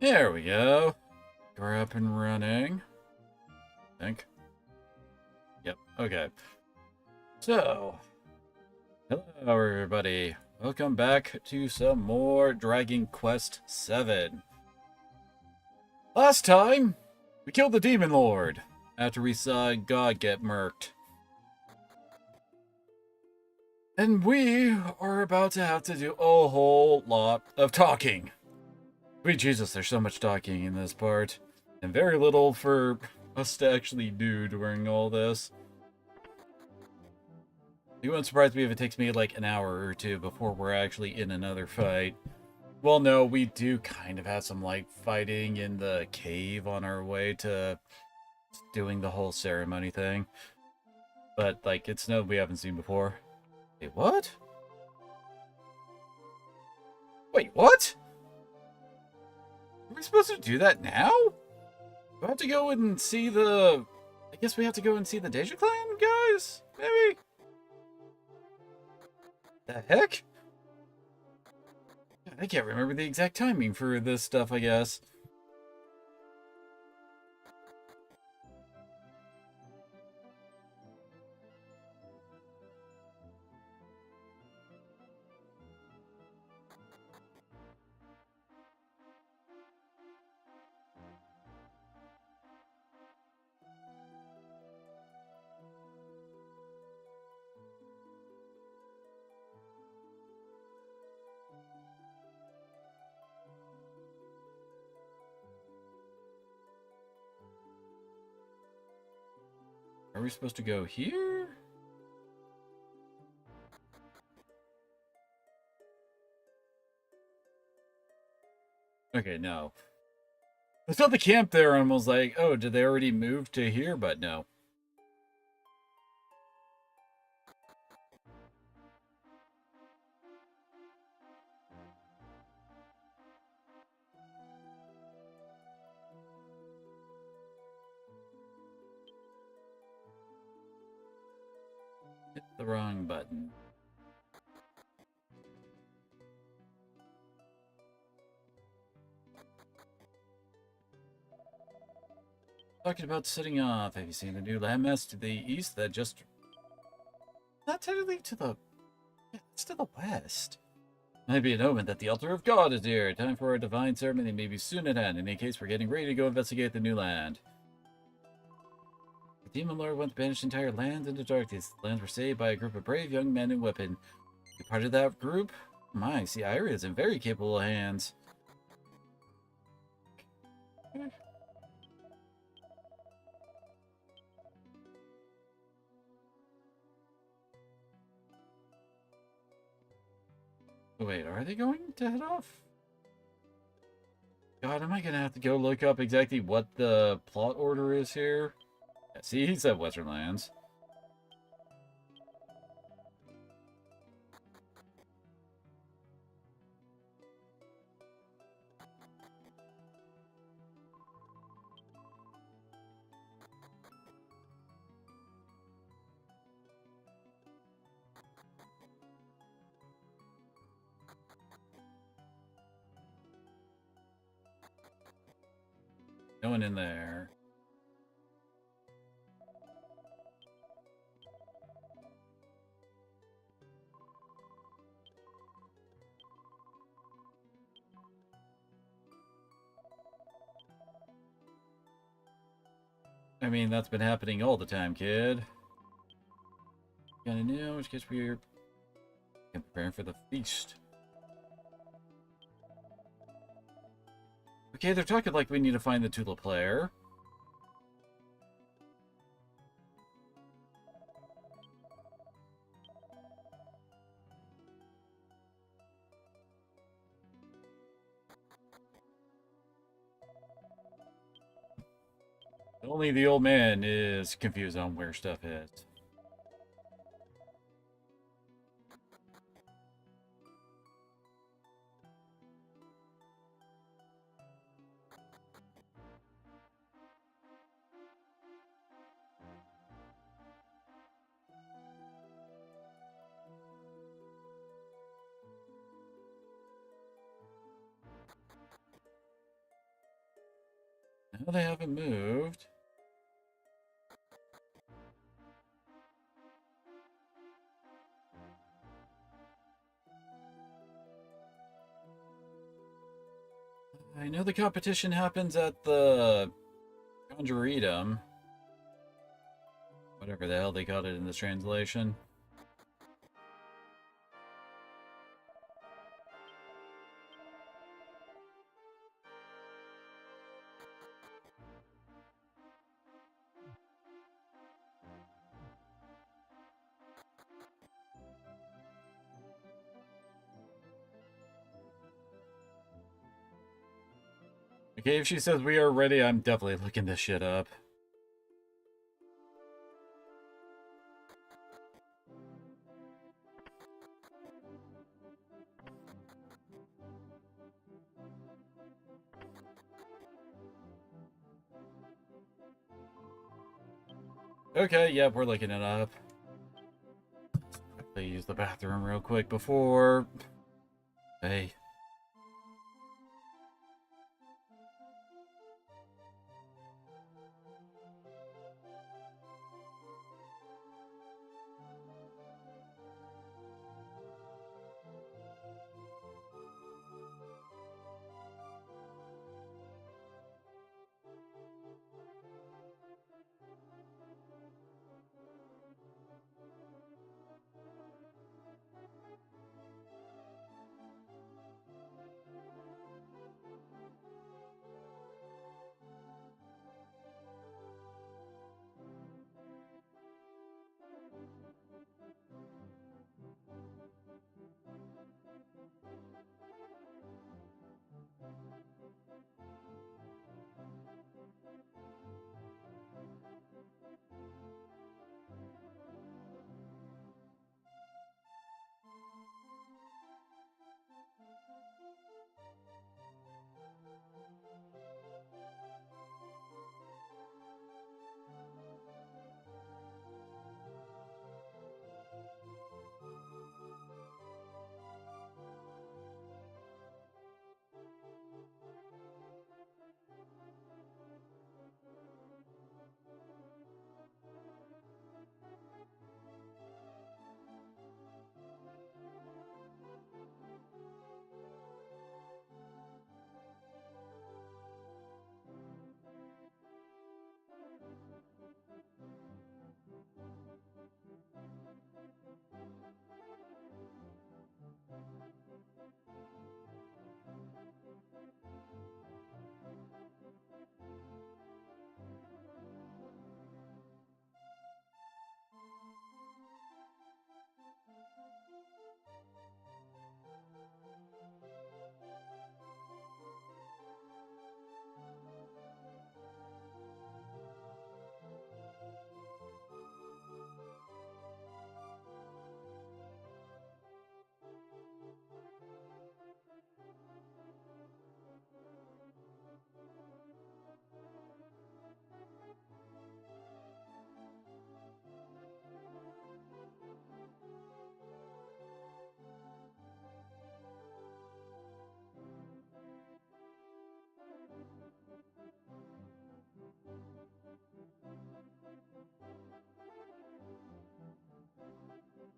There we go. We're up and running. I think. Yep, okay. So, hello everybody. Welcome back to some more Dragon Quest VII. Last time, we killed the Demon Lord after we saw God get murked. And we are about to have to do a whole lot of talking. Sweet Jesus, there's so much talking in this part. And very little for us to actually do during all this. You won't surprise me if it takes me like an hour or two before we're actually in another fight. Well, no, we do kind of have some like fighting in the cave on our way to doing the whole ceremony thing. But like, it's no we haven't seen before. Wait, what? Wait, what? Are we supposed to do that now? We have to go and see the... I guess we have to go and see the Deja Clan guys? Maybe? The heck? God, I can't remember the exact timing for this stuff, I guess. Are we supposed to go here? Okay, no. I saw the camp there and was like, oh, did they already move to here? But no. Hit the wrong button. Talking about setting off. Have you seen the new landmass to the east that just... Not technically to the... Yeah, it's to the west. Might be an omen that the altar of God is here. Time for a divine ceremony may be soon at hand. In any case, we're getting ready to go investigate the new land. The Demon Lord once banished entire lands into darkness. The lands were saved by a group of brave young men and women. You part of that group? My, see, Iria is in very capable hands. Wait, are they going to head off? God, am I gonna have to go look up exactly what the plot order is here? Yeah, see, he said Western Lands. No one in there. I mean, that's been happening all the time, kid. Kinda new, which gets weird. I'm preparing for the feast. Okay, they're talking like we need to find the Tula player. Only the old man is confused on where stuff is. No, they haven't moved. I know the competition happens at the Conjuretum. Whatever the hell they got it in this translation. Okay, if she says we are ready, I'm definitely looking this shit up. Okay, yep, we're looking it up. Quickly use the bathroom real quick before... Hey.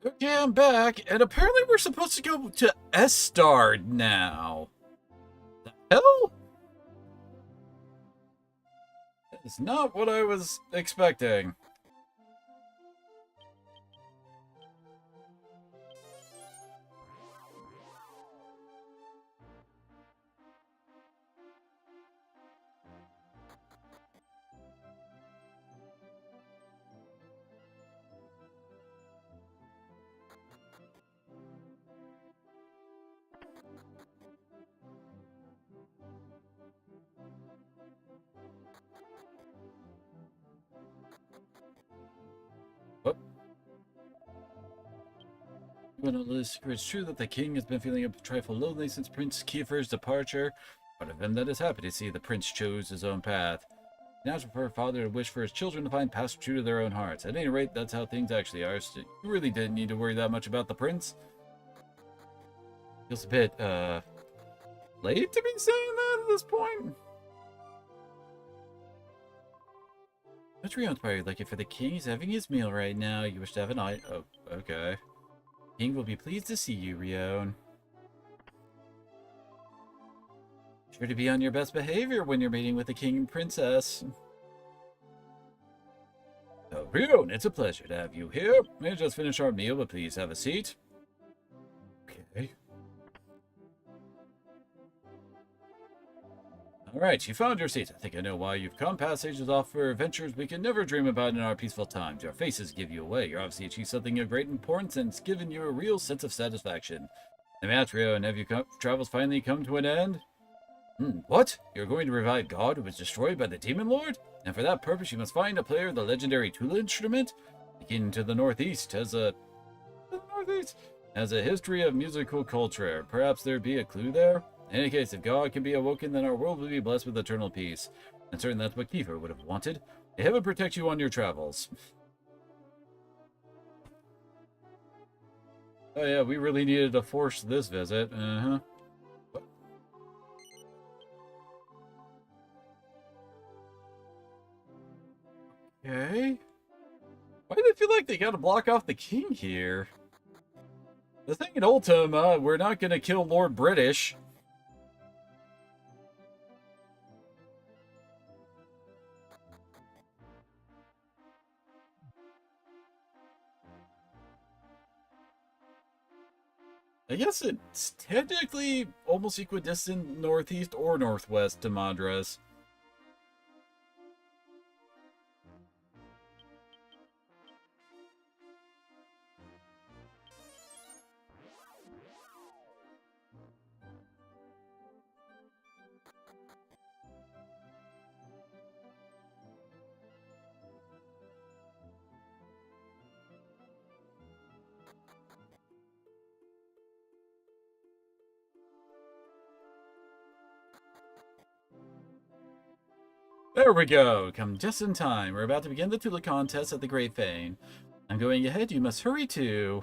Okay, I'm back, and apparently we're supposed to go to Estard now. The hell? That is not what I was expecting. What? It's true that the king has been feeling a trifle lonely since Prince Kiefer's departure. Part of him that is happy to see the prince chose his own path. Natural for a father to wish for his children to find paths true to their own hearts. At any rate, that's how things actually are. So you really didn't need to worry that much about the prince. Feels a bit, late to be saying that at this point. What's Rion's party looking for? The king is having his meal right now. You wish to have an eye? Oh, okay. King will be pleased to see you, Rion. Sure to be on your best behavior when you're meeting with the king and princess. Oh, Rion, it's a pleasure to have you here. May just finish our meal, but please have a seat. Okay. Alright, you found your seat. I think I know why you've come. Passages offer adventures we can never dream about in our peaceful times. Your faces give you away. You're obviously achieved something of great importance, and it's given you a real sense of satisfaction. Demetrio, and have your travels finally come to an end? What? You're going to revive God who was destroyed by the Demon Lord? And for that purpose you must find a player of the legendary Tula instrument? The kingdom to the northeast has a history of musical culture. Perhaps there'd be a clue there? In any case, if God can be awoken, then our world will be blessed with eternal peace. And certainly that's what Kiefer would have wanted. May heaven protect you on your travels. Oh yeah, we really needed to force this visit. Uh-huh. Okay. Why do they feel like they gotta block off the king here? The thing in Ultima, we're not gonna kill Lord British. I guess it's technically almost equidistant northeast or northwest to Madras. There we go! Come just in time. We're about to begin the Tula contest at the Great Fane. I'm going ahead. You must hurry too.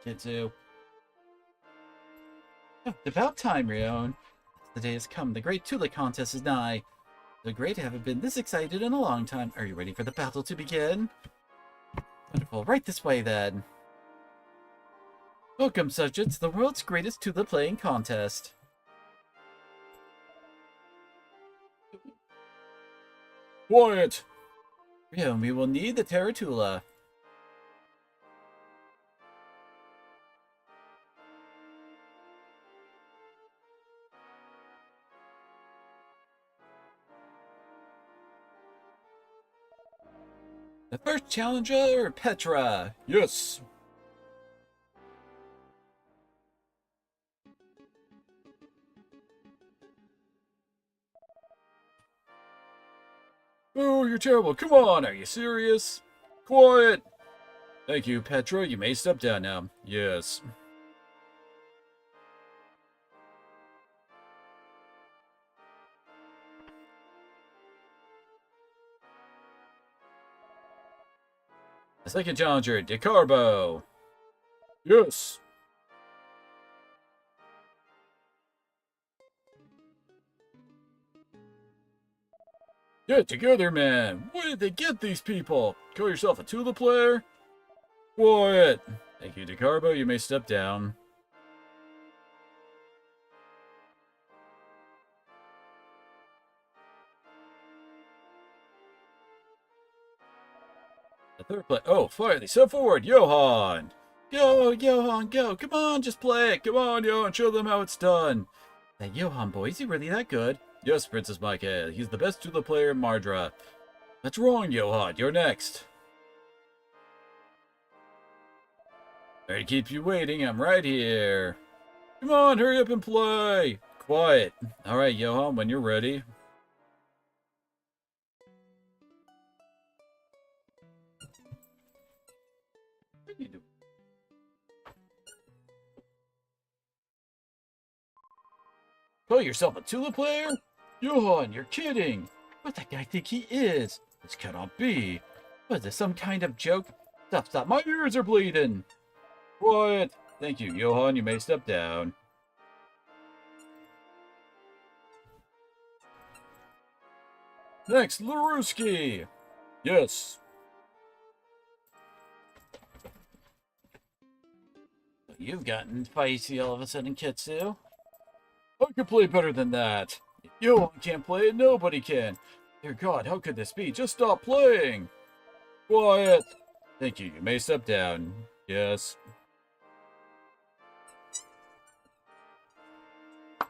Kitsu. Oh, about time, Rion. The day has come. The great Tula contest is nigh. So great, I haven't been this excited in a long time. Are you ready for the battle to begin? Wonderful. Right this way, then. Welcome, subjects, to the world's greatest Tula playing contest. Quiet! Rion, we will need the Taratula. The first challenger, Petra. Yes. Oh, you're terrible. Come on, are you serious? Quiet. Thank you, Petra. You may step down now. Yes. The second challenger, DeCarbo. Yes. Get together, man. Where did they get these people? Call yourself a Tula player? Quiet. Thank you, DeCarbo. You may step down. The third player. Oh, finally, step forward, Johan. Go, Johan, go. Come on, just play it. Come on, Johan, show them how it's done. That Johan boy, is he really that good? Yes, Princess Michael. He's the best Tula player in Mardra. That's wrong, Johan. You're next. Sorry to keep you waiting. I'm right here. Come on, hurry up and play. Quiet. All right, Johan, when you're ready. Call yourself a Tula player? Johan, you're kidding! What that guy think he is? This cannot be. What is this, some kind of joke? Stop, my ears are bleeding! Quiet! Thank you, Johan, you may step down. Next, Laruski! Yes. You've gotten feisty all of a sudden, Kitsu. I can play better than that. If Johan can't play it, nobody can. Dear God, how could this be? Just stop playing! Quiet! Thank you, you may step down. Yes.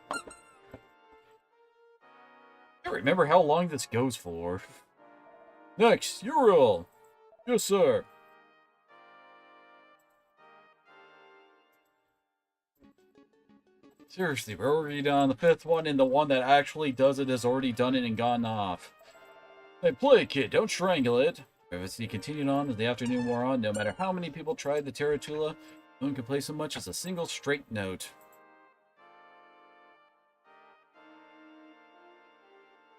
I don't remember how long this goes for. Next, Uriel! Yes, sir. Seriously, we're already done the fifth one, and the one that actually does it has already done it and gone off. Hey, play, kid, don't strangle it. Privacy continued on as the afternoon wore on. No matter how many people tried the Taratula, no one could play so much as a single straight note.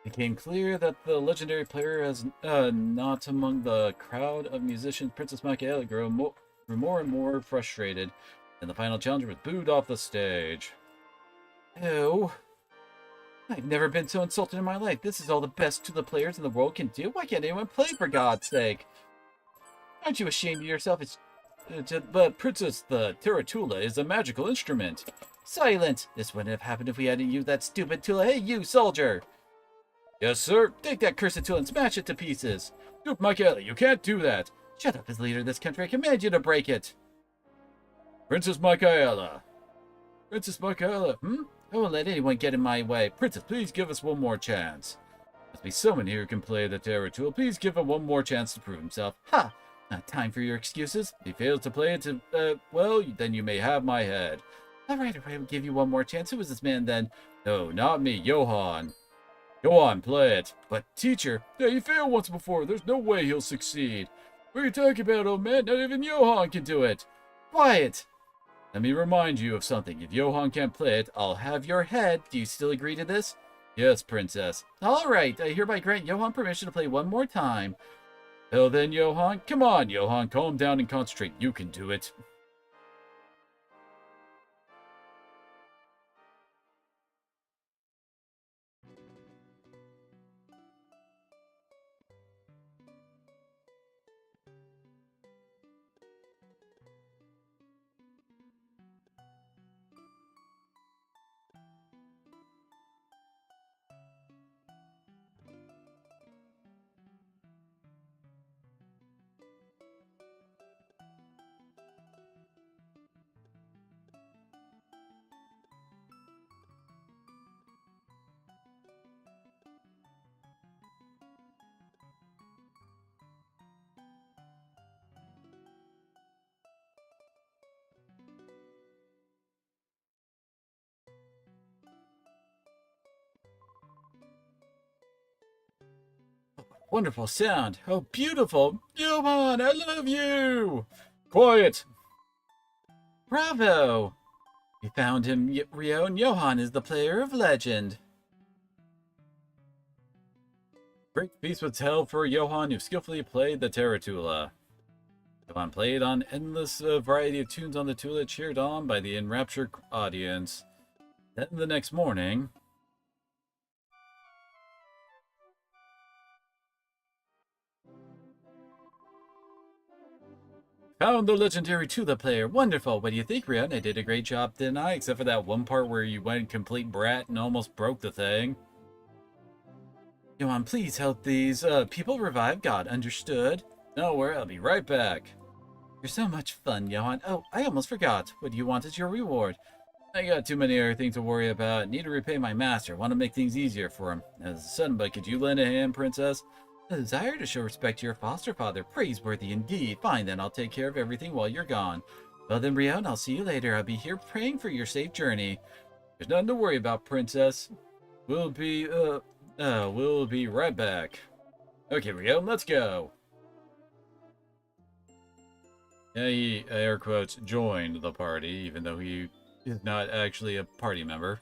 It became clear that the legendary player is not among the crowd of musicians. Princess Michaela grew more and more frustrated, and the final challenger was booed off the stage. Ew. I've never been so insulted in my life. This is all the best Tula players in the world can do. Why can't anyone play, for God's sake? Aren't you ashamed of yourself? But Princess, the Taratula is a magical instrument. Silence! This wouldn't have happened if we hadn't used that stupid Tula. Hey, you, soldier! Yes, sir. Take that cursed Tula and smash it to pieces. Duke Michaela, you can't do that. Shut up, as leader of this country. I command you to break it. Princess Michaela. Princess Michaela, I won't let anyone get in my way. Princess, please give us one more chance. Must be someone here who can play the Taratula. Please give him one more chance to prove himself. Ha! Not time for your excuses. If he fails to play it, well, then you may have my head. All right, I will give you one more chance. Who is this man, then? No, not me, Johan. Go on, play it. But, teacher, yeah, he failed once before. There's no way he'll succeed. What are you talking about, old man? Not even Johan can do it. Quiet! Let me remind you of something. If Johan can't play it, I'll have your head. Do you still agree to this? Yes, Princess. All right, I hereby grant Johan permission to play one more time. Well then, Johan. Come on, Johan. Calm down and concentrate. You can do it. Wonderful sound. Oh, beautiful. Johan, I love you. Quiet. Bravo. We found him, Rio, and Johan is the player of legend. Great feast was held for Johan, who skillfully played the Taratula. Johan played on endless variety of tunes on the Tula, cheered on by the enraptured audience. Then the next morning... Found the legendary Tula player. Wonderful. What do you think, Rion? I did a great job, didn't I? Except for that one part where you went complete brat and almost broke the thing. Johan, please help these people revive God. Understood? Don't worry, I'll be right back. You're so much fun, Johan. Oh, I almost forgot. What do you want as your reward? I got too many other things to worry about. Need to repay my master. Want to make things easier for him. As a son, but could you lend a hand, Princess? A desire to show respect to your foster father. Praiseworthy indeed. Fine, then I'll take care of everything while you're gone. Well then, Rion, I'll see you later. I'll be here praying for your safe journey. There's nothing to worry about, Princess. We'll be right back. Okay, Rion, let's go. Yeah, he, air quotes, joined the party, even though he is not actually a party member.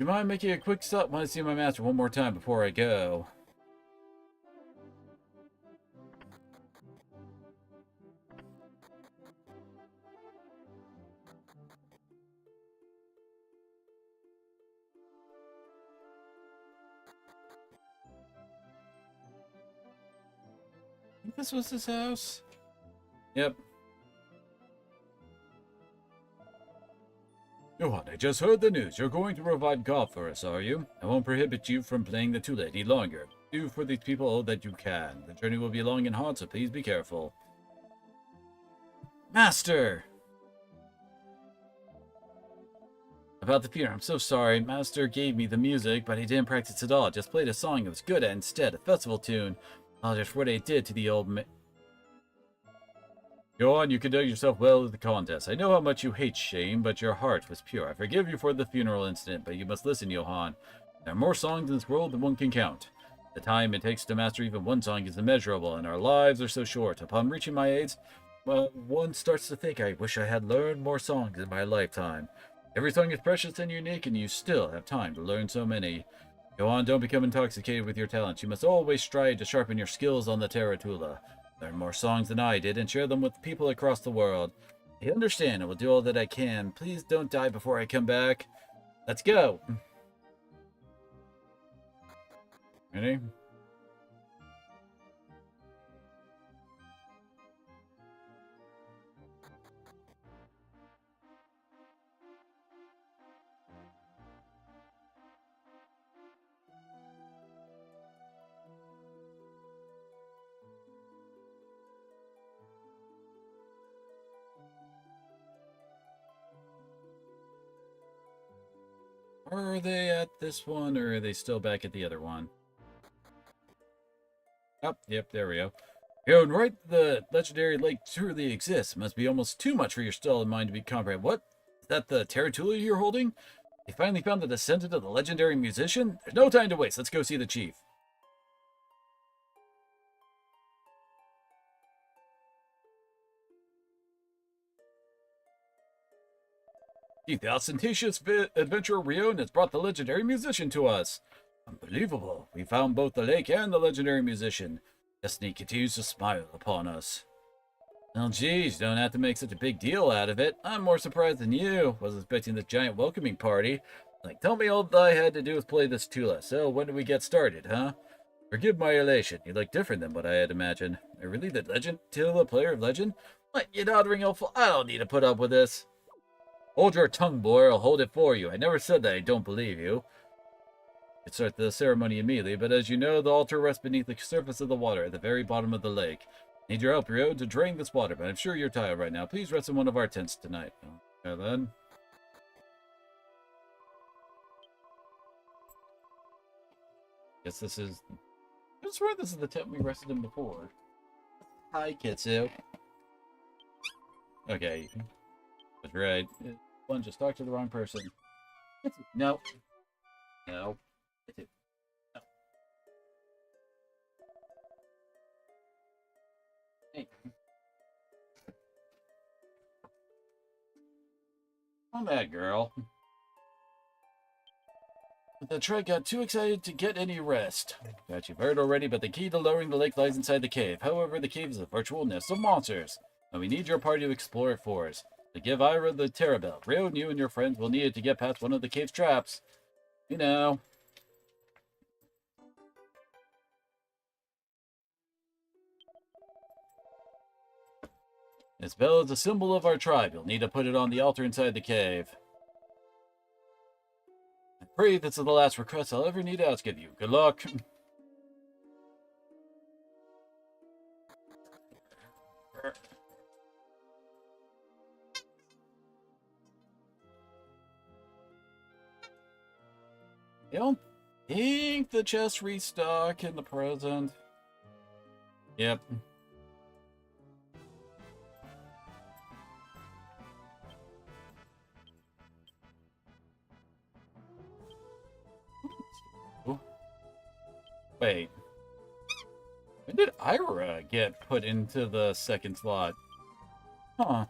You mind making a quick stop? I want to see my master one more time before I go. I think this was his house. Yep. Johann, I just heard the news. You're going to provide golf for us, are you? I won't prohibit you from playing the Tula any longer. Do for these people all that you can. The journey will be long and hard, so please be careful. Master! About the funeral, I'm so sorry. Master gave me the music, but he didn't practice at all. Just played a song that was good instead, a festival tune. Apologize for what I did to the old man. Johann, you conduct yourself well at the contest. I know how much you hate shame, but your heart was pure. I forgive you for the funeral incident, but you must listen, Johann. There are more songs in this world than one can count. The time it takes to master even one song is immeasurable, and our lives are so short. Upon reaching my age, well, one starts to think, I wish I had learned more songs in my lifetime. Every song is precious and unique, and you still have time to learn so many. Johann, don't become intoxicated with your talents. You must always strive to sharpen your skills on the Tarantula. Learn more songs than I did and share them with people across the world. I understand and will do all that I can. Please don't die before I come back. Let's go. Ready? Are they at this one, or are they still back at the other one? Oh, yep, there we go. You're right, the legendary lake truly exists. It must be almost too much for your stolid mind to be comprehend. What? Is that the Tarantula you're holding? They finally found the descendant of the legendary musician? There's no time to waste. Let's go see the chief. The ostentatious adventurer Rion has brought the legendary musician to us. Unbelievable. We found both the lake and the legendary musician. Destiny continues to smile upon us. Well, geez, don't have to make such a big deal out of it. I'm more surprised than you. Was expecting this giant welcoming party. Like, tell me all I had to do was play this Tula. So, when do we get started, huh? Forgive my elation. You look different than what I had imagined. Are you really the legend Tula player of legend? What, you doddering old fool? I don't need to put up with this. Hold your tongue, boy, or I'll hold it for you. I never said that I don't believe you. Could start the ceremony immediately, but as you know, the altar rests beneath the surface of the water at the very bottom of the lake. Need your help, Rio, to drain this water, but I'm sure you're tired right now. Please rest in one of our tents tonight. Okay, then. Guess this is... I swear this is the tent we rested in before. Hi, Kitsu. Okay. That's right. One, just talk to the wrong person. No. No. No. Hey. I'm that girl. But the Trek got too excited to get any rest. That you've heard already, but the key to lowering the lake lies inside the cave. However, the cave is a virtual nest of monsters, and we need your party to explore it for us. To give Ira the Terabell, Rio and you and your friends will need it to get past one of the cave's traps. You know. This bell is a symbol of our tribe. You'll need to put it on the altar inside the cave. I pray this is the last request I'll ever need to ask of you. Good luck. I don't think the chest restock in the present. Yep. Ooh. Wait. When did Ira get put into the second slot? Huh.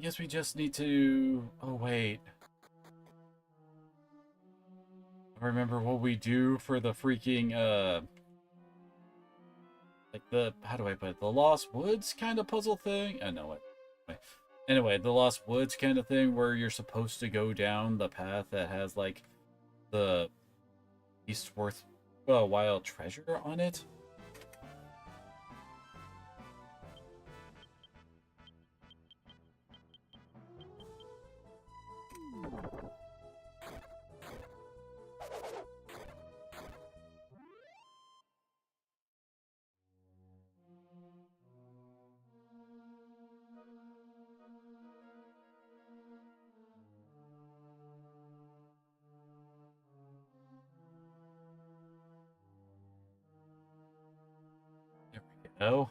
guess we just need to... Oh, wait. I remember what we do for the freaking, like the... How do I put it? The Lost Woods kind of puzzle thing? I know it. Anyway, the Lost Woods kind of thing where you're supposed to go down the path that has, like, the Eastworth Wild Treasure on it. There we go.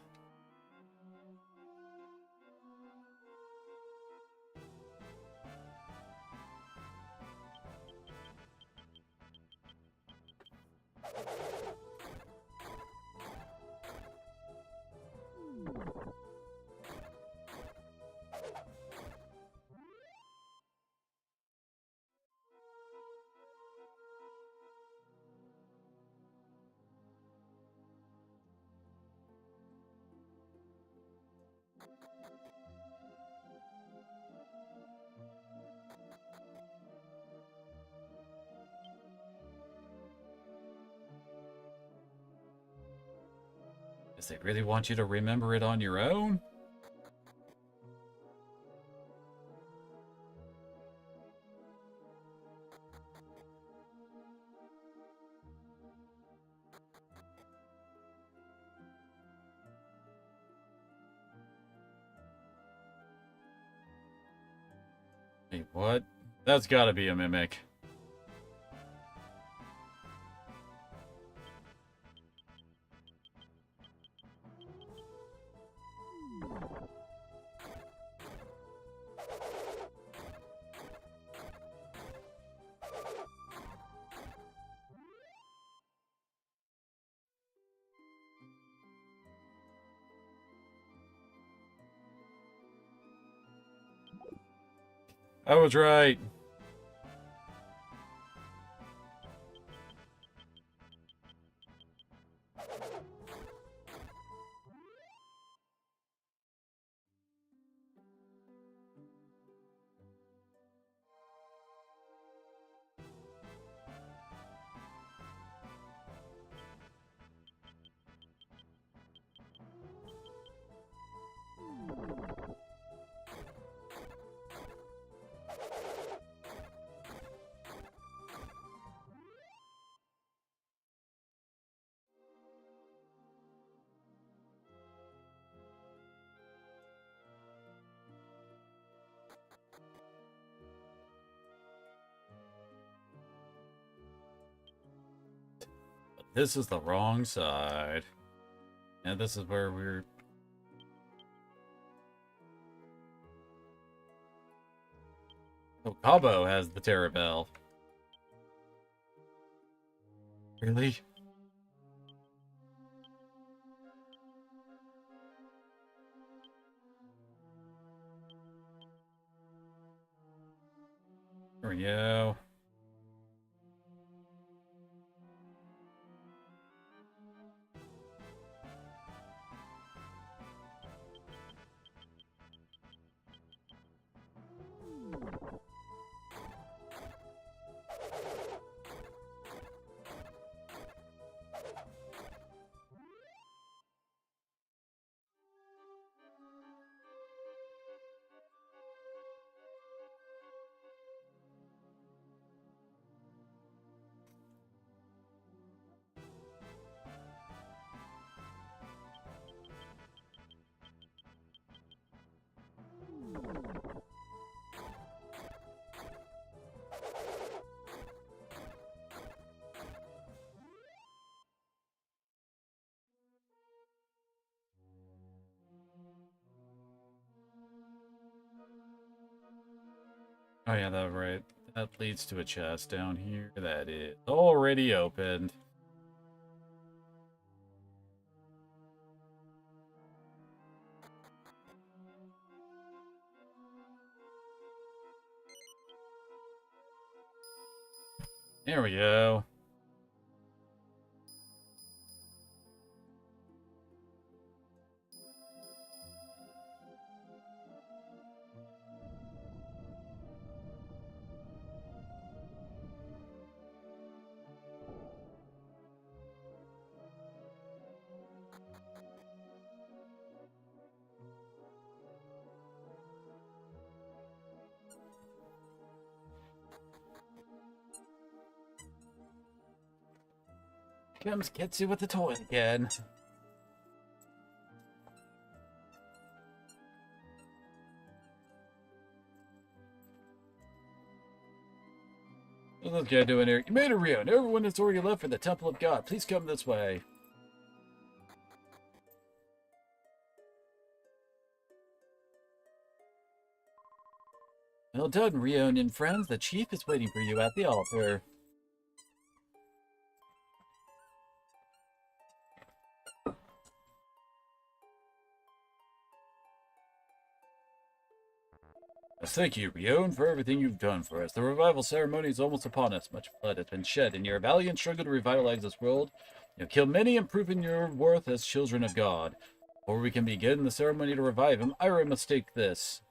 Guess they really want you to remember it on your own? Wait, what? That's gotta be a mimic. I was right. This is the wrong side. And this is where we're... Oh, Cabo has the Terrabell. Really? There we go. Oh yeah, that's right. That leads to a chest down here that is already opened. There we go. Comes Ketsu with the toy again. What's this guy doing here? You made a Rio, and everyone has already left for the Temple of God. Please come this way. Well done, Reunion friends. The chief is waiting for you at the altar. Thank you, Rion, for everything you've done for us. The revival ceremony is almost upon us. Much blood has been shed in your valiant struggle to revitalize this world. You've killed many and proven your worth as children of God. Before we can begin the ceremony to revive him, Ira must take this.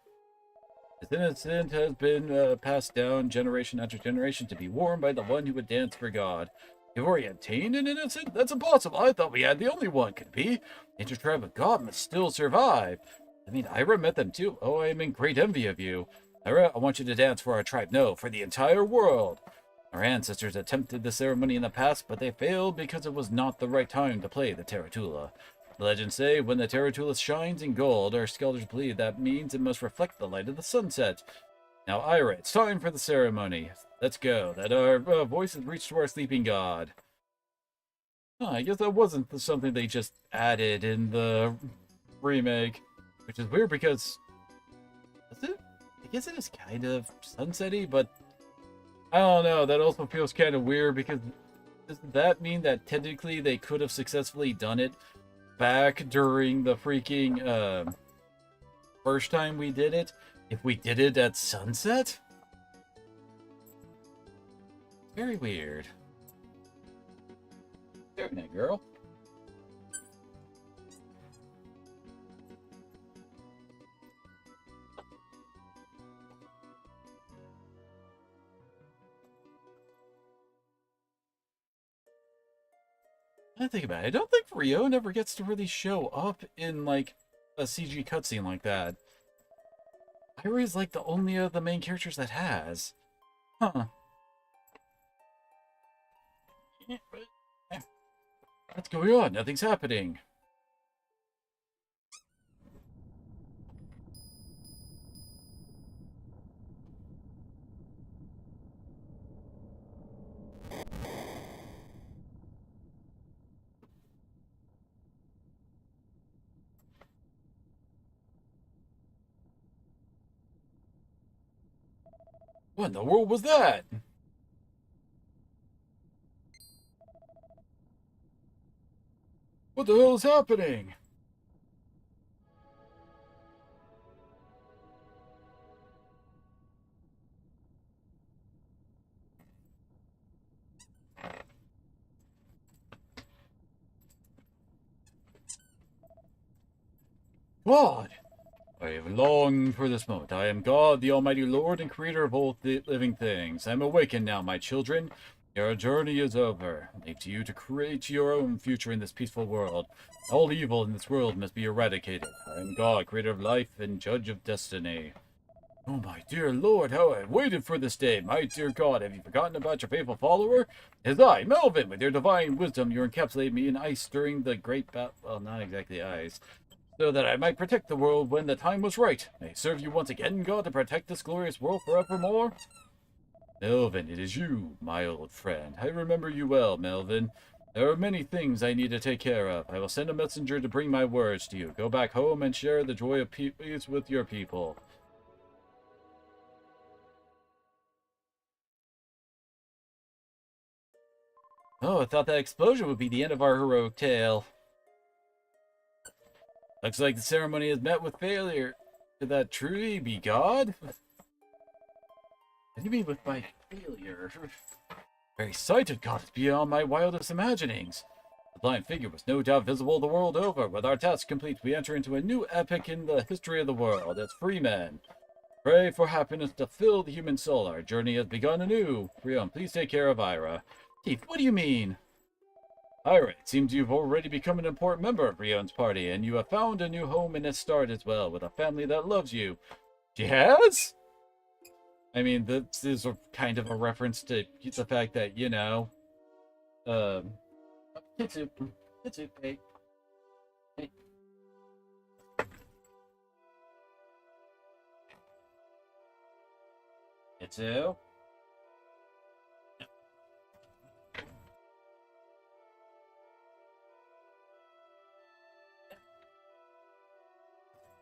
This innocent has been passed down generation after generation to be worn by the one who would dance for God. You've already obtained an innocent? That's impossible. I thought we had the only one. Could be. The intertribe of God must still survive. I mean, Ira met them too. Oh, I am in great envy of you. Ira, I want you to dance for our tribe. No, for the entire world. Our ancestors attempted the ceremony in the past, but they failed because it was not the right time to play the Taratula. The legends say when the Taratula shines in gold, our scholars believe that means it must reflect the light of the sunset. Now, Ira, it's time for the ceremony. Let's go, that our voices reach to our sleeping god. Oh, I guess that wasn't something they just added in the remake. Which is weird because, I guess it is kind of sunsetty, but I don't know. That also feels kind of weird because doesn't that mean that technically they could have successfully done it back during the freaking first time we did it if we did it at sunset? Very weird. Very nice, girl. I think about it. I don't think Rio never gets to really show up in, like, a CG cutscene like that. Ira is, like, the only of the main characters that has. Huh. What's going on? Nothing's happening. What in the world was that? What the hell is happening? God! I have longed for this moment. I am God, the Almighty Lord and Creator of all living things. I am awakened now, my children. Your journey is over. Leave to you to create your own future in this peaceful world. All evil in this world must be eradicated. I am God, Creator of life and Judge of destiny. Oh, my dear Lord, how I have waited for this day. My dear God, have you forgotten about your faithful follower? It is I, Melvin. With your divine wisdom, you encapsulate me in ice during the great battle. Well, not exactly ice. So that I might protect the world when the time was right. May I serve you once again, God, to protect this glorious world forevermore? Melvin, it is you, my old friend. I remember you well, Melvin. There are many things I need to take care of. I will send a messenger to bring my words to you. Go back home and share the joy of peace with your people. Oh, I thought that explosion would be the end of our heroic tale. Looks like the ceremony has met with failure. Could that truly be God? What do you mean with my failure? Very sight of God is beyond my wildest imaginings. The blind figure was no doubt visible the world over. With our task complete, we enter into a new epoch in the history of the world as free men. Pray for happiness to fill the human soul. Our journey has begun anew. Rion, please take care of Ira. Chief, what do you mean? Ira, it seems you've already become an important member of Rion's party, and you have found a new home in Estard as well, with a family that loves you. She has? I mean, this is kind of a reference to the fact that, you know, Kitsu, hey. Hey. Kitsu?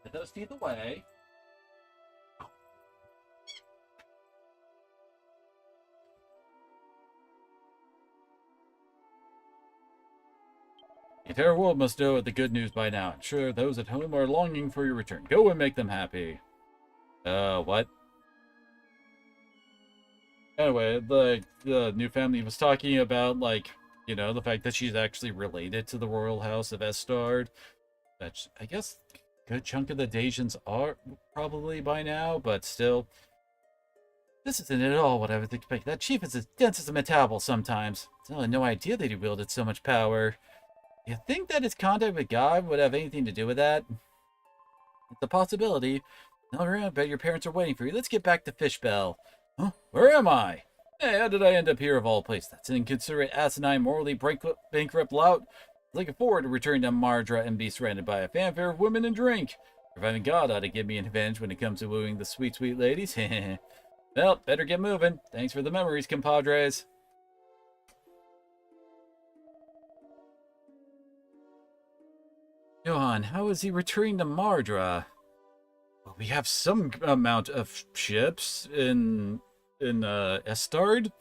Put those teeth away. The entire world must know the good news by now. I'm sure those at home are longing for your return. Go and make them happy. What? Anyway, the new family was talking about, like, you know, the fact that she's actually related to the royal house of Estard. Which, I guess, a good chunk of the Dasians are probably by now, but still. This isn't at all what I would expect. That chief is as dense as a metabol sometimes. I had no idea that he wielded so much power. You think that his contact with God would have anything to do with that? It's a possibility. No, I bet your parents are waiting for you. Let's get back to Fishbell. Huh? Where am I? Hey, how did I end up here of all places? That's an inconsiderate, asinine, morally bankrupt lout. Looking forward to returning to Mardra and be surrounded by a fanfare of women and drink. Reviving God ought to give me an advantage when it comes to wooing the sweet, sweet ladies. Well, better get moving. Thanks for the memories, compadres. Johan, how is he returning to Mardra? Well, we have some amount of ships in Estard.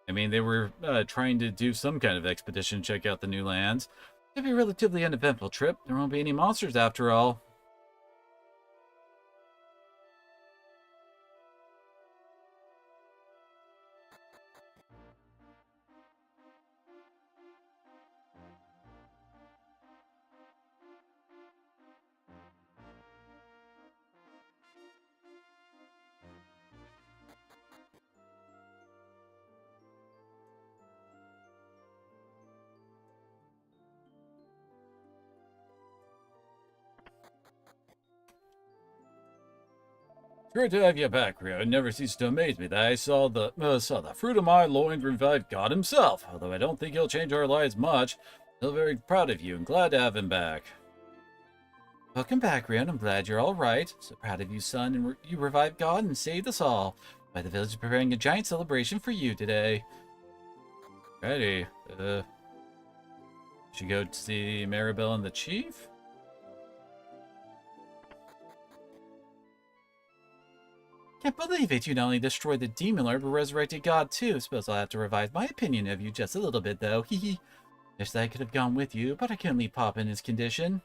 I mean, they were trying to do some kind of expedition, check out the new lands. It'll be a relatively uneventful trip. There won't be any monsters after all. Great to have you back, Rio. It never ceases to amaze me that I saw the fruit of my loins revive God himself. Although I don't think he'll change our lives much, still very proud of you and glad to have him back. Welcome back, Rion. I'm glad you're all right. So proud of you, son, and you revived God and saved us all. Why, the village is preparing a giant celebration for you today. Righty. Should go to see Maribel and the chief? Can't believe it. You not only destroyed the demon lord, but resurrected God too. Suppose I'll have to revise my opinion of you just a little bit, though. Hee. Wish that I could have gone with you, but I couldn't leave Papa in his condition.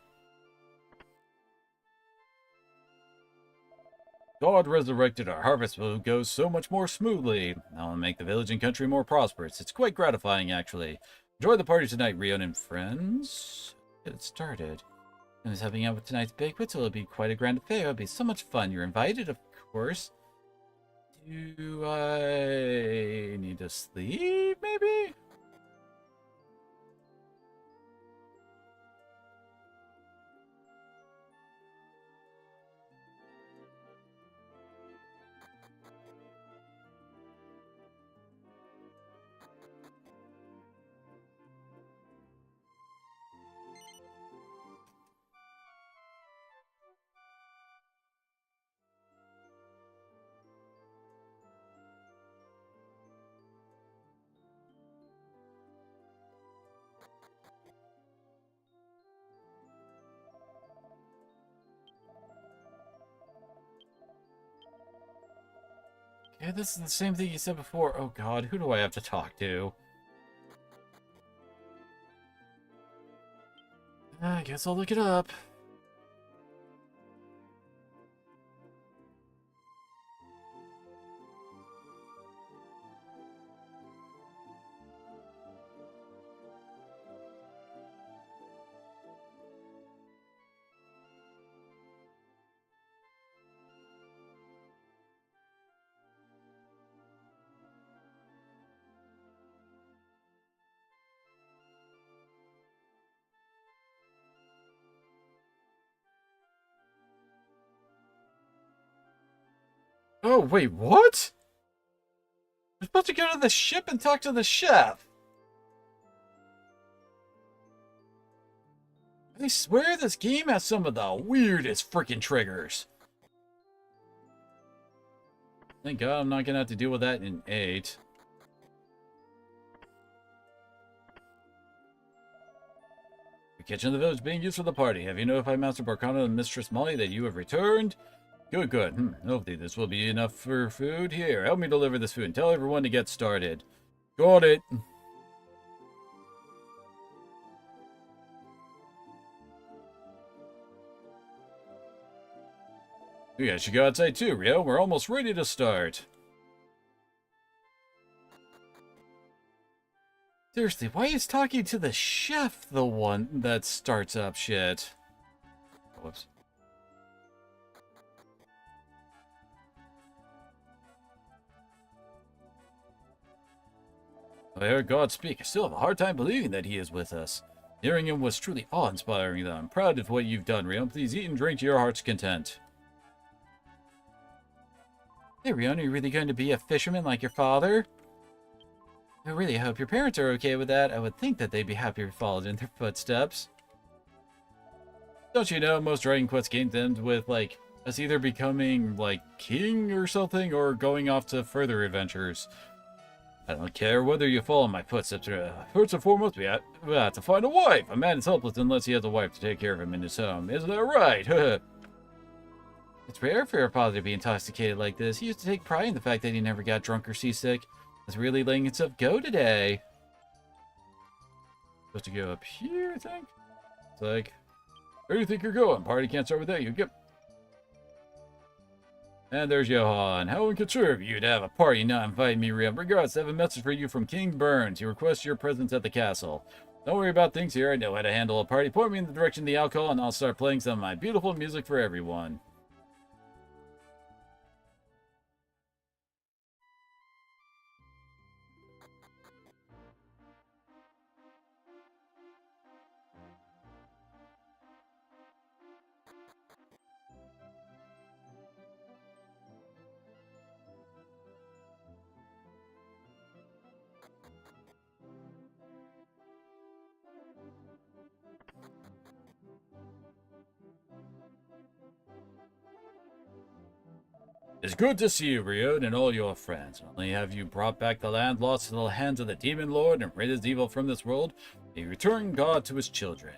God resurrected our harvest will go so much more smoothly. I'll make the village and country more prosperous. It's quite gratifying, actually. Enjoy the party tonight, Rion and friends. Get it started. I was helping out with tonight's banquet, so it'll be quite a grand affair. It'll be so much fun. You're invited, of course. Do I need to sleep, maybe? Yeah, this is the same thing you said before. Oh god, who do I have to talk to? I guess I'll look it up. Oh, wait, what? We're supposed to go to the ship and talk to the chef. I swear this game has some of the weirdest freaking triggers. Thank God I'm not gonna have to deal with that in 8. The kitchen of the village being used for the party. Have you notified Master Barcano and Mistress Molly that you have returned? Good, good. Hopefully this will be enough for food. Here, help me deliver this food and tell everyone to get started. Got it. You guys should go outside too, Rio. We're almost ready to start. Seriously, why is talking to the chef the one that starts up shit? Whoops. I heard God speak. I still have a hard time believing that he is with us. Hearing him was truly awe-inspiring, though. I'm proud of what you've done, Rion. Please eat and drink to your heart's content. Hey, Rion, are you really going to be a fisherman like your father? I really hope your parents are okay with that. I would think that they'd be happy if you followed in their footsteps. Don't you know, most Dragon Quest games end with, like, us either becoming, like, king or something, or going off to further adventures. I don't care whether you follow my footsteps. First and foremost, we have to find a wife. A man is helpless unless he has a wife to take care of him in his home. Isn't that right? It's rare for your father to be intoxicated like this. He used to take pride in the fact that he never got drunk or seasick. It's really letting itself go today. Supposed to go up here, I think? It's like, where do you think you're going? Party can't start without you. Yep. And there's Johan. How inconsiderate of you to have a party not invite me, Rio. Regards, I have a message for you from King Burns. He requests your presence at the castle. Don't worry about things here. I know how to handle a party. Point me in the direction of the alcohol, and I'll start playing some of my beautiful music for everyone. It's good to see you, Rio, and all your friends. Not only have you brought back the land lost to the hands of the Demon Lord and rid his evil from this world, you return God to his children.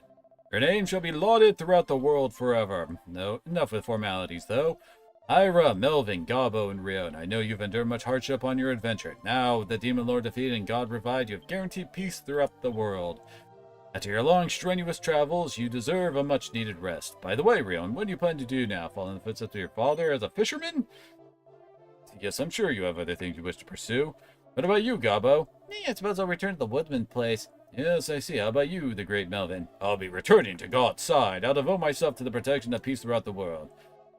Your name shall be lauded throughout the world forever. No, enough with formalities, though. Ira, Melvin, Gabo, and Rion, I know you've endured much hardship on your adventure. Now, with the Demon Lord defeated and God revived, you have guaranteed peace throughout the world. After your long, strenuous travels, you deserve a much-needed rest. By the way, Rion, what do you plan to do now? Follow in the footsteps of your father as a fisherman? Yes, I'm sure you have other things you wish to pursue. What about you, Gabo? I suppose I'll return to the woodman place. Yes, I see. How about you, the great Melvin? I'll be returning to God's side. I'll devote myself to the protection of peace throughout the world.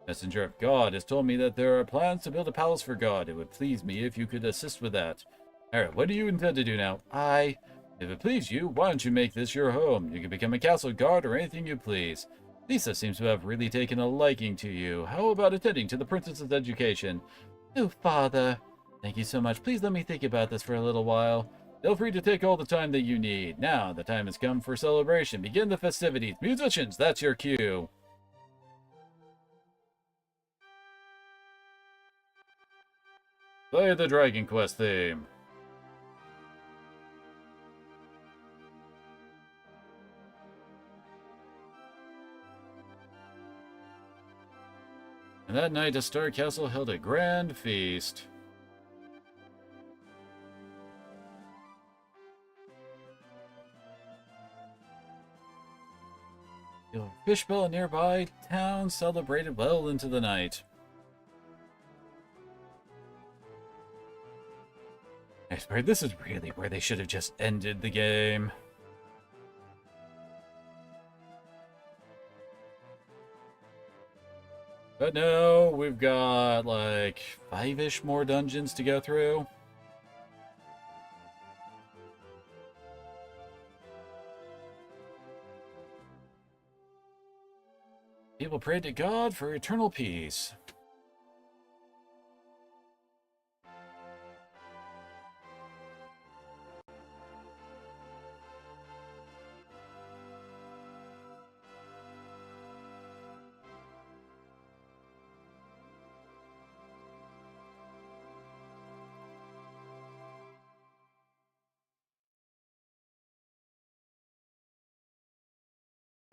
Messenger of God has told me that there are plans to build a palace for God. It would please me if you could assist with that. Alright, what do you intend to do now? If it please you, why don't you make this your home? You can become a castle guard or anything you please. Lisa seems to have really taken a liking to you. How about attending to the princess's education? Oh, Father. Thank you so much. Please let me think about this for a little while. Feel free to take all the time that you need. Now, the time has come for celebration. Begin the festivities. Musicians, that's your cue. Play the Dragon Quest theme. And that night, a Star Castle held a grand feast. The Fishbowl, a nearby town, celebrated well into the night. I swear, this is really where they should have just ended the game. But no, we've got like 5-ish more dungeons to go through. People prayed to God for eternal peace.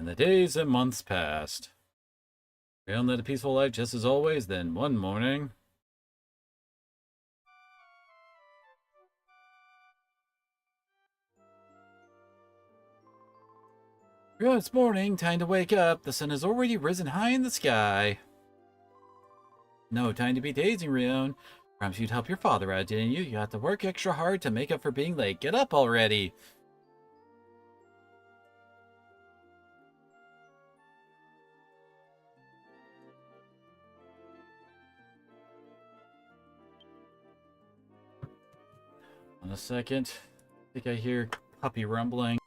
And the days and months passed. Ryon led a peaceful life just as always, then one morning... Ryon, it's morning, time to wake up. The sun has already risen high in the sky. No time to be dazing, Ryon. Promised you'd help your father out, didn't you? You have to work extra hard to make up for being late. Get up already. On a second. I think I hear puppy rumbling.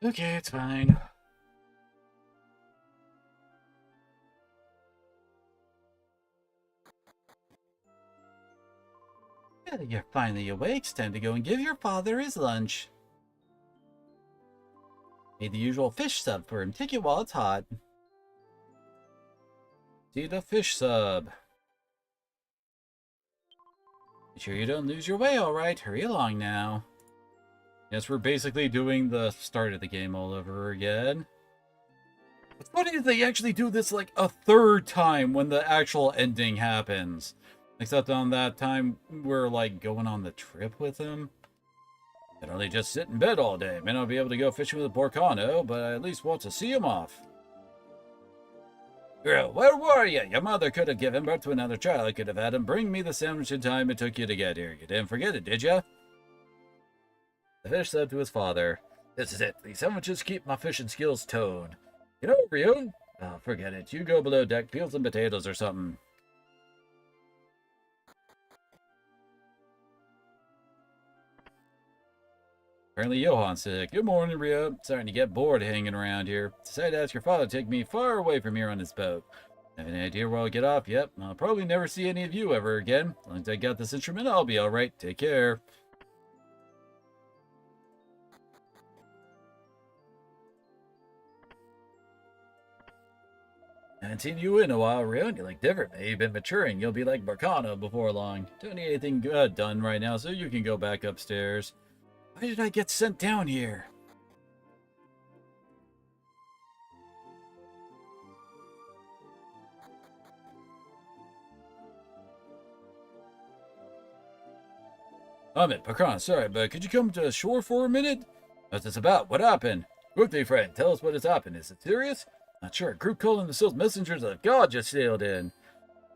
Okay, it's fine. Yeah, you're finally awake. It's time to go and give your father his lunch. Made the usual fish sub for him. Take it while it's hot. See the fish sub. Be sure you don't lose your way, alright? Hurry along now. Yes, we're basically doing the start of the game all over again. What's funny is they actually do this like a third time when the actual ending happens. Except on that time, we're like going on the trip with him. Can only just sit in bed all day. May not be able to go fishing with Borcano, but I at least want to see him off. Girl, where were you? Your mother could have given birth to another child. I could have had him bring me the sandwich in time it took you to get here. You didn't forget it, did you? The fish said to his father, "This is it. These sandwiches keep my fishing skills toned. You know, Ryon? Oh, forget it. You go below deck, peel some potatoes or something." Apparently Johan's sick. Good morning, Ryo. Starting to get bored hanging around here. Decided to ask your father to take me far away from here on his boat. Have any idea where I'll get off? Yep, I'll probably never see any of you ever again. As long as I got this instrument, I'll be alright. Take care. I haven't seen you in a while, Ryon. You look different. Maybe you've been maturing. You'll be like Borcano before long. Don't need anything done right now, so you can go back upstairs. Why did I get sent down here? Amit, Pakran, sorry, but could you come to shore for a minute? What's this about? What happened? Quickly, friend, tell us what has happened. Is it serious? Not sure. A group calling themselves messengers of God just sailed in.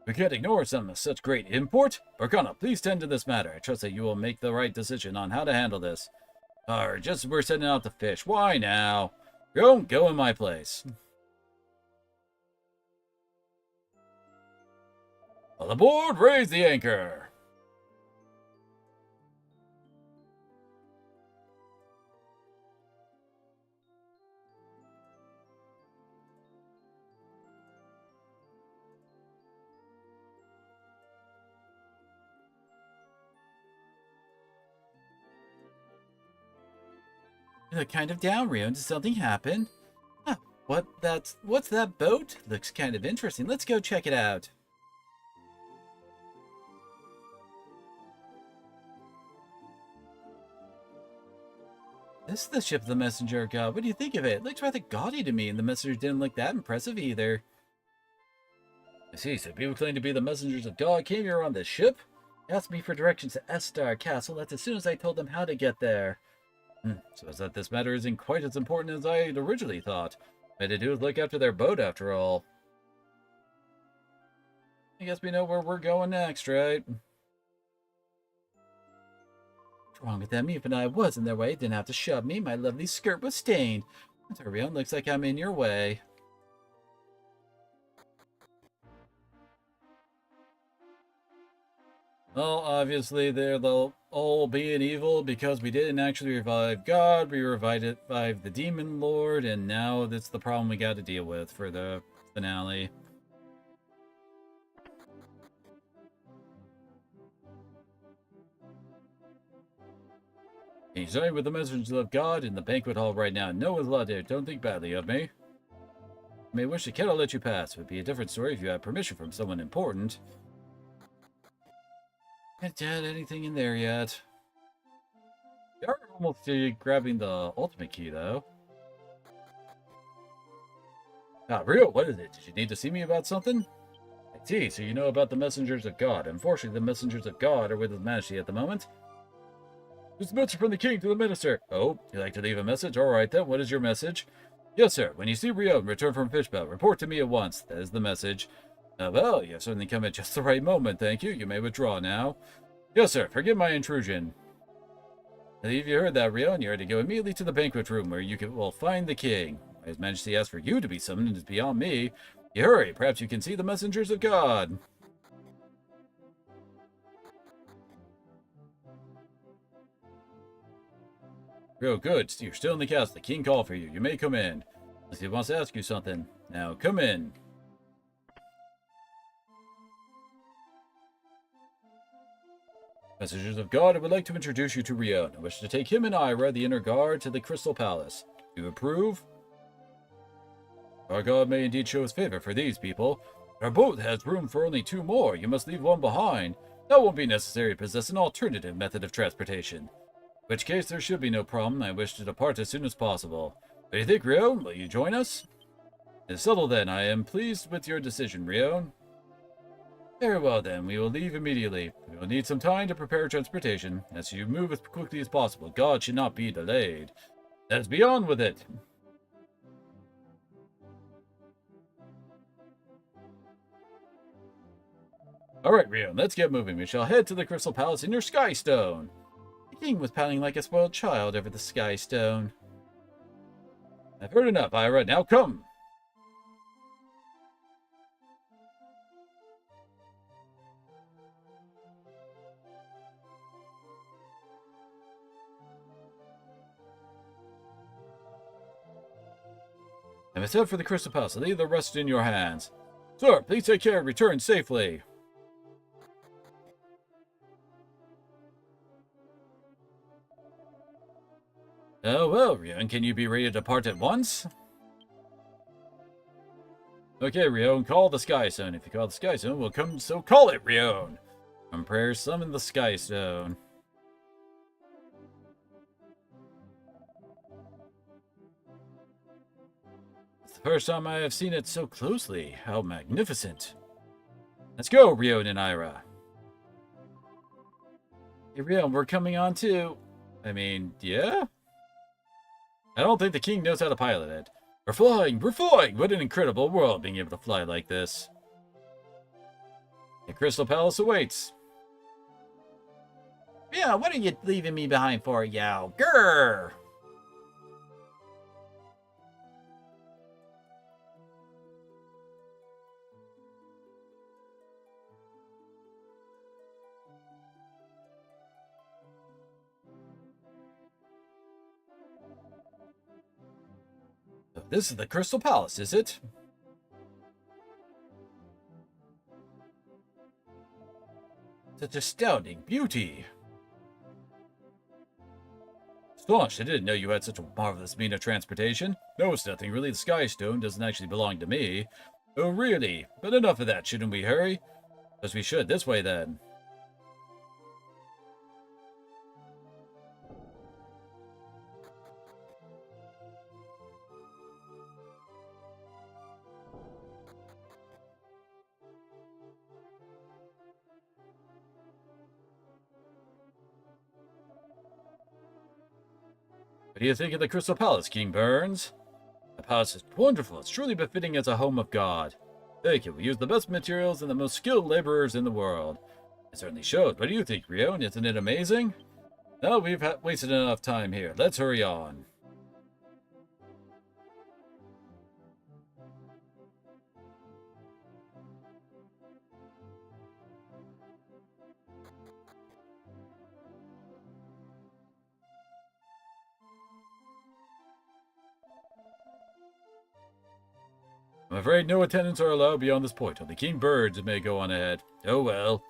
We can't ignore some of such great import. Borcano, please tend to this matter. I trust that you will make the right decision on how to handle this. Just we're sending out to fish. Why now? Go in my place. All aboard, raise the anchor. You look kind of down, Ryon. Did something happen? Huh, What's that boat? Looks kind of interesting. Let's go check it out. This is the ship of the messenger of God. What do you think of it? It looks rather gaudy to me, and the messengers didn't look that impressive either. I see, so people claim to be the messengers of God came here on this ship? Asked me for directions to Estar Castle. That's as soon as I told them how to get there. So is that this matter isn't quite as important as I had originally thought. What to do is look after their boat, after all. I guess we know where we're going next, right? What's wrong with them? Even I was in their way. Didn't have to shove me. My lovely skirt was stained. Torion, looks like I'm in your way. Well, obviously they're all being evil because we didn't actually revive God. We revived the Demon Lord, and now that's the problem we got to deal with for the finale. He's joined with the messengers of God in the banquet hall right now. No one's allowed there. Don't think badly of me. I may wish to cannot let you pass. It would be a different story if you had permission from someone important. Haven't had anything in there yet. We are almost grabbing the ultimate key, though. Ah, Rio, what is it? Did you need to see me about something? I see, so you know about the messengers of God. Unfortunately, the messengers of God are with His Majesty at the moment. There's a message from the king to the minister. Oh, you'd like to leave a message? All right, then. What is your message? Yes, sir. When you see Rio return from Fishbelt, report to me at once. That is the message. Well, you have certainly come at just the right moment, thank you. You may withdraw now. Yes, sir. Forgive my intrusion. I believe you heard that, Rio, and you are to go immediately to the banquet room where you will find the king. His Majesty asked for you to be summoned, and it's beyond me. You hurry. Perhaps you can see the messengers of God. Rio, good. You're still in the castle. The king called for you. You may come in. Unless he wants to ask you something. Now, come in. Messengers of God, I would like to introduce you to Rio. I wish to take him and Ira, the inner guard, to the Crystal Palace. Do you approve? Our God may indeed show his favor for these people. Our boat has room for only 2 more. You must leave one behind. That won't be necessary to possess an alternative method of transportation. In which case, there should be no problem. I wish to depart as soon as possible. What do you think, Rio? Will you join us? It's settled then. I am pleased with your decision, Rio. Very well then, we will leave immediately. We will need some time to prepare transportation. As you move as quickly as possible, God should not be delayed. Let's be on with it. Alright, Rio, let's get moving. We shall head to the Crystal Palace in your Sky Stone. The king was pouting like a spoiled child over the Sky Stone. I've heard enough, Ira. Now come! I must head for the Crystal Palace. Leave the rest in your hands. Sir, please take care and return safely. Oh, well, Rion, can you be ready to depart at once? Okay, Rion, call the Sky Stone. If you call the Sky Stone, we'll come, so call it, Rion. From prayer, summon the Sky Stone. It's the first time I have seen it so closely. How magnificent. Let's go, Rion and Ira. Hey, Rion, we're coming on too. I mean, yeah? I don't think the king knows how to pilot it. We're flying! We're flying! What an incredible world being able to fly like this. The Crystal Palace awaits. Yeah, what are you leaving me behind for, Yao? Grrr! This is the Crystal Palace, is it? Such astounding beauty. Astonished, I didn't know you had such a marvelous mean of transportation. No, it's nothing really. The Sky Stone doesn't actually belong to me. Oh, really? But enough of that. Shouldn't we hurry? As we should. This way, then. What do you think of the Crystal Palace, King Burns? The palace is wonderful. It's truly befitting as a home of God. Thank you. We use the best materials and the most skilled laborers in the world. It certainly shows. What do you think, Rion? Isn't it amazing? No, we've wasted enough time here. Let's hurry on. I'm afraid no attendants are allowed beyond this point. Only King Birds may go on ahead. Oh well.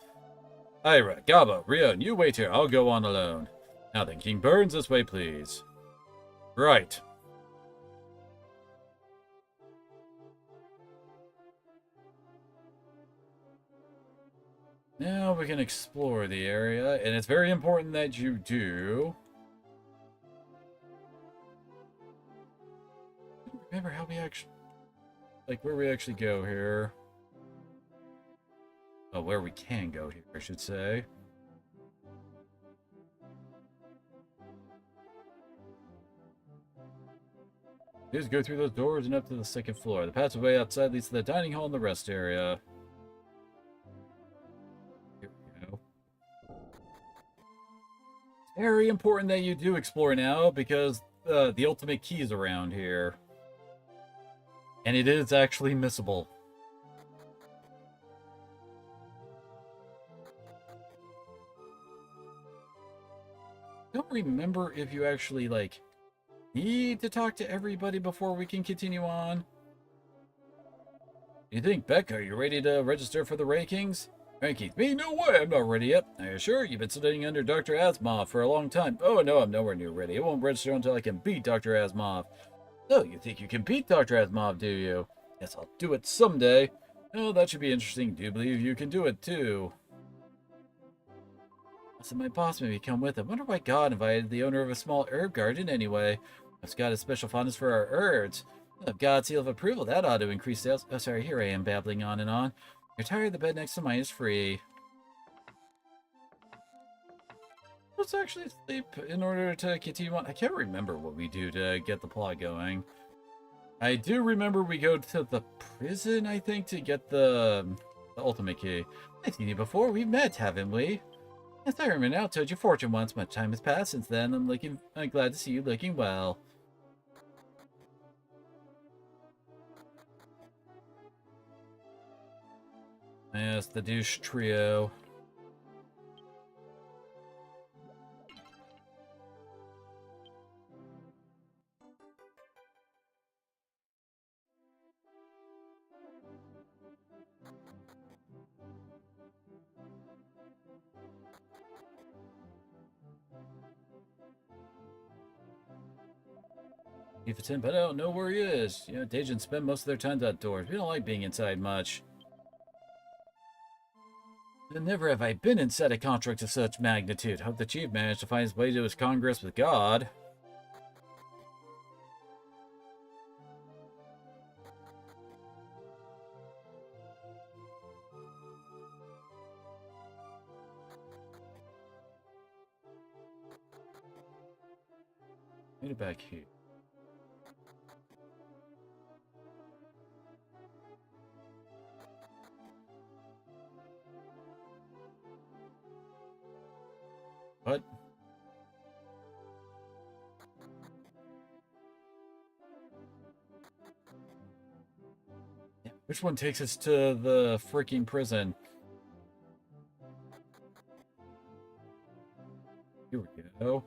Ira, Gaba, Rion, you wait here. I'll go on alone. Now then, King Burns, this way, please. Right. Now we can explore the area, and it's very important that you do. Remember how we actually... Like, where we actually go here. Oh, where we can go here, I should say. Just go through those doors and up to the second floor. The passageway outside leads to the dining hall and the rest area. Here we go. It's very important that you do explore now, because the ultimate key is around here. And it is actually missable. I don't remember if you actually, like, need to talk to everybody before we can continue on. You think, Becca, are you ready to register for the rankings? Rankings? Me? No way, I'm not ready yet. Are you sure? You've been studying under Dr. Asimov for a long time. Oh, no, I'm nowhere near ready. I won't register until I can beat Dr. Asimov. Oh, you think you can beat Dr. Asimov, do you? Yes, I'll do it someday. Oh, that should be interesting. Do you believe you can do it, too? So my boss made me come with him. Wonder why God invited the owner of a small herb garden anyway. I've got a special fondness for our herbs. Of God's seal of approval, that ought to increase sales. Oh, sorry, here I am babbling on and on. You're tired, the bed next to mine is free. Let's actually sleep in order to continue on. I can't remember what we do to get the plot going. I do remember we go to the prison, I think, to get the ultimate key. I've seen you before. We've met, haven't we? Yes, I remember now. Told your fortune once. Much time has passed since then. I'm glad to see you looking well. Yes, the douche trio. If it's him, but I don't know where he is. You know, Dejans spend most of their time outdoors. We don't like being inside much. And never have I been inside a contract of such magnitude. Hope the chief managed to find his way to his congress with God. Get it back here. What? Yeah, which one takes us to the freaking prison? Here we go.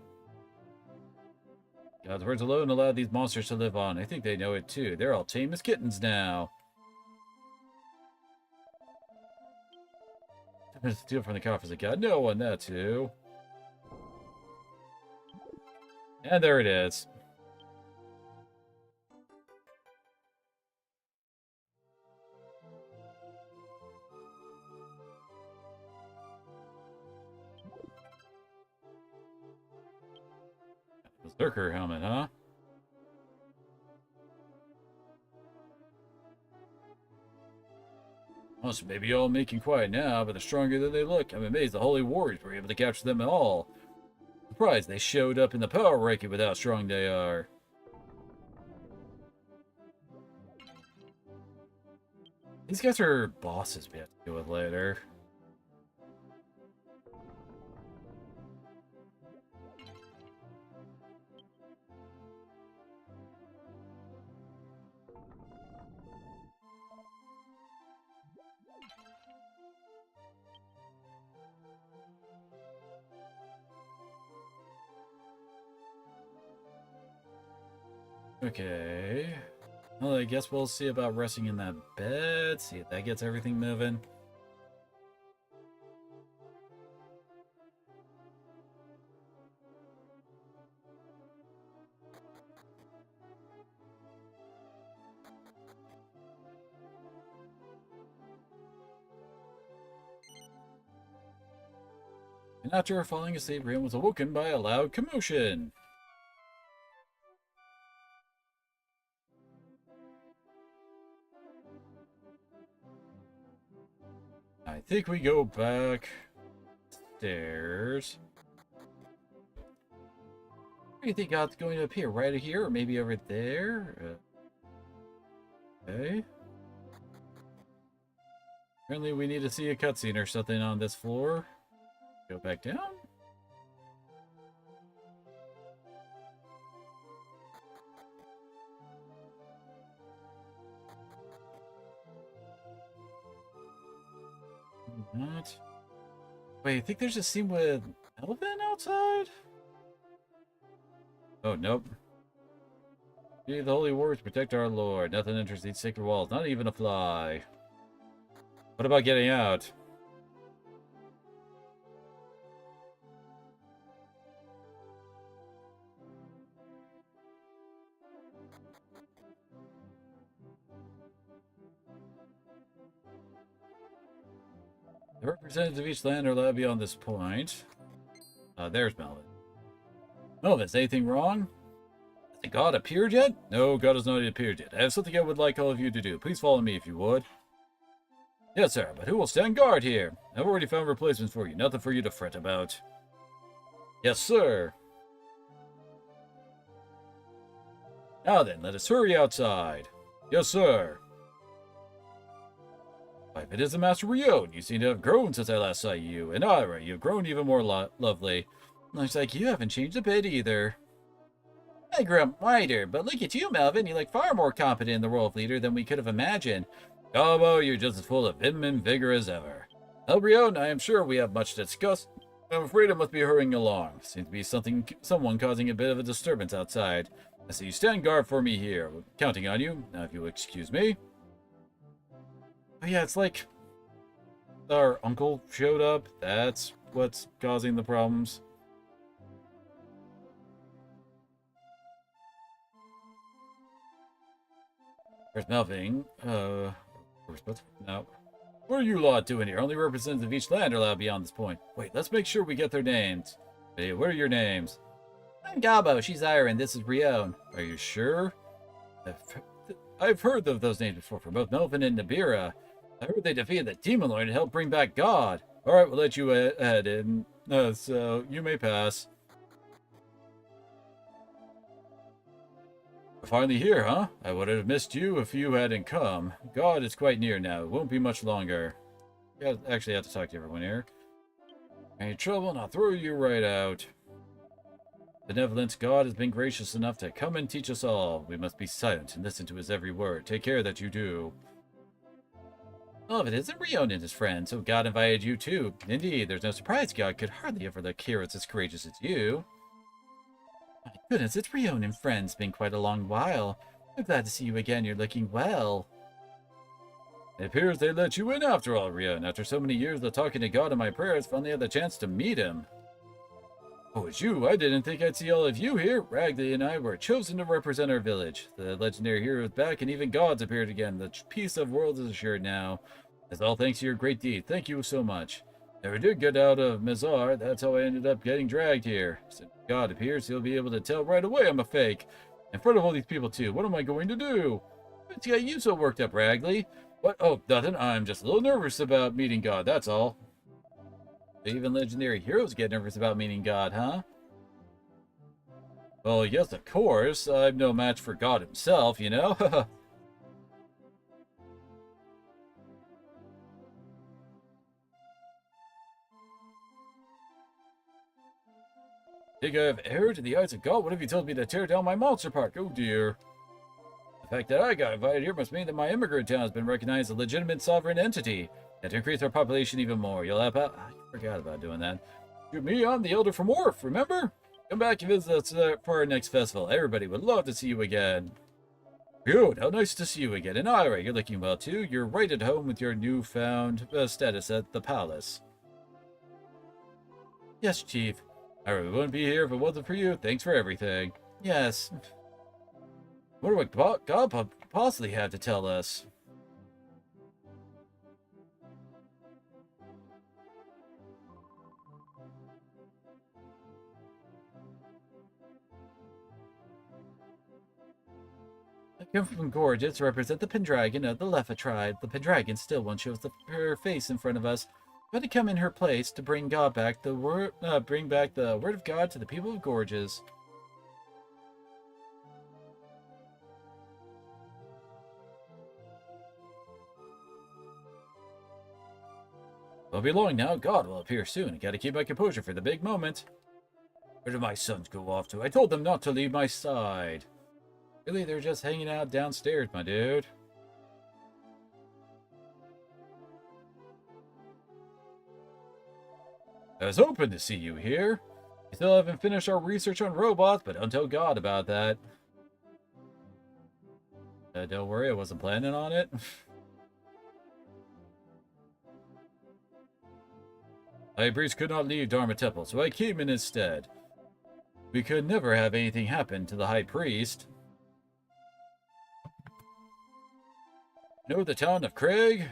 God's words alone allow these monsters to live on. I think they know it too. They're all tame as kittens now. Steal from the coffers of God. No one, that too. And there it is. Berserker helmet, huh? Must maybe all making quiet now, but they're stronger than they look. I'm amazed the Holy Warriors were able to capture them at all. Surprised they showed up in the power ranking with how strong they are. These guys are bosses we have to deal with later. Okay. Well, I guess we'll see about resting in that bed. See if that gets everything moving. And after falling asleep, Rian was awoken by a loud commotion. I think we go back stairs. Where do you think God's going to appear? Right here, or maybe over there? Okay. Apparently we need to see a cutscene or something on this floor. Go back down. Not. Wait, I think there's a scene with Melvin outside? Oh, nope. The Holy Warriors protect our Lord. Nothing enters these sacred walls, not even a fly. What about getting out? The representatives of each land are allowed beyond this point. There's Melvin. Melvin, is anything wrong? Has the god appeared yet? No, God has not yet appeared yet. I have something I would like all of you to do. Please follow me if you would. Yes, sir, but who will stand guard here? I've already found replacements for you. Nothing for you to fret about. Yes, sir. Now then, let us hurry outside. Yes, sir. Why, if it is the Master Rion, you seem to have grown since I last saw you. And Ira, you've grown even more lovely. Looks like you haven't changed a bit either. I grew up wider, but look at you, Melvin. You look far more competent in the role of leader than we could have imagined. Gobbo, you're just as full of vim and vigor as ever. Well, Rion, I am sure we have much to discuss. I'm afraid I must be hurrying along. Seems to be someone causing a bit of a disturbance outside. I see you stand guard for me here. We're counting on you. Now, if you'll excuse me. Oh, yeah, it's like our uncle showed up. That's what's causing the problems. There's Melvin. No. What are you lot doing here? Only representatives of each land are allowed beyond this point. Wait, let's make sure we get their names. Hey, what are your names? I'm Gobbo, she's Ira, and this is Rion. Are you sure? I've heard of those names before from both Melvin and Nabira. I heard they defeated the Demon Lord and helped bring back God. Alright, we'll let you head in. So, you may pass. Finally here, huh? I would have missed you if you hadn't come. God is quite near now. It won't be much longer. You actually have to talk to everyone here. Any trouble, and I'll throw you right out. Benevolent God has been gracious enough to come and teach us all. We must be silent and listen to his every word. Take care that you do. All of it isn't Rion and his friends, so God invited you too. Indeed, there's no surprise God could hardly ever let heroes as courageous as you. My goodness, it's Rion and friends. Been quite a long while. I'm glad to see you again. You're looking well. It appears they let you in after all, Rion. After so many years of talking to God in my prayers, finally had the chance to meet him. Oh, it's you. I didn't think I'd see all of you here. Ragley and I were chosen to represent our village. The legendary hero is back, and even gods appeared again. The peace of world is assured now. It's all thanks to your great deed. Thank you so much. Never did get out of Mizar. That's how I ended up getting dragged here. Since God appears, he'll be able to tell right away I'm a fake. In front of all these people, too. What am I going to do? What's got you so worked up, Ragley? What? Oh, nothing. I'm just a little nervous about meeting God, that's all. Even legendary heroes get nervous about meeting God, huh? Well, yes, of course. I'm no match for God himself, you know? Think I have erred in the eyes of God? What have you told me to tear down my monster park? Oh dear. The fact that I got invited here must mean that my immigrant town has been recognized as a legitimate sovereign entity. And to increase our population even more, you'll have... I forgot about doing that. Me, I'm the Elder from Orph, remember? Come back and visit us for our next festival. Everybody would love to see you again. Good, how nice to see you again. And Ira, you're looking well too. You're right at home with your newfound status at the palace. Yes, Chief. Ira, we wouldn't be here if it wasn't for you. Thanks for everything. Yes. What do God possibly have to tell us? I come from Gorgia to represent the Pendragon of the Leffa tribe. The Pendragon still won't show us her face in front of us. We had to come in her place to bring God back the word, bring back the word of God to the people of Gorges. Won't be long now. God will appear soon. I gotta keep my composure for the big moment. Where did my sons go off to? I told them not to leave my side. Really, they're just hanging out downstairs, my dude. I was hoping to see you here. We still haven't finished our research on robots, but don't tell God about that. Don't worry, I wasn't planning on it. High Priest could not leave Dharma Temple, so I came in instead. We could never have anything happen to the High Priest. Know the town of Craig?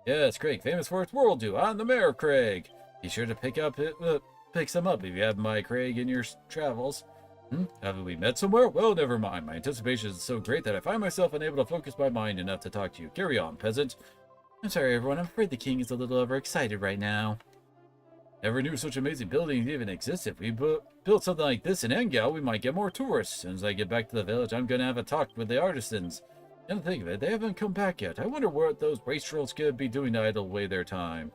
Yes, Craig, famous for its world dew. I'm the mayor of Craig. Be sure to pick some up if you have my Craig in your travels. Haven't we met somewhere? Well, never mind. My anticipation is so great that I find myself unable to focus my mind enough to talk to you. Carry on, peasant. I'm sorry, everyone. I'm afraid the king is a little overexcited right now. Never knew such amazing buildings even existed. If we built something like this in Engel, we might get more tourists. As soon as I get back to the village, I'm going to have a talk with the artisans. And think of it, they haven't come back yet. I wonder what those wastrels could be doing to idle away their time.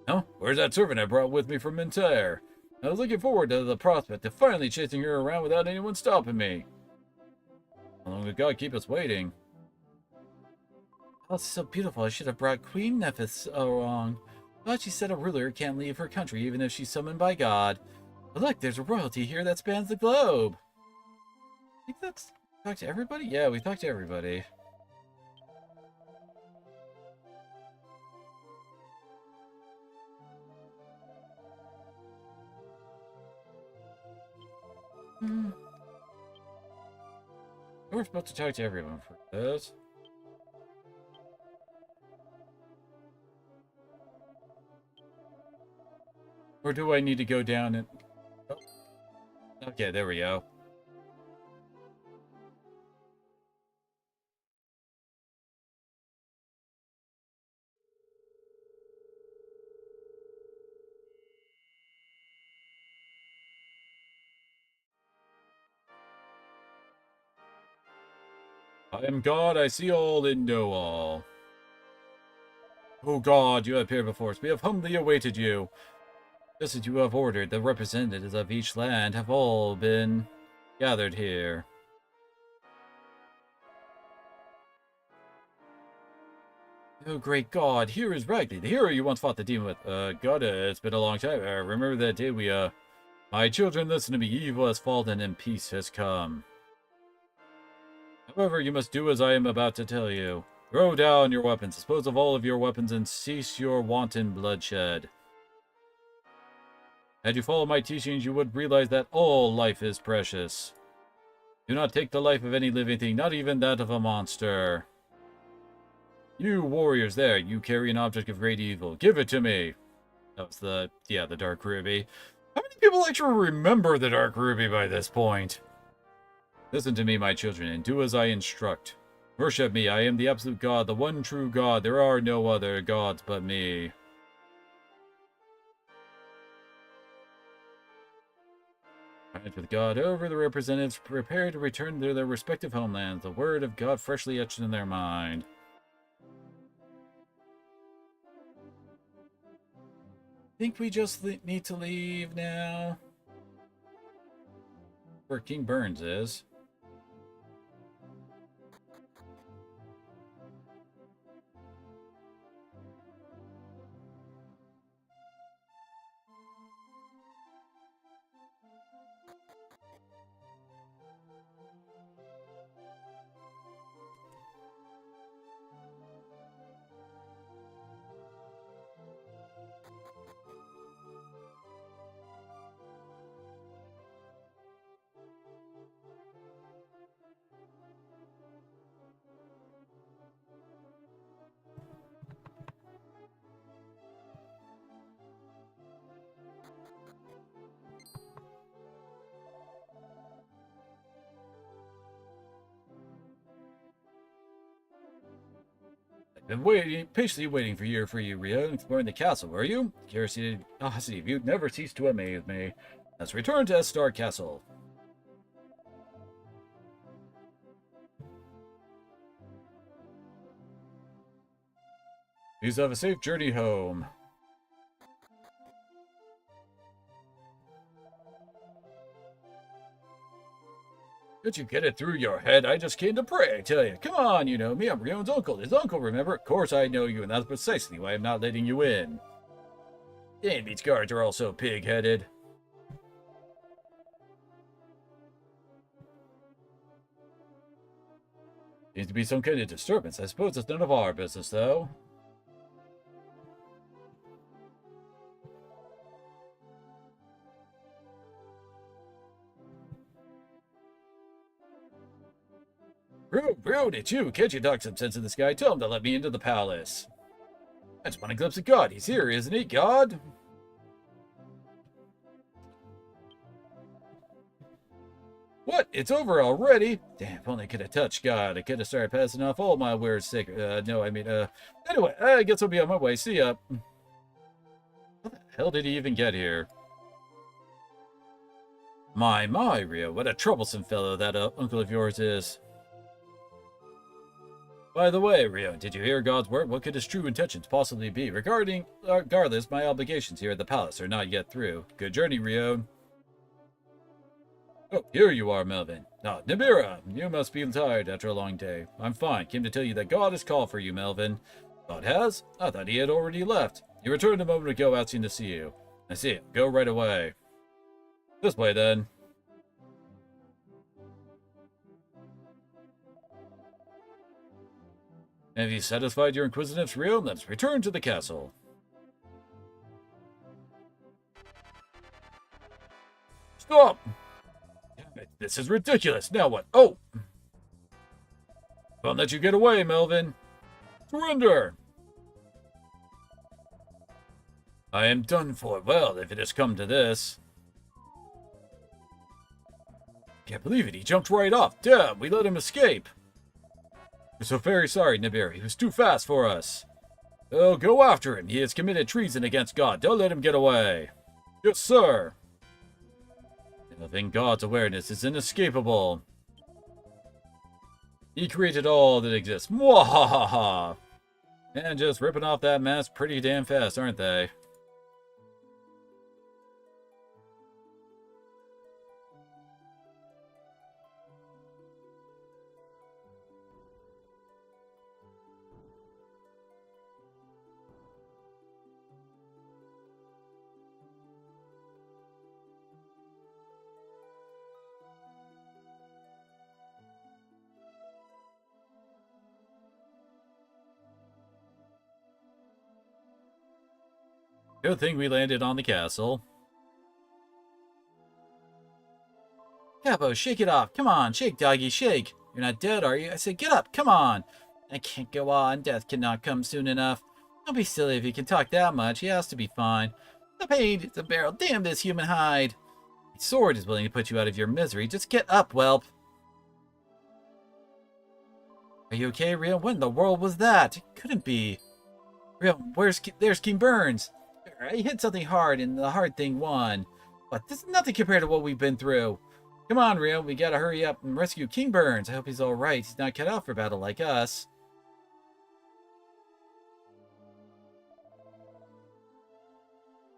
Oh, where's that servant I brought with me from Minter? I was looking forward to the prospect of finally chasing her around without anyone stopping me. How long will God keep us waiting? Oh, it's so beautiful. I should have brought Queen Nephis along. But she said a ruler can't leave her country even if she's summoned by God. But look, there's a royalty here that spans the globe. I think that's... Talk to everybody? Yeah, we talked to everybody. We're supposed to talk to everyone for this. Or do I need to go down and... Oh. Okay, there we go. I am God, I see all and know all. O God, you appear before us. We have humbly awaited you. Just as you have ordered, the representatives of each land have all been gathered here. Oh, great God, here is Ragley, the hero you once fought the demon with. God, it's been a long time. Remember that day my children, listen to me. Evil has fallen and peace has come. However, you must do as I am about to tell you. Throw down your weapons, dispose of all of your weapons, and cease your wanton bloodshed. Had you followed my teachings, you would realize that all life is precious. Do not take the life of any living thing, not even that of a monster. You warriors there, you carry an object of great evil. Give it to me. That was the Dark Ruby. How many people actually remember the Dark Ruby by this point? Listen to me, my children, and do as I instruct. Worship me, I am the absolute God, the one true God. There are no other gods but me. With God over, the representatives prepare to return to their respective homelands, the word of God freshly etched in their mind. Think we just need to leave now? Where King Burns is. Been patiently waiting for you, Rio, exploring the castle, were you? Curiosity of you never ceased to amaze me. Let's return to Estar Castle. Please have a safe journey home. Did you get it through your head? I just came to pray, I tell you. Come on, you know me. I'm Rion's uncle. His uncle, remember? Of course I know you, and that's precisely why I'm not letting you in. Damn, these guards are all so pig-headed. Seems to be some kind of disturbance. I suppose it's none of our business, though. Rude, it's you. Can't you talk some sense in this guy? Tell him to let me into the palace. I just want a glimpse of God. He's here, isn't he? God? What? It's over already? Damn, if only I could have touched God. I could have started passing off all my weird sick. Anyway, I guess I'll be on my way. See ya. How the hell did he even get here? My, Rio, what a troublesome fellow that uncle of yours is. By the way, Rio, did you hear God's word? What could his true intentions possibly be? Regardless, my obligations here at the palace are not yet through. Good journey, Rio. Oh, here you are, Melvin. Ah, Nibira, you must be tired after a long day. I'm fine. Came to tell you that God has called for you, Melvin. God has? I thought he had already left. He returned a moment ago asking to see you. I see. Go right away. This way, then. Have you satisfied your inquisitiveness, Rio? Let's return to the castle. Stop! Damn it, this is ridiculous. Now what? Oh! Won't let you get away, Melvin. Surrender! I am done for. Well, if it has come to this. Can't believe it. He jumped right off. Damn, we let him escape. We're so very sorry, Nibira. He was too fast for us. Oh, go after him. He has committed treason against God. Don't let him get away. Yes, sir. Melvin, God's awareness is inescapable. He created all that exists. Mwahaha! And just ripping off that mask pretty damn fast, aren't they? Good thing we landed on the castle. Capo, shake it off. Come on, shake, doggy, shake. You're not dead, are you? I said, get up, come on. I can't go on. Death cannot come soon enough. Don't be silly if you can talk that much. He has to be fine. The pain, it's a barrel. Damn this human hide. My sword is willing to put you out of your misery. Just get up, whelp. Are you okay, Rio? What in the world was that? It couldn't be. Rio, there's King Burns. I hit something hard, and the hard thing won. But this is nothing compared to what we've been through. Come on, Rio. We gotta hurry up and rescue King Burns. I hope he's alright. He's not cut out for battle like us.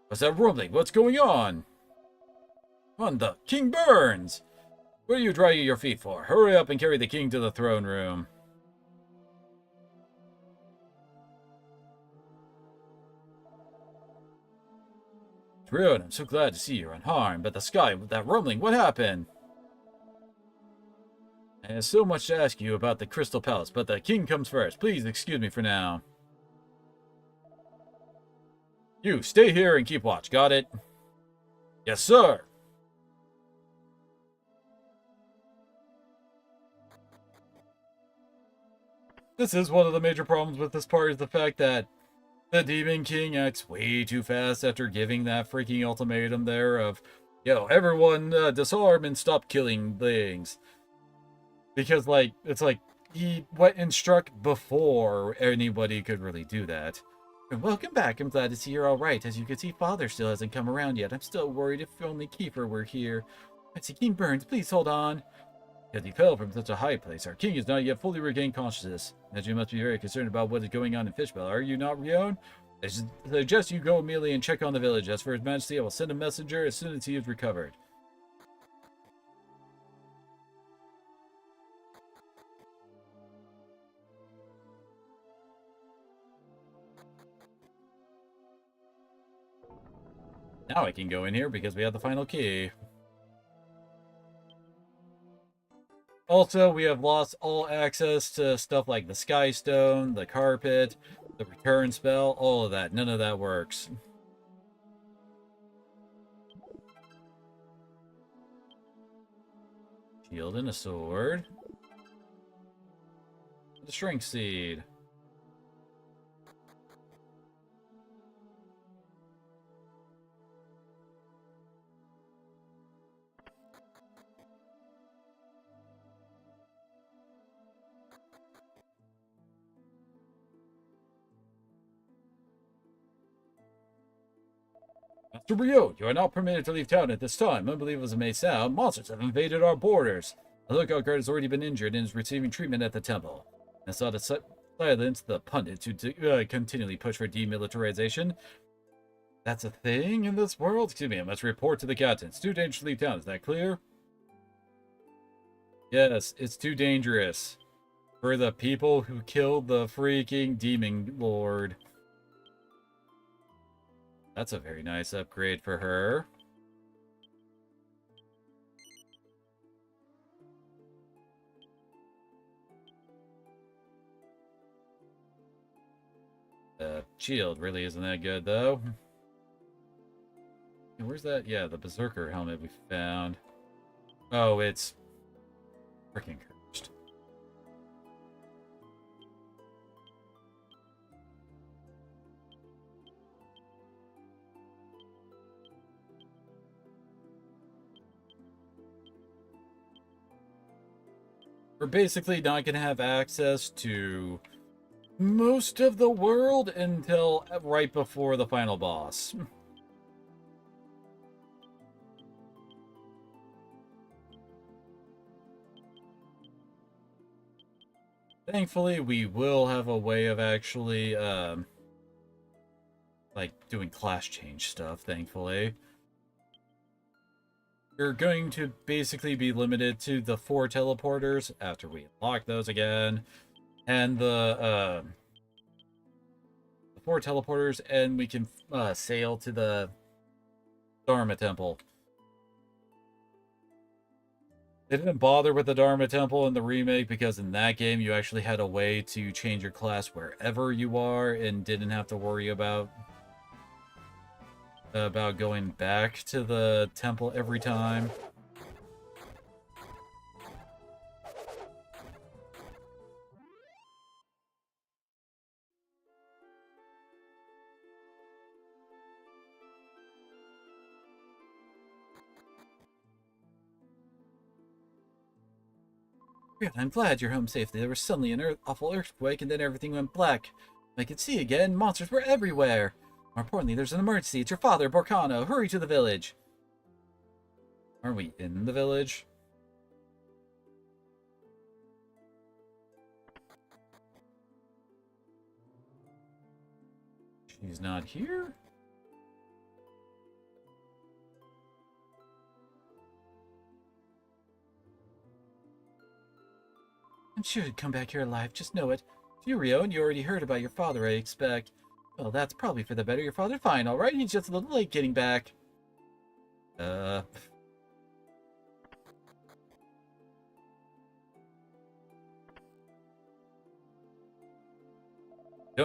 What's that rumbling? What's going on? On the King Burns! What are you dragging your feet for? Hurry up and carry the king to the throne room. Rion, I'm so glad to see you're unharmed, but the sky with that rumbling, what happened? I have so much to ask you about the Crystal Palace, but the king comes first. Please excuse me for now. You, stay here and keep watch, got it? Yes, sir! This is one of the major problems with this part, is the fact that the Demon King acts way too fast after giving that freaking ultimatum there of, yo, everyone disarm and stop killing things. Because, like, it's like, he went and struck before anybody could really do that. Welcome back. I'm glad to see you're alright. As you can see, Father still hasn't come around yet. I'm still worried if only Kiefer were here. I see King Burns. Please hold on. Because he fell from such a high place. Our king has not yet fully regained consciousness. As you must be very concerned about what is going on in Fishbell. Are you not, Rion? I suggest you go immediately and check on the village. As for His Majesty, I will send a messenger as soon as he is recovered. Now I can go in here because we have the final key. Also, we have lost all access to stuff like the Sky Stone, the carpet, the return spell, all of that. None of that works. Shield and a sword. The Shrink Seed. Master Rio, you are not permitted to leave town at this time. Unbelievable as it may sound, monsters have invaded our borders. The lookout guard has already been injured and is receiving treatment at the temple. And sought to silence the pundits who continually push for demilitarization. That's a thing in this world? Excuse me, I must report to the captain. It's too dangerous to leave town, is that clear? Yes, it's too dangerous. For the people who killed the freaking demon lord. That's a very nice upgrade for her. The shield really isn't that good, though. Where's that? Yeah, the Berserker helmet we found. Oh, it's freaking cursed. We're basically not going to have access to most of the world until right before the final boss. Thankfully, we will have a way of actually, like, doing class change stuff, thankfully. We're going to basically be limited to the 4 teleporters after we unlock those again. And the 4 teleporters, and we can sail to the Dharma Temple. They didn't bother with the Dharma Temple in the remake because in that game you actually had a way to change your class wherever you are and didn't have to worry about going back to the temple every time. Good, I'm glad you're home safely. There was suddenly an awful earthquake, and then everything went black. I could see again. Monsters were everywhere. More importantly, there's an emergency. It's your father, Borcano. Hurry to the village. Are we in the village? She's not here? I'm sure he'd come back here alive, just know it. Furio, and you already heard about your father, I expect. Well, that's probably for the better. Your father fine, alright? He's just a little late getting back. Don't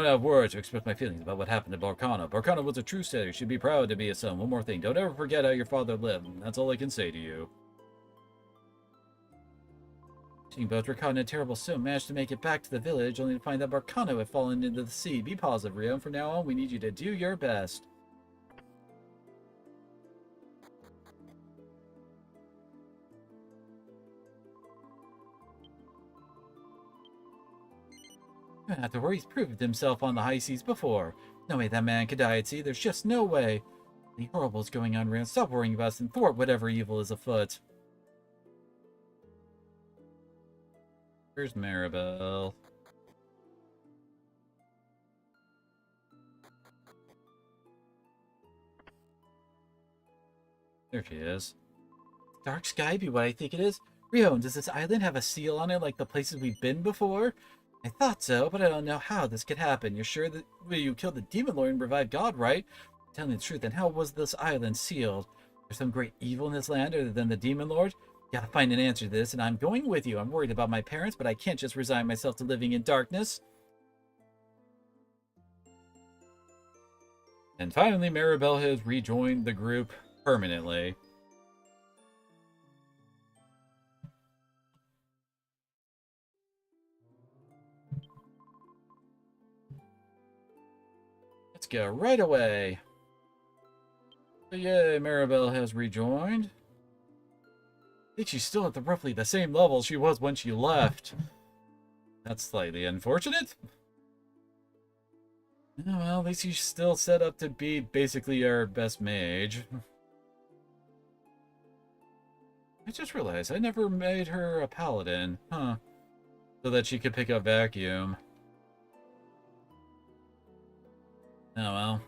have words to express my feelings about what happened to Borcano. Borcano was a true sailor. You should be proud to be a son. One more thing. Don't ever forget how your father lived. That's all I can say to you. Seeing both were caught in a terrible storm, managed to make it back to the village, only to find that Borcano had fallen into the sea. Be positive, Rio, and from now on, we need you to do your best. You don't have to worry, he's proved himself on the high seas before. No way that man could die at sea, there's just no way. The horrible is going on, Rio. Stop worrying about us and thwart whatever evil is afoot. Where's Maribel? There she is. Dark sky be what I think it is. Rio, does this island have a seal on it like the places we've been before? I thought so, but I don't know how this could happen. You're sure that you killed the demon lord and revived God, right? Tell me the truth, then how was this island sealed? There's some great evil in this land other than the demon lord? Gotta find an answer to this, and I'm going with you. I'm worried about my parents, but I can't just resign myself to living in darkness. And finally, Maribel has rejoined the group permanently. Let's go right away. But yay, Maribel has rejoined. I think she's still at roughly the same level she was when she left. That's slightly unfortunate. Oh, well, at least she's still set up to be basically our best mage. I just realized I never made her a paladin. Huh. So that she could pick up vacuum. Oh well.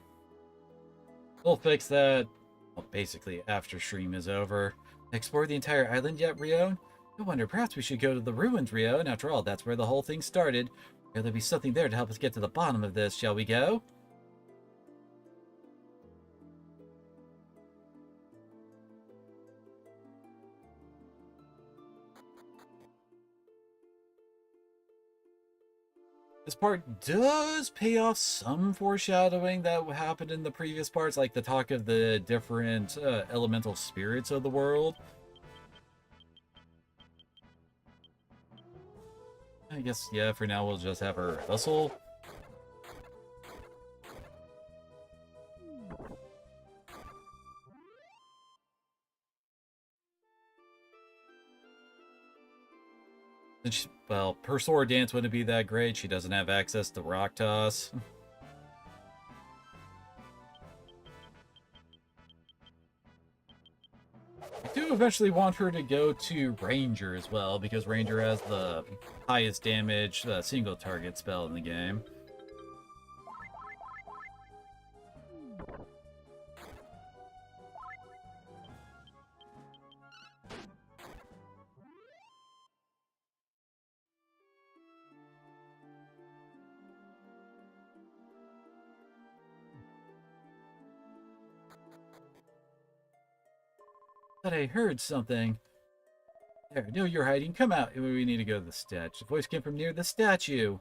We'll fix that, well, basically after stream is over. Explore the entire island yet, Rio? No wonder, perhaps we should go to the ruins, Rio, and after all, that's where the whole thing started. There'll be something there to help us get to the bottom of this, shall we go? This part does pay off some foreshadowing that happened in the previous parts, like the talk of the different elemental spirits of the world. I guess, yeah, for now we'll just have her hustle. And she, well, her sword dance wouldn't be that great. She doesn't have access to rock toss. I do eventually want her to go to Ranger as well, because Ranger has the highest damage single target spell in the game. But I heard something. There, no, you're hiding. Come out. We need to go to the statue. The voice came from near the statue.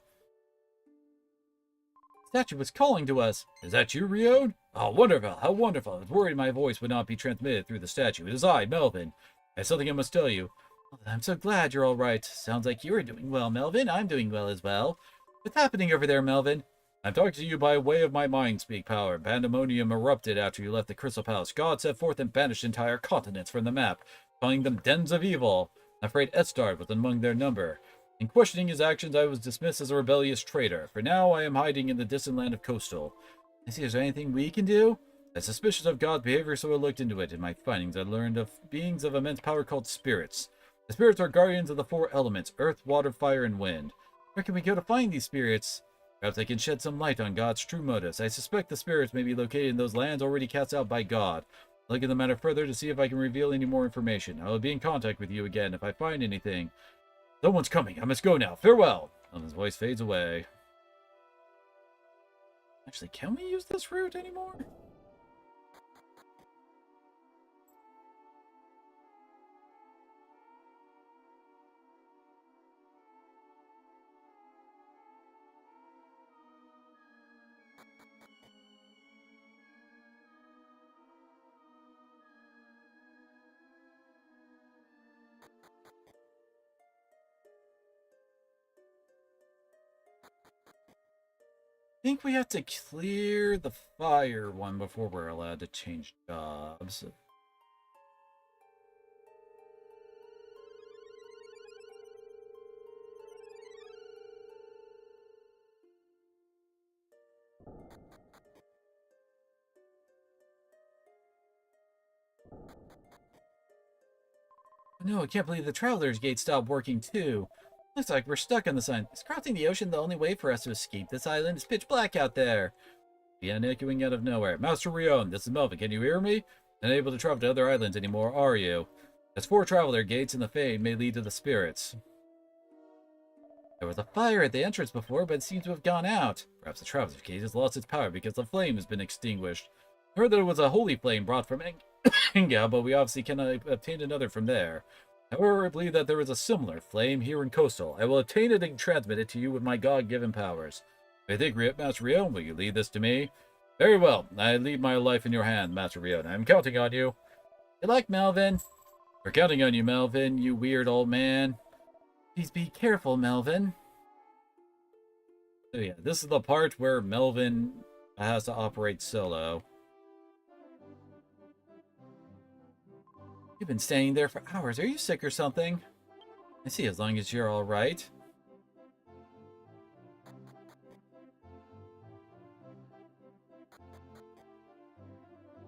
The statue was calling to us. Is that you, Rio? Oh, wonderful. How wonderful. I was worried my voice would not be transmitted through the statue. It is I, Melvin. I have something I must tell you. Oh, I'm so glad you're all right. Sounds like you are doing well, Melvin. I'm doing well as well. What's happening over there, Melvin? I'm talking to you by way of my mind speak power. Pandemonium erupted after you left the Crystal Palace. God set forth and banished entire continents from the map, calling them dens of evil. I'm afraid Estard was among their number. In questioning his actions, I was dismissed as a rebellious traitor. For now, I am hiding in the distant land of Coastal. I see, is there anything we can do? I was suspicious of God's behavior, so I looked into it. In my findings, I learned of beings of immense power called spirits. The spirits are guardians of the four elements, earth, water, fire, and wind. Where can we go to find these spirits? Perhaps I can shed some light on God's true motives. I suspect the spirits may be located in those lands already cast out by God. I'll look into the matter further to see if I can reveal any more information. I will be in contact with you again if I find anything. Someone's coming. I must go now. Farewell. And his voice fades away. Actually, can we use this route anymore? I think we have to clear the fire one before we're allowed to change jobs. No, I can't believe the Traveler's Gate stopped working too. Looks like we're stuck on the sun. Is crossing the ocean the only way for us to escape this island? It's pitch black out there. Beyond echoing out of nowhere. Master Rion, this is Melvin. Can you hear me? Unable to travel to other islands anymore, are you? There's 4 Traveler Gates, and the fade may lead to the spirits. There was a fire at the entrance before, but it seems to have gone out. Perhaps the Traveler's Gate has lost its power because the flame has been extinguished. I heard that it was a holy flame brought from Inga, but we obviously cannot obtain another from there. However, I believe that there is a similar flame here in Coastal. I will obtain it and transmit it to you with my God-given powers. I think, Master Rion, will you leave this to me? Very well. I leave my life in your hand, Master Rion. I'm counting on you. Good luck, Melvin. We're counting on you, Melvin, you weird old man. Please be careful, Melvin. So yeah, this is the part where Melvin has to operate solo. You've been staying there for hours. Are you sick or something? I see, as long as you're alright.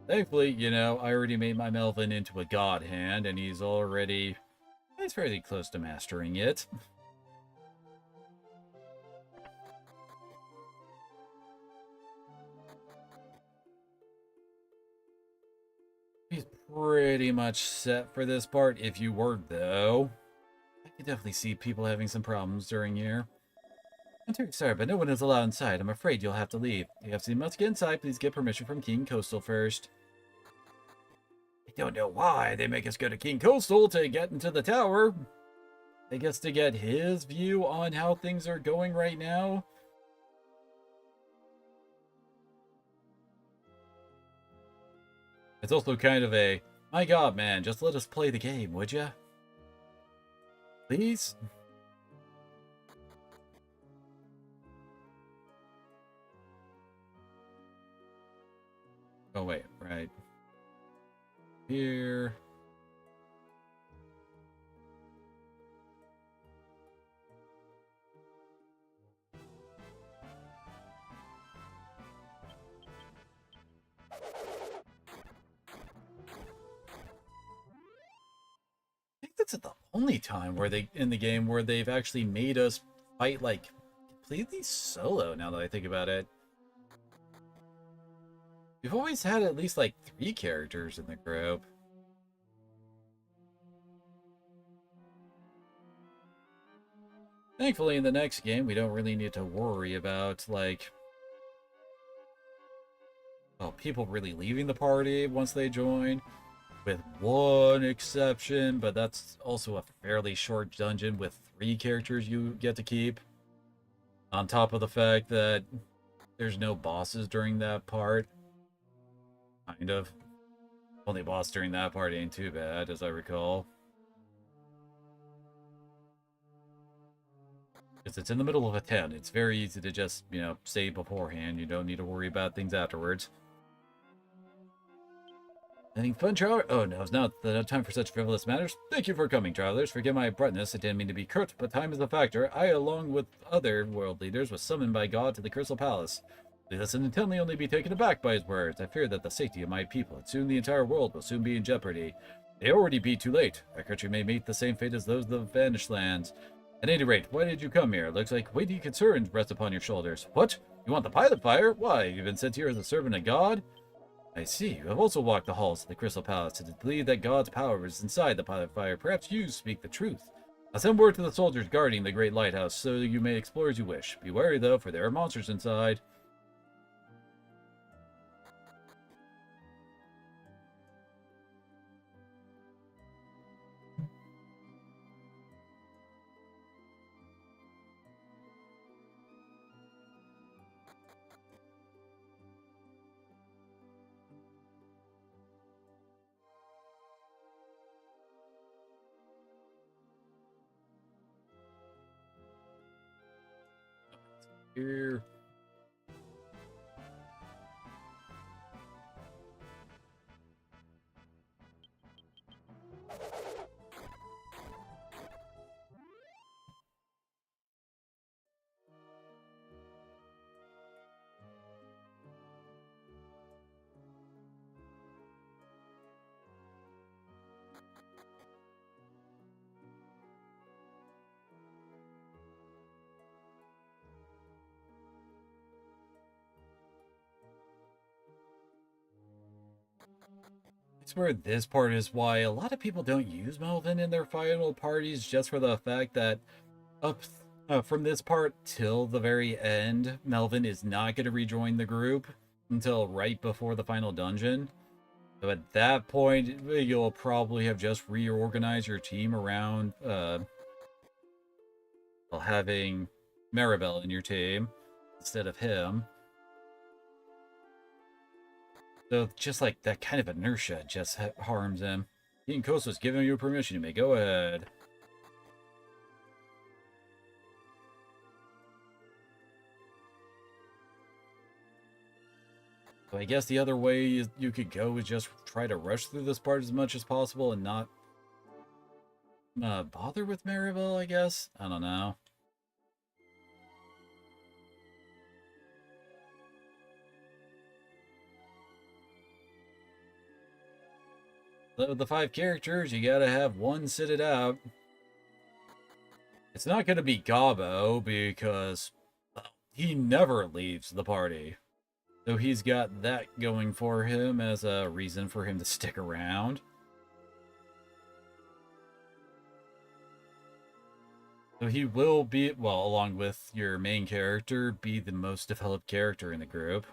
Thankfully, you know, I already made my Melvin into a god hand, and he's fairly close to mastering it. He's pretty much set for this part. If you were, though, I could definitely see people having some problems during here. I'm terribly sorry, but no one is allowed inside. I'm afraid you'll have to leave. If you have seen must get inside, please get permission from King Coastal first. I don't know why they make us go to King Coastal to get into the tower. I guess to get his view on how things are going right now. It's also kind of a, my god, man, just let us play the game, would ya? Please? Oh, wait, right. Here. I think that's the only time where in the game where they've actually made us fight, like, completely solo, now that I think about it. We've always had at least, like, 3 characters in the group. Thankfully, in the next game, we don't really need to worry about, like, well, people really leaving the party once they join, with one exception, but that's also a fairly short dungeon with 3 characters you get to keep. On top of the fact that there's no bosses during that part. Kind of. Only boss during that part ain't too bad, as I recall. Because it's in the middle of a town. It's very easy to just, you know, save beforehand. You don't need to worry about things afterwards. Anything fun, traveler? Oh, no, it's not the time for such frivolous matters. Thank you for coming, travelers. Forgive my abruptness. I didn't mean to be curt, but time is a factor. I, along with other world leaders, was summoned by God to the Crystal Palace. Please listen intently, only be taken aback by his words. I fear that the safety of my people, and soon the entire world, will soon be in jeopardy. It may already be too late. Our country may meet the same fate as those of the vanished lands. At any rate, why did you come here? Looks like weighty concerns rest upon your shoulders. What? You want the pilot fire? Why? You've been sent here as a servant of God? I see. You have also walked the halls of the Crystal Palace and believe that God's power is inside the pilot fire. Perhaps you speak the truth. I'll send word to the soldiers guarding the great lighthouse so you may explore as you wish. Be wary, though, for there are monsters inside. Here. I swear this part is why a lot of people don't use Melvin in their final parties, just for the fact that up from this part till the very end, Melvin is not going to rejoin the group until right before the final dungeon. So at that point, you'll probably have just reorganized your team around having Maribel in your team instead of him. So just like that kind of inertia just harms him. King Kosa's giving you permission. You may go ahead. So I guess the other way you could go is just try to rush through this part as much as possible and not bother with Maribel, I guess? I don't know. But with the 5 characters, you gotta have one sit it out. It's not gonna be Gabo because he never leaves the party. So he's got that going for him as a reason for him to stick around. So he will be, well, along with your main character, be the most developed character in the group.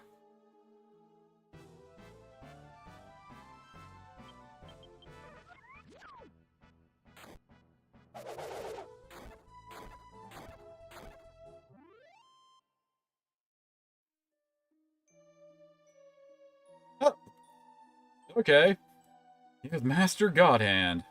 Oh, okay. You have Master Godhand.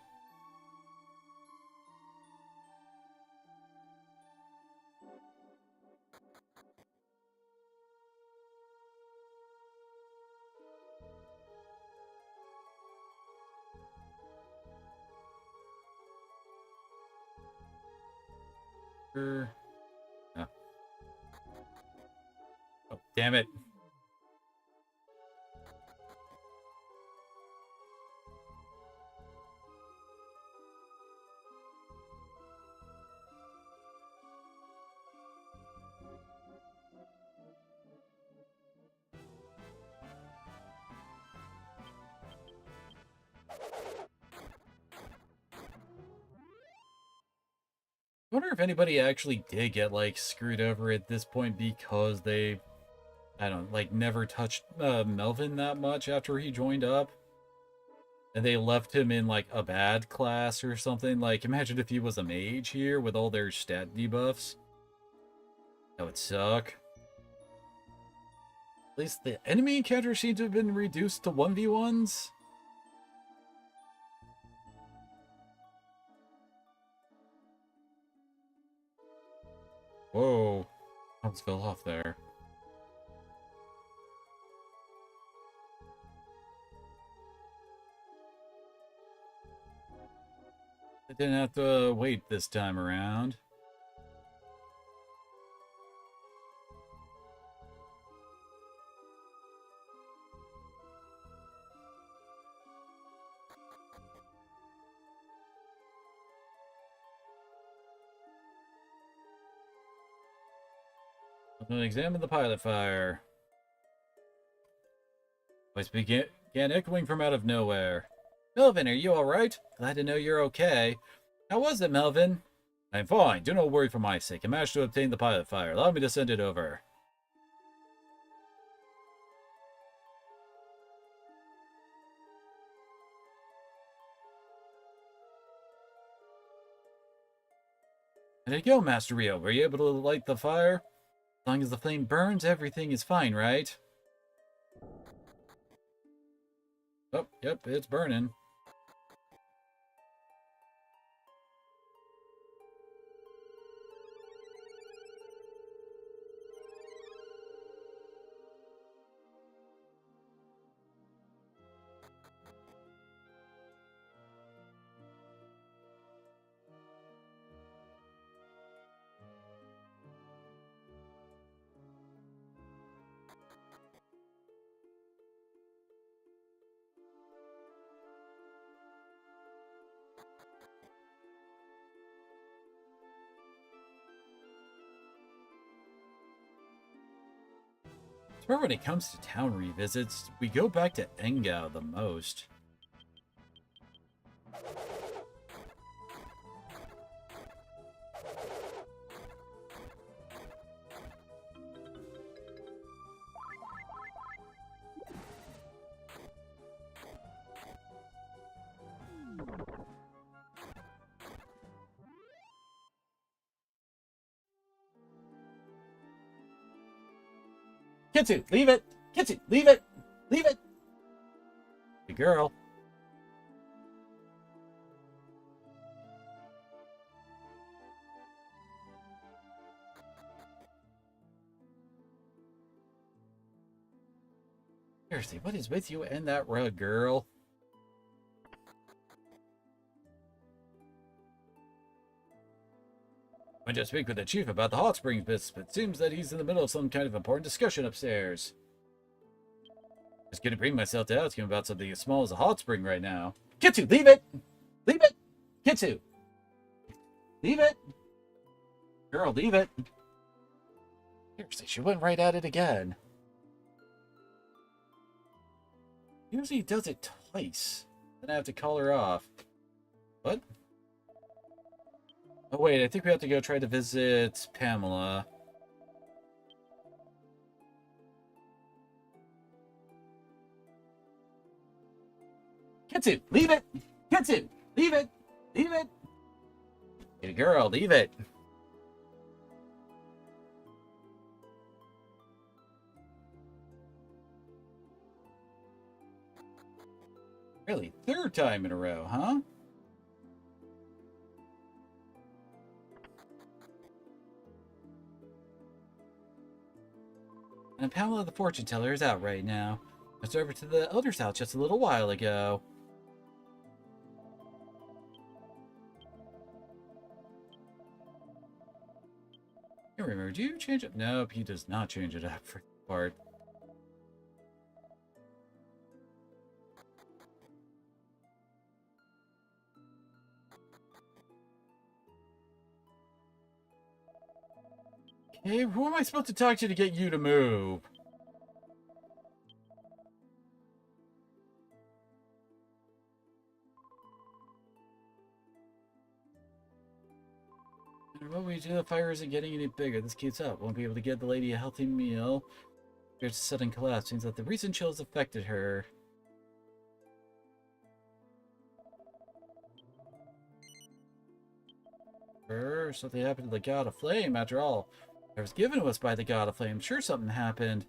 Oh. Oh, damn it. I wonder if anybody actually did get, like, screwed over at this point because they, I don't know, like, never touched Melvin that much after he joined up. And they left him in, like, a bad class or something. Like, imagine if he was a mage here with all their stat debuffs. That would suck. At least the enemy encounters seem to have been reduced to 1v1s. Whoa. Almost fell off there. I didn't have to wait this time around. I'm gonna examine the pilot fire. Voice began echoing from out of nowhere. Melvin, are you alright? Glad to know you're okay. How was it, Melvin? I'm fine. Do not worry for my sake. I managed to obtain the pilot fire. Allow me to send it over. There you go, Master Rio. Were you able to light the fire? As long as the flame burns, everything is fine, right? Oh, yep, it's burning. But when it comes to town revisits, we go back to Engao the most. Kitsu, leave it! Kitsu, leave it! Leave it! Good girl. Seriously, what is with you and that rug, girl? I went to speak with the chief about the hot springs business, but it seems that he's in the middle of some kind of important discussion upstairs. Just gonna bring myself to ask him about something as small as a hot spring right now. Kitsu, leave it! Leave it! Kitsu! Leave it! Girl, leave it! Seriously, she went right at it again. Usually he does it twice. Then I have to call her off. What? Oh wait, I think we have to go try to visit Pamela. Kitsu, leave it! Kitsu, leave it! Leave it! Good girl, leave it! Really? Third time in a row, huh? And Pamela the fortune teller is out right now. I was over to the elder's house just a little while ago. I remember, do you change it? Nope, he does not change it up for the part. Okay, who am I supposed to talk to get you to move? No matter what we do, the fire isn't getting any bigger. This keeps up. Won't be able to get the lady a healthy meal. There's a sudden collapse. Seems that the recent chills affected her. Something happened to the God of Flame, after all. I was given to us by the God of Flame. Sure something happened.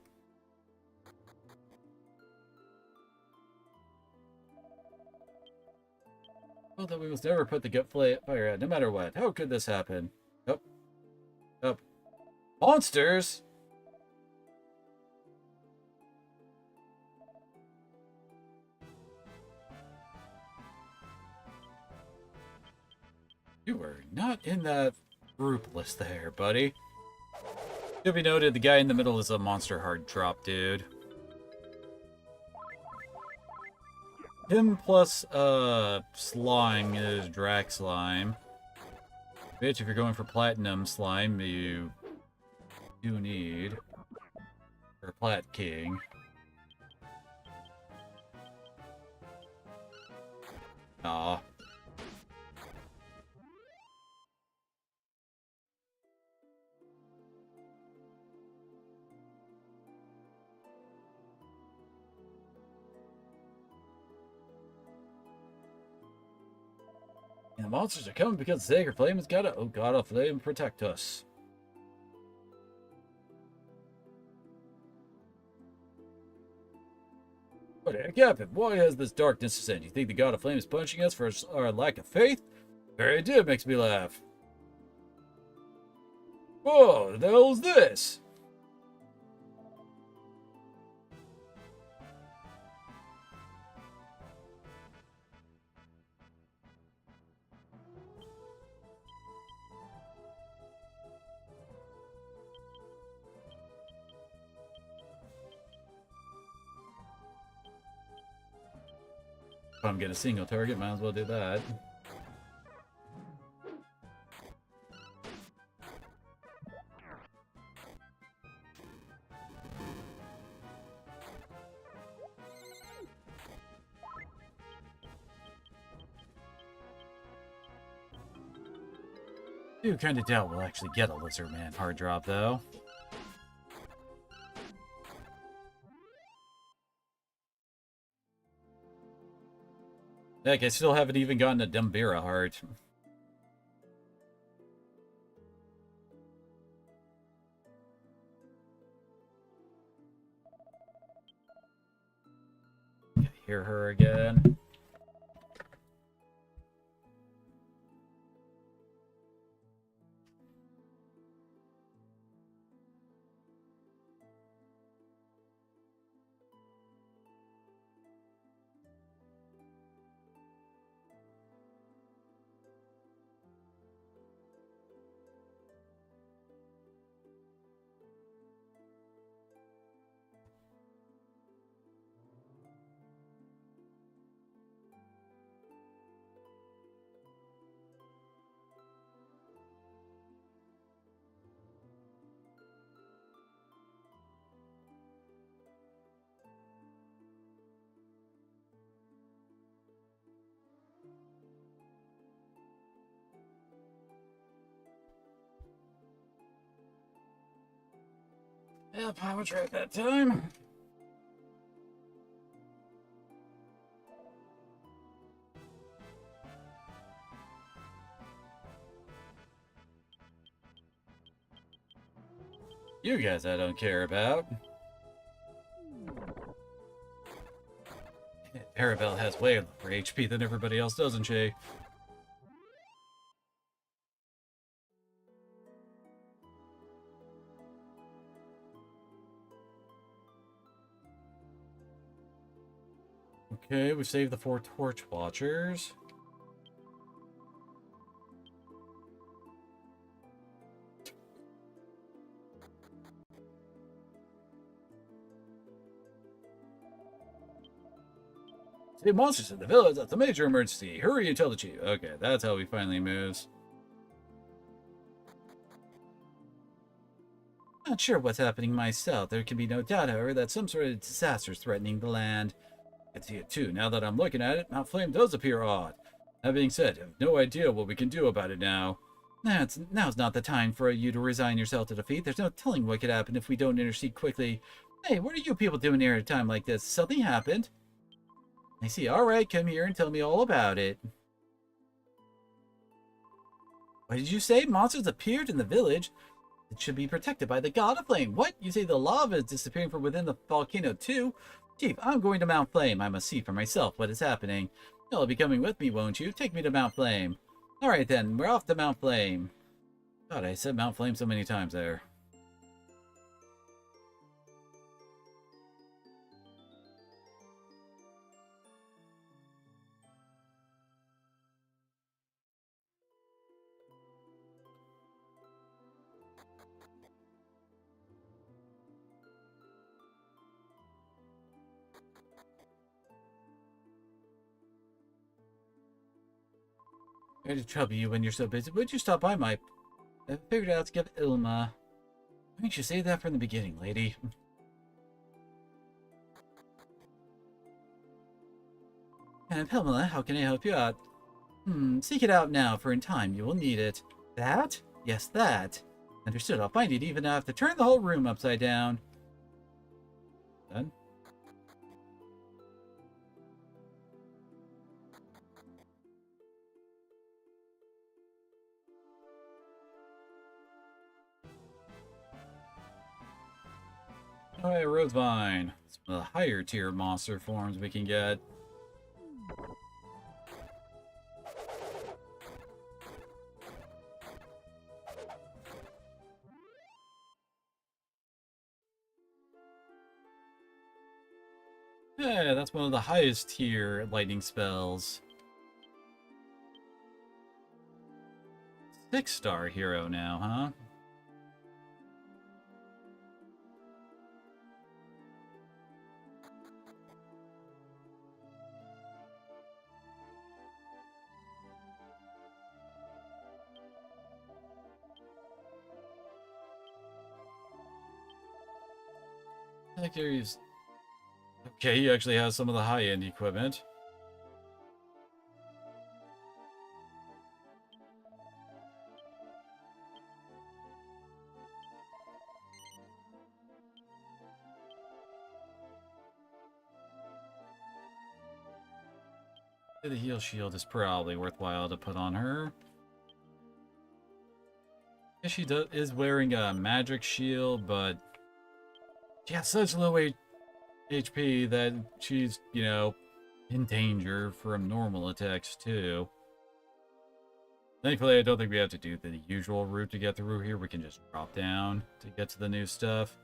Well, then we must never put the gut fire out, no matter what. How could this happen? Oh. Oh. Monsters! You were not in that group list there, buddy. Should be noted, the guy in the middle is a monster hard drop, dude. Him plus, slime is Drac Slime. Bitch, if you're going for Platinum Slime, you do need... or Plat King. Aw. And the monsters are coming because the Sacred Flame has got to... Oh god, a flame protect us. What the heck happened? Why has this darkness descended? You think the God of Flame is punishing us for our lack of faith? Very idea makes me laugh. Whoa, the hell is this? If I'm getting a single target, might as well do that. Do kind of doubt we'll actually get a Lizard Man hard drop, though. Heck, I still haven't even gotten a Dumbira heart. Hear her again. Yeah, power trap that time. You guys I don't care about. Arabelle has way more HP than everybody else, doesn't she? Okay, we saved the 4 Torch Watchers. Save monsters in the village, that's a major emergency. Hurry and tell the chief. Okay, that's how he finally moves. Not sure what's happening myself. There can be no doubt, however, that some sort of disaster is threatening the land. I can see it too. Now that I'm looking at it, Mount Flame does appear odd. That being said, I have no idea what we can do about it now. Now's not the time for you to resign yourself to defeat. There's no telling what could happen if we don't intercede quickly. Hey, what are you people doing here at a time like this? Something happened. I see. Alright, come here and tell me all about it. What did you say? Monsters appeared in the village? It should be protected by the God of Flame. What? You say the lava is disappearing from within the volcano too? Chief, I'm going to Mount Flame. I must see for myself what is happening. You'll be coming with me, won't you? Take me to Mount Flame. Alright then, we're off to Mount Flame. God, I said Mount Flame so many times there. Sorry to trouble you when you're so busy. Would you stop by my... I figured out to give Ilma. Why didn't you say that from the beginning, lady? And Pamela, how can I help you out? Seek it out now, for in time you will need it. That? Yes, that. Understood, I'll find it even if I have to turn the whole room upside down. Done? Alright, Rosevine. It's one of the higher tier monster forms we can get. Yeah, that's one of the highest tier lightning spells. 6-star hero now, huh? I think he's... Okay, he actually has some of the high-end equipment. The heal shield is probably worthwhile to put on her. Yeah, she is wearing a magic shield, but she has such low HP that she's, you know, in danger from normal attacks too. Thankfully, I don't think we have to do the usual route to get through here. We can just drop down to get to the new stuff.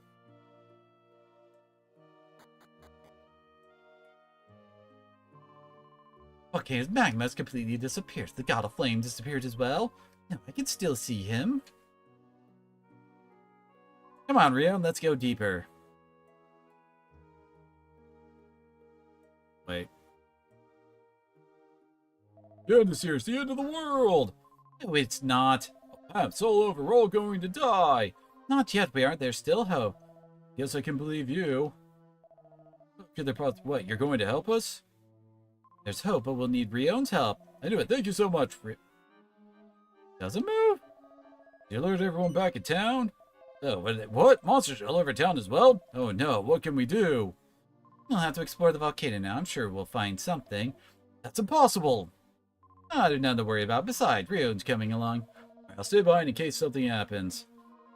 Okay, his magma has completely disappeared. The god of flame disappeared as well. No, I can still see him. Come on, Rio, let's go deeper. Wait. The end is here. It's the end of the world. No, it's not. It's all over. We're all going to die. Not yet. We aren't. There's still hope. Guess I can believe you. What? You're going to help us? There's hope, but we'll need Rion's help. I knew it. Thank you so much. Doesn't move? You alerted everyone back in town? Oh, what? Monsters are all over town as well? Oh no, what can we do? We'll have to explore the volcano now. I'm sure we'll find something. That's impossible. There's nothing to worry about. Besides, Rion's coming along. I'll stay behind in case something happens.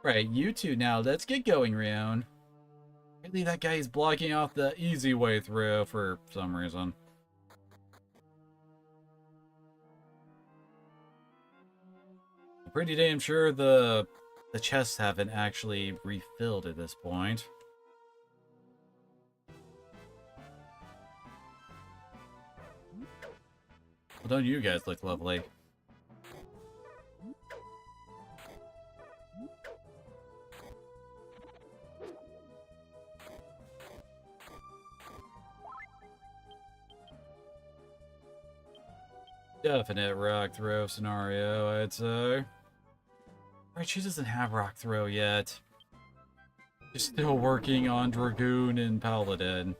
Right, you two now. Let's get going, Rion. Really, that guy is blocking off the easy way through for some reason. I'm pretty damn sure the chests haven't actually refilled at this point. Well, don't you guys look lovely? Definite rock throw scenario, I'd say. Right, she doesn't have rock throw yet. She's still working on Dragoon and Paladin.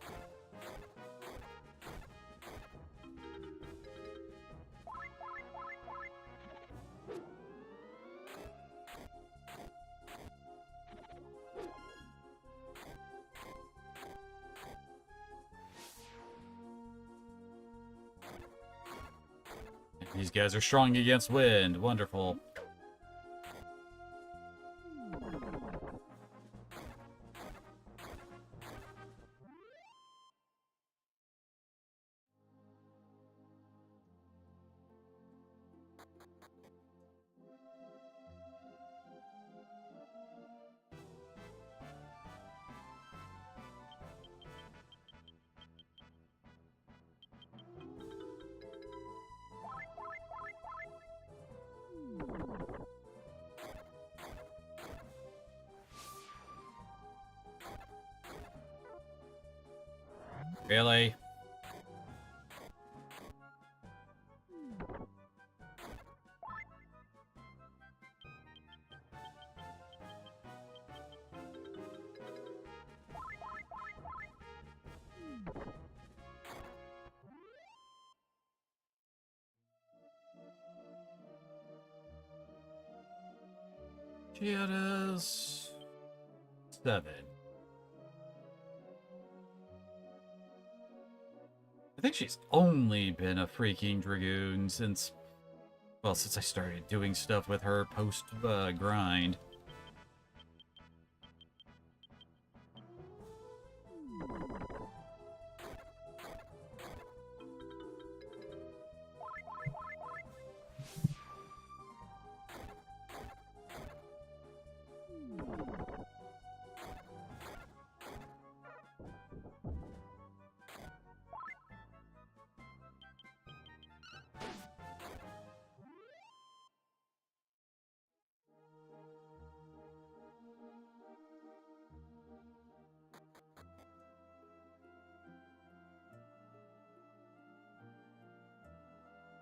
These guys are strong against wind. Wonderful. Really? She had us 7. I think she's only been a freaking Dragoon since, well, since I started doing stuff with her post grind.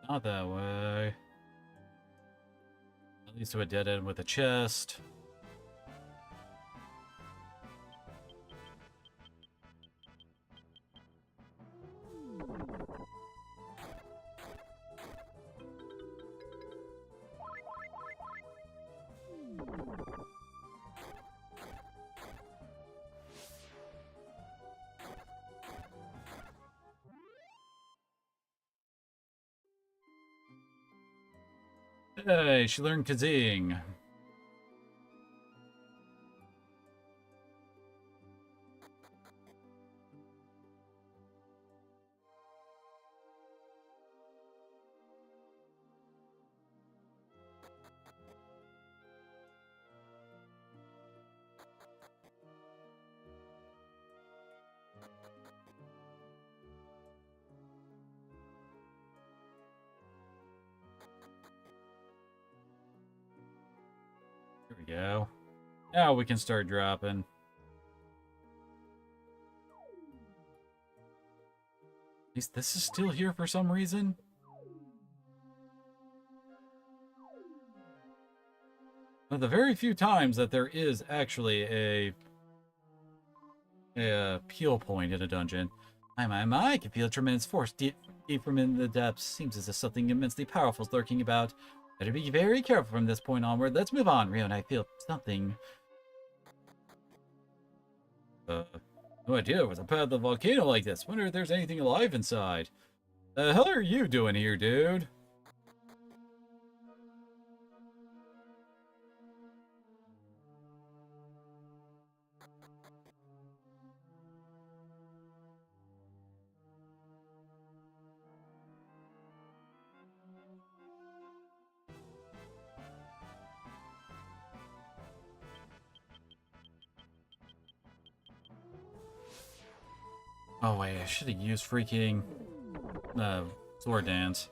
Not that way. At least to a dead end with a chest. Hey, she learned Kazing. Here we go. Now we can start dropping. At least this is still here for some reason. One of the very few times that there is actually a peel point in a dungeon. My, I can feel a tremendous force deep from in the depths. Seems as if something immensely powerful is lurking about. Better be very careful from this point onward. Let's move on, Rio, and I feel something. No idea it was a part of the volcano like this. Wonder if there's anything alive inside. The hell are you doing here, dude? Oh wait, I should have used freaking sword dance.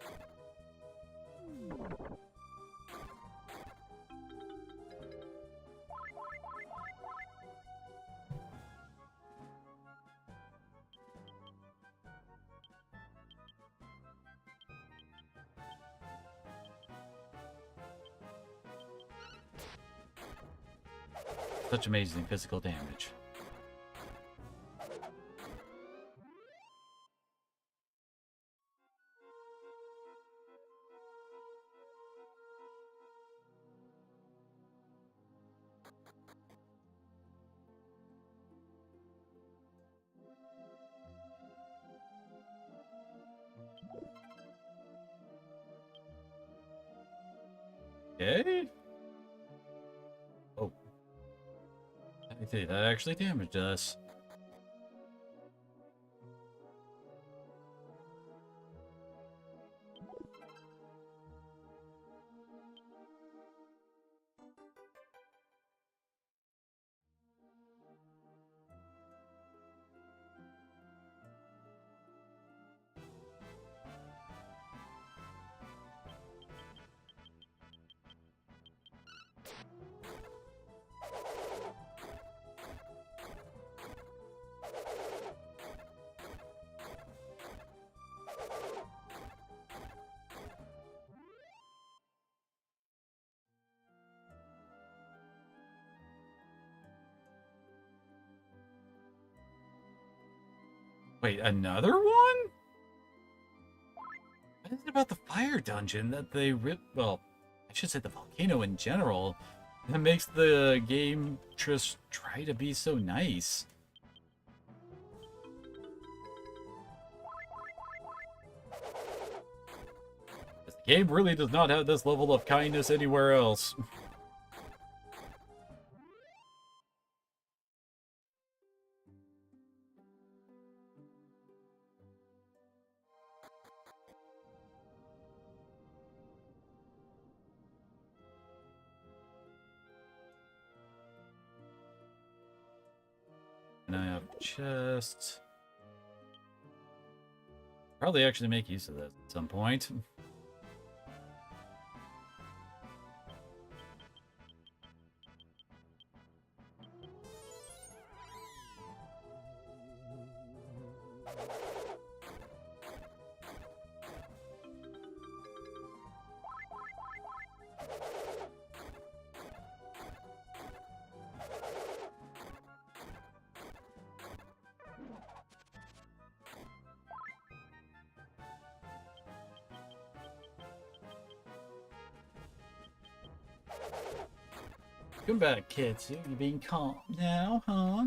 Such amazing physical damage. Okay. Oh. I think that actually damaged us. Wait, another one? What is it about the fire dungeon that they well, I should say the volcano in general, That makes the game just try to be so nice. The game really does not have this level of kindness anywhere else. And I have chests. Probably actually make use of this at some point. Come back, kids. You being calm now, huh?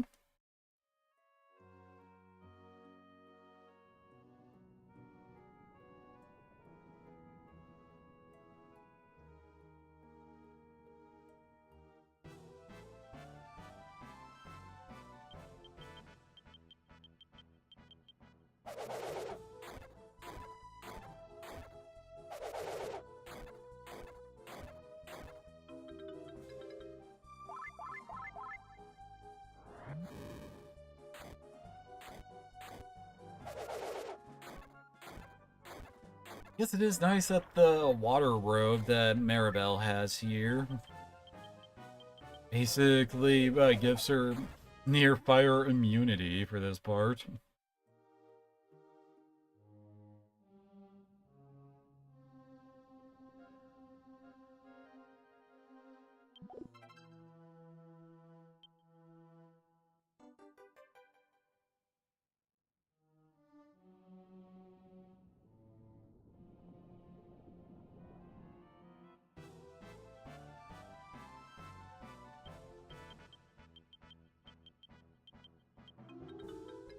Yes, it is nice that the water robe that Maribel has here basically gives her near fire immunity for this part.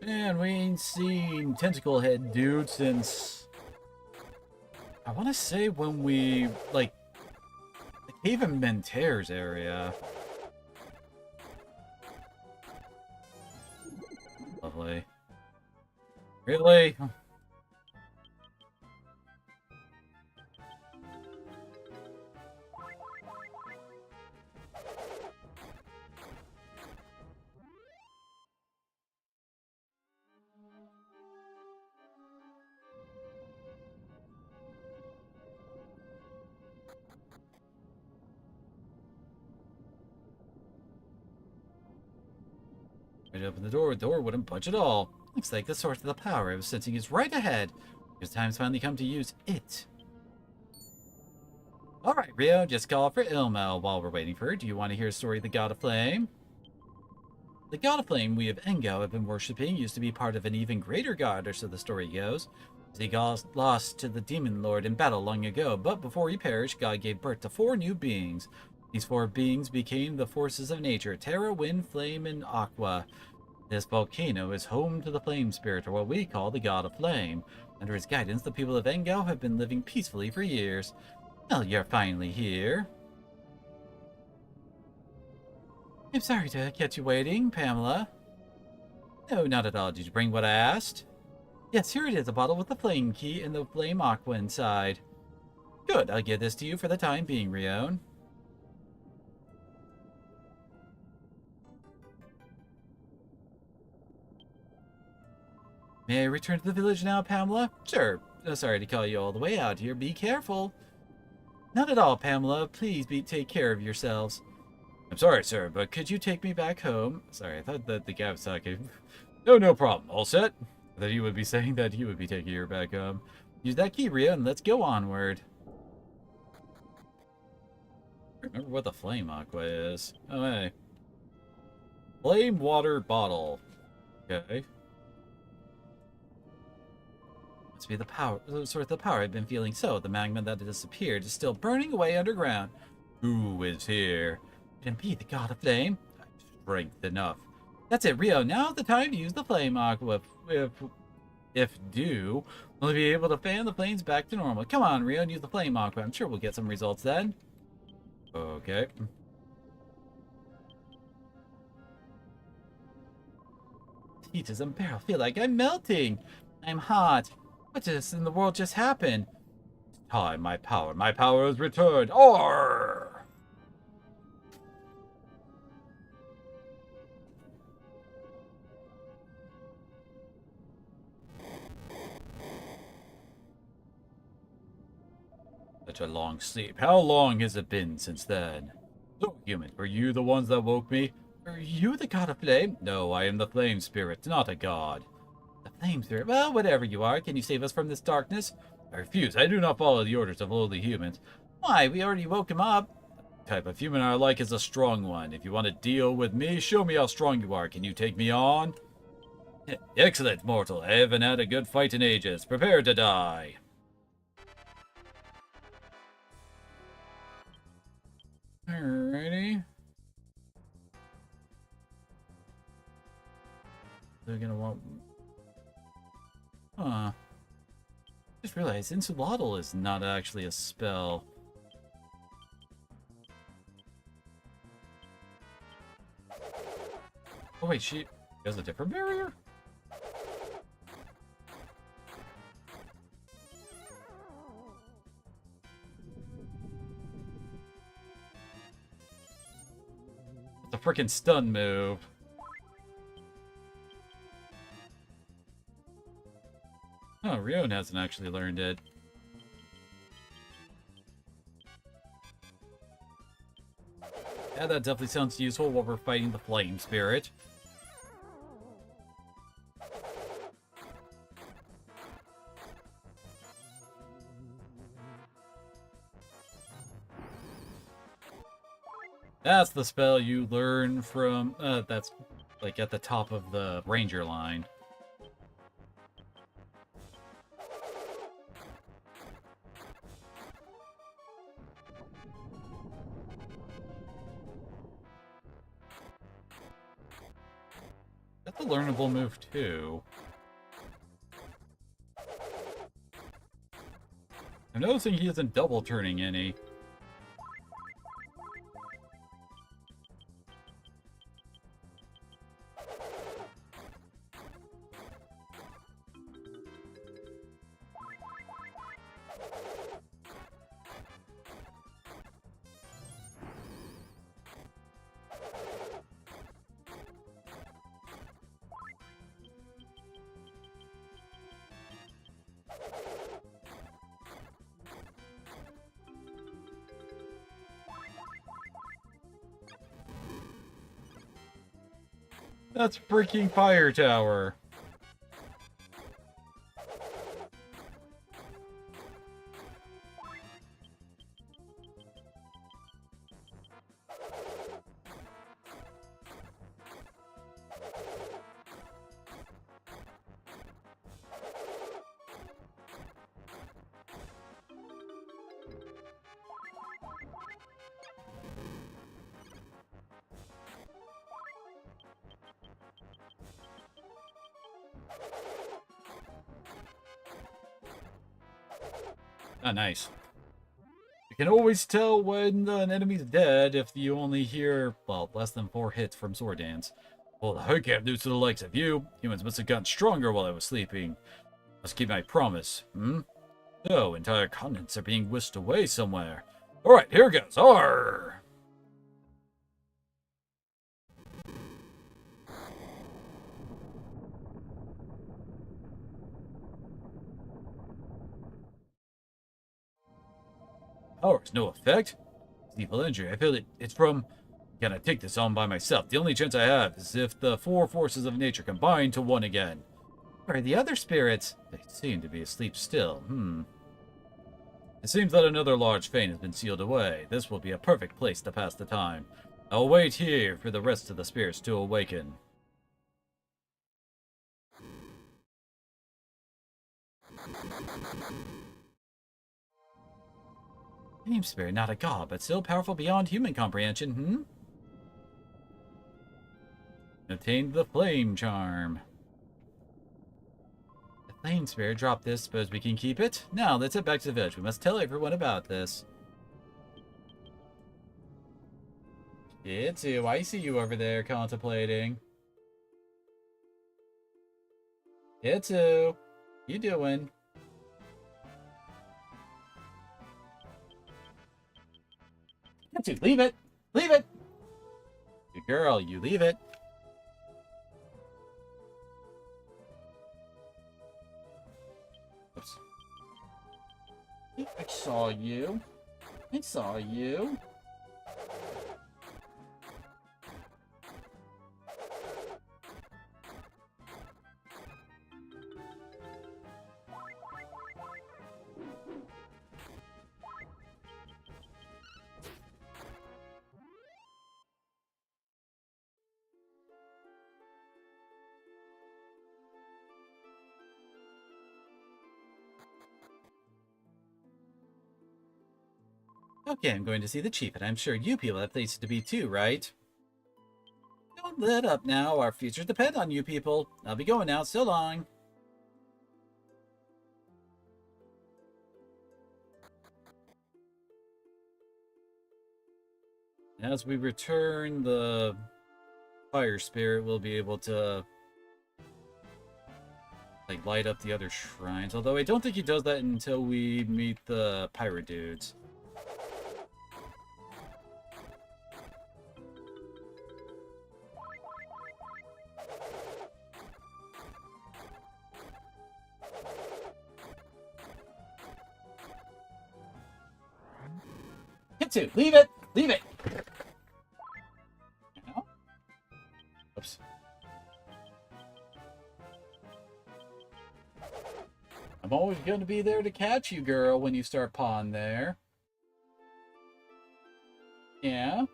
Man, we ain't seen Tentacle Head Dude since... I want to say when we, like, the Cave in Menteres area. Lovely. Really? Right, open the door wouldn't budge at all. Looks like the source of the power I was sensing is right ahead. Because time's finally come to use it. Alright, Rio, just call for Ilmo. While we're waiting for her, do you want to hear a story of the God of Flame? The God of Flame we of Engo have been worshipping used to be part of an even greater god, or so the story goes. He got lost to the Demon Lord in battle long ago, but before he perished, God gave birth to 4 new beings. These 4 beings became the forces of nature, Terra, Wind, Flame, and Aqua. This volcano is home to the Flame Spirit, or what we call the God of Flame. Under his guidance, the people of Engo have been living peacefully for years. Well, you're finally here. I'm sorry to catch you waiting, Pamela. No, not at all. Did you bring what I asked? Yes, here it is, a bottle with the flame key and the flame aqua inside. Good, I'll give this to you for the time being, Rion. May I return to the village now, Pamela? Sure. Sorry to call you all the way out here. Be careful. Not at all, Pamela. Please take care of yourselves. I'm sorry, sir, but could you take me back home? Sorry, I thought that the guy was talking. No problem. All set? That he would be saying that he would be taking her back home. Use that key, Rio, and let's go onward. Remember what the flame aqua is. Oh, hey. Flame water bottle. Okay. Must be the power, sort of the power I've been feeling. So, the magma that disappeared is still burning away underground. Who is here? Couldn't be the god of flame. Strength enough. That's it, Rio. Now's the time to use the flame aqua. If due, we'll be able to fan the flames back to normal. Come on, Rio, and use the flame aqua. I'm sure we'll get some results then. Okay. Heat is unbearable. I feel like I'm melting. I'm hot. What just in the world just happened? It's time, my power. My power has returned. Or such a long sleep. How long has it been since then? So, human, were you the ones that woke me? Are you the god of flame? No, I am the flame spirit, not a god. The flame spirit? Well, whatever you are, can you save us from this darkness? I refuse. I do not follow the orders of lowly humans. Why? We already woke him up. The type of human I like is a strong one. If you want to deal with me, show me how strong you are. Can you take me on? Excellent, mortal. I haven't had a good fight in ages. Prepare to die. Alrighty. They're gonna want... Huh. Just realized Insulatl is not actually a spell. Oh wait, she has a different barrier? It's a freaking stun move. Oh, Rion hasn't actually learned it. Yeah, that definitely sounds useful while we're fighting the Flame Spirit. That's the spell you learn from... that's like at the top of the Ranger line. That's a learnable move, too. I'm noticing he isn't double turning any. That's freaking Fire Tower. Ah, nice. You can always tell when an enemy's dead if you only hear, well, less than 4 hits from Sword Dance. Well, I can't do to the likes of you. Humans must have gotten stronger while I was sleeping. Must keep my promise, No, entire continents are being whisked away somewhere. Alright, here goes. Arr! Powers, no effect? Evil injury. I feel it's from... Can I take this on by myself? The only chance I have is if the 4 forces of nature combine to one again. Where are the other spirits? They seem to be asleep still. It seems that another large fane has been sealed away. This will be a perfect place to pass the time. I'll wait here for the rest of the spirits to awaken. Flame spirit, not a god, but still powerful beyond human comprehension, Attained the flame charm. The flame spirit dropped this. Suppose we can keep it? Now, let's head back to the village. We must tell everyone about this. Itsu, I see you over there contemplating. Itsu, you doing? Itsu, leave it! Leave it! Good girl, you leave it. Oops. I saw you. I saw you. Okay, I'm going to see the chief, and I'm sure you people have places to be too, right? Don't let up now. Our futures depend on you people. I'll be going now. So long. As we return the fire spirit, we'll be able to like light up the other shrines. Although I don't think he does that until we meet the pirate dudes. Hitsu, leave it! Leave it! No? Oops. I'm always going to be there to catch you, girl, when you start pawing there. Yeah?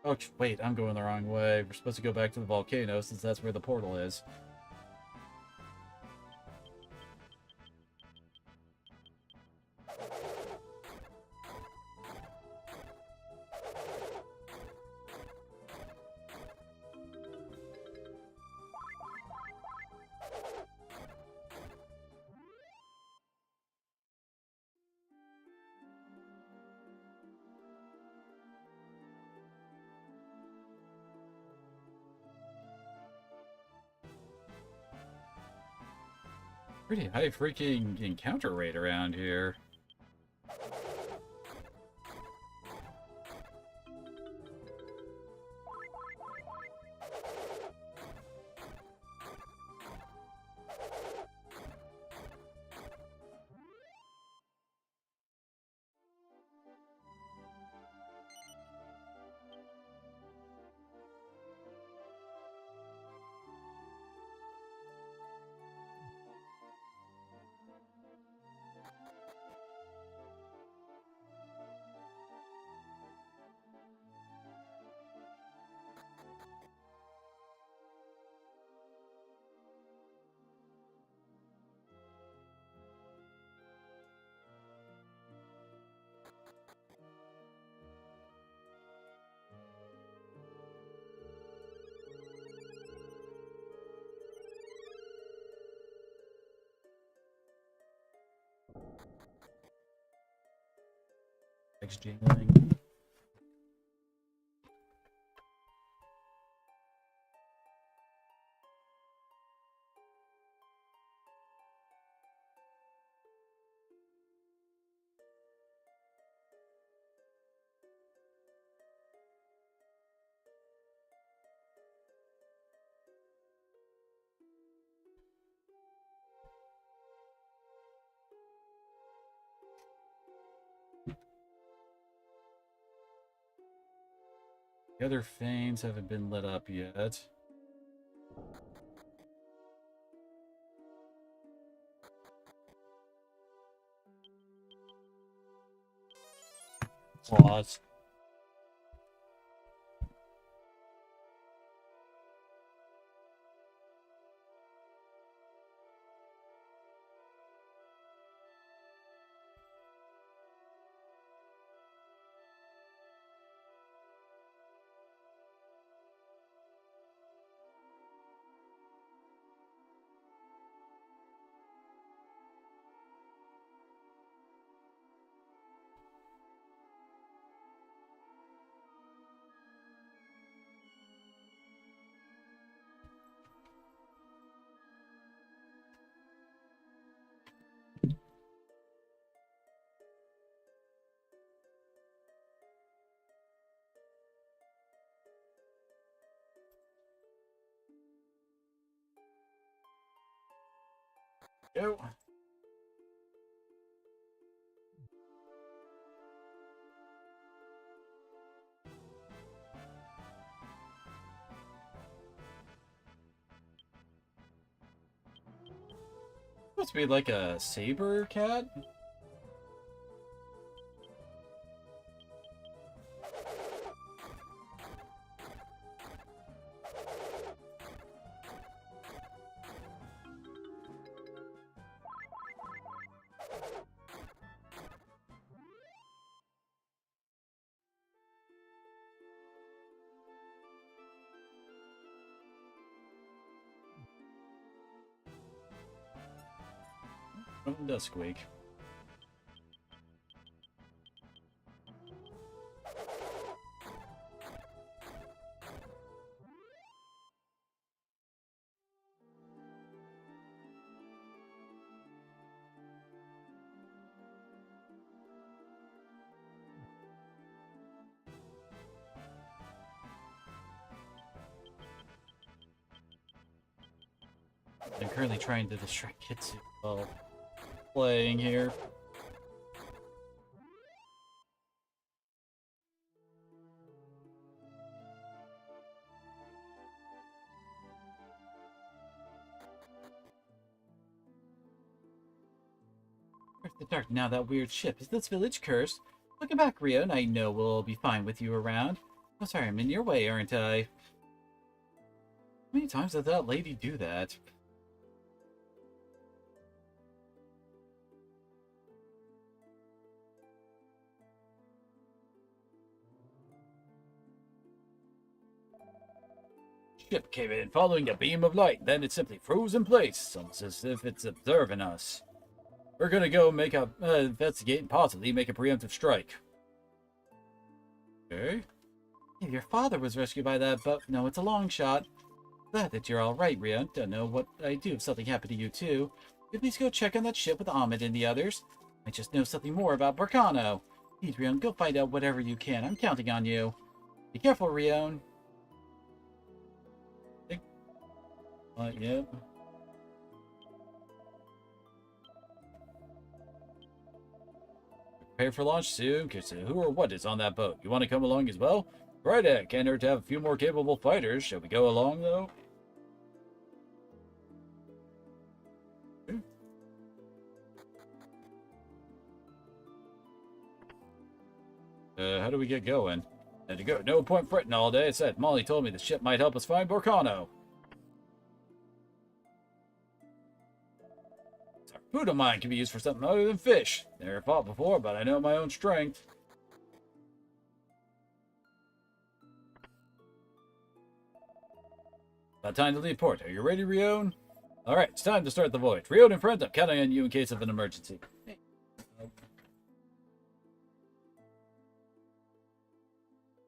Oh, wait, I'm going the wrong way. We're supposed to go back to the volcano since that's where the portal is. Pretty high freaking encounter rate around here. Jingling. The other fanes haven't been lit up yet. Pause. Go. Supposed to be like a saber cat? Something does squeak. I'm currently trying to distract Kitsu while playing here. Where's the dark now? That weird ship. Is this village cursed? Looking back, Rio, and I know we'll be fine with you around. Oh, sorry, I'm in your way, aren't I? How many times did that lady do that? Ship came in following a beam of light, then it simply froze in place, almost as if it's observing us. We're gonna go make a investigate and possibly make a preemptive strike. Okay. Yeah, your father was rescued by that, but no, it's a long shot. Glad that you're all right, Rio. Don't know what I'd do if something happened to you too. Could please go check on that ship with Ahmed and the others? I just know something more about Barcano. Please, Rion, go find out whatever you can. I'm counting on you. Be careful, Rion. Yep. Prepare for launch soon, because who or what is on that boat? You want to come along as well? Right, can't hurt to have a few more capable fighters. Shall we go along, though? How do we get going? And to go, no point fretting all day. I said, Molly told me the ship might help us find Barcano. Food of mine can be used for something other than fish. Never fought before, but I know my own strength. About time to leave port. Are you ready, Rion? Alright, it's time to start the voyage. Rion and friends, I'm counting on you in case of an emergency.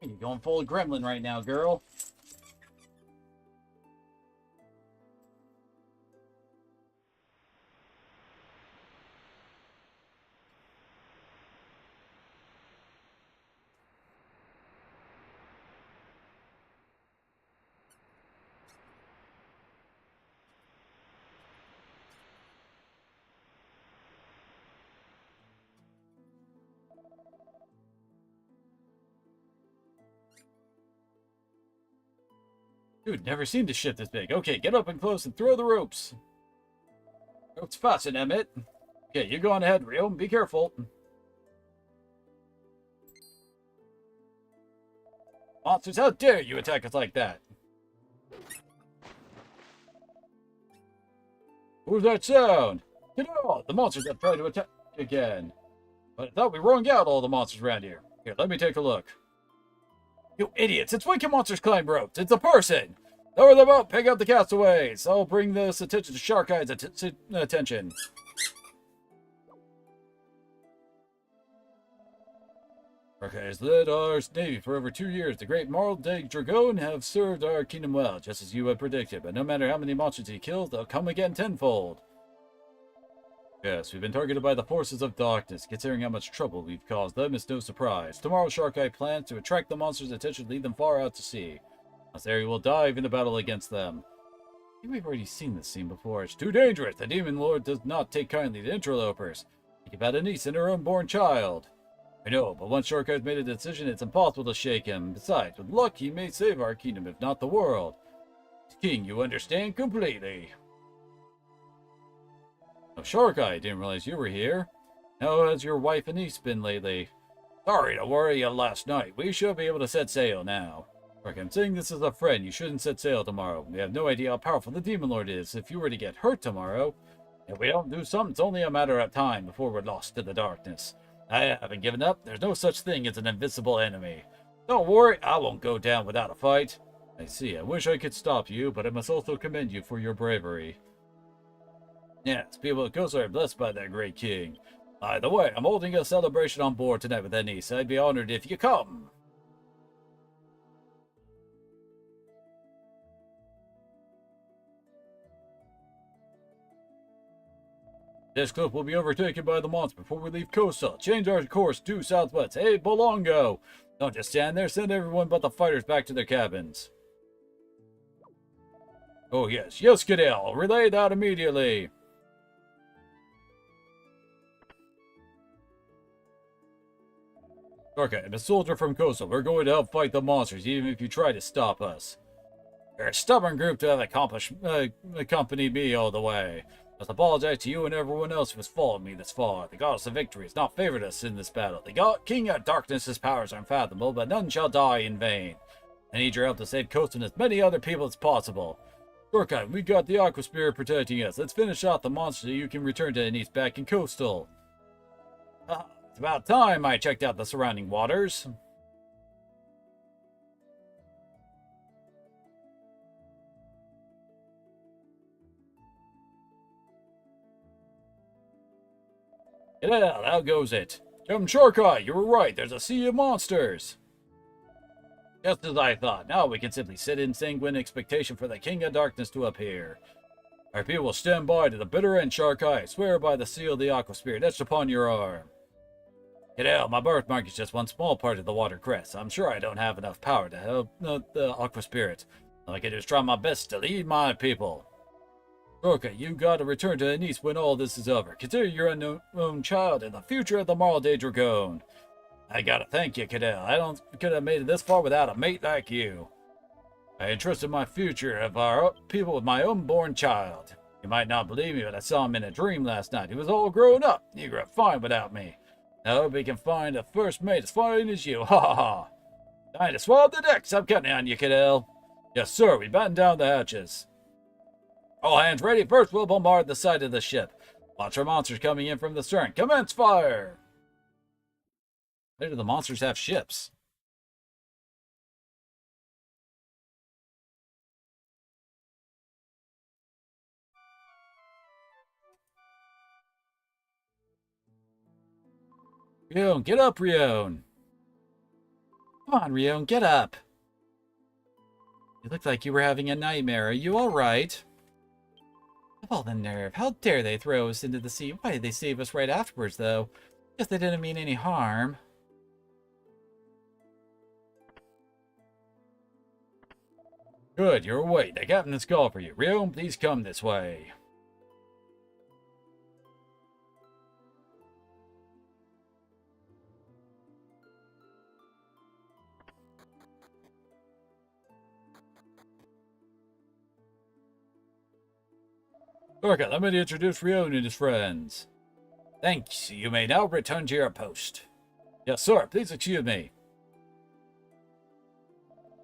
You're going full gremlin right now, girl. Dude, never seen this ship this big. Okay, get up and close and throw the ropes. Ropes fasten, Emmett. Okay, you go on ahead, Rio. Be careful. Monsters, how dare you attack us like that? Who's that sound? Get out! The monsters have tried to attack again. But I thought we wrung out all the monsters around here. Here, let me take a look. You idiots! It's Wicked Monsters climb ropes! It's a person! Lower them up! Pick up the castaways! I'll bring this attention to Shark Eye's attention. Shark Eye has led our navy for over 2 years. The great Marl de Dragon have served our kingdom well, just as you had predicted. But no matter how many monsters he kills, they'll come again tenfold. Yes, we've been targeted by the forces of darkness. Considering how much trouble we've caused them, it's no surprise. Tomorrow, Shark Eye plans to attract the monsters' attention and lead them far out to sea. Once there, he will dive into battle against them. We've already seen this scene before. It's too dangerous. The Demon Lord does not take kindly to interlopers. Think about a niece and her unborn child. I know, but once Shortcut's made a decision, it's impossible to shake him. Besides, with luck, he may save our kingdom, if not the world. King, you understand completely. Oh, Shortcut, I didn't realize you were here. How has your wife and niece been lately? Sorry to worry you last night. We should be able to set sail now. Look, I'm saying this as a friend. You shouldn't set sail tomorrow. We have no idea how powerful the Demon Lord is. If you were to get hurt tomorrow, if we don't do something, it's only a matter of time before we're lost to the darkness. I haven't given up. There's no such thing as an invisible enemy. Don't worry, I won't go down without a fight. I see. I wish I could stop you, but I must also commend you for your bravery. Yes, people of Kosa are blessed by their great king. By the way, I'm holding a celebration on board tonight with Enice. I'd be honored if you come. This cliff will be overtaken by the monster before we leave Kosa. Change our course due southwest. Hey, Bolongo! Don't just stand there. Send everyone but the fighters back to their cabins. Oh, yes. Yes, Cadell. Relay that immediately. Okay, I'm a soldier from Kosa. We're going to help fight the monsters, even if you try to stop us. You're a stubborn group to have accompanied me all the way. I must apologize to you and everyone else who has followed me this far. The goddess of victory has not favored us in this battle. The king of darkness's powers are unfathomable, but none shall die in vain. I need your help to save Kosa and as many other people as possible. Shortcut, we got the Aqua Spirit protecting us. Let's finish off the monster so you can return to Enice back in Coastal. It's about time I checked out the surrounding waters. Yeah, how goes it? Come, Shortcut, you were right. There's a sea of monsters. Just as I thought. Now we can simply sit in sanguine expectation for the King of Darkness to appear. Our people will stand by to the bitter end, Shortcut. I swear by the seal of the Aqua Spirit etched upon your arm. Cadell, my birthmark is just one small part of the water crest. I'm sure I don't have enough power to help the Aqua Spirit. I can just try my best to lead my people. Okay, you gotta return to Enice when all this is over. Consider your unknown child and the future of the Marlde Dragon. I gotta thank you, Cadell. I don't could have made it this far without a mate like you. I entrusted my future of our people with my unborn child. You might not believe me, but I saw him in a dream last night. He was all grown up. He grew up fine without me. I hope he can find a first mate as fine as you. Ha ha ha. Time to swab the decks. I'm counting on you, Cadell. Yes, sir. We batten down the hatches. All hands ready. First, we'll bombard the side of the ship. Watch for monsters coming in from the stern. Commence fire! Where do the monsters have ships? Rion, get up, Rion! Come on, Rion, get up! You looked like you were having a nightmare. Are you alright? Of all the nerve. How dare they throw us into the sea? Why did they save us right afterwards, though? Guess they didn't mean any harm. Good, you're awake. The captain has called for you. Rion, please come this way. Okay, let me introduce Rion and his friends. Thanks. You may now return to your post. Yes, sir. Please excuse me.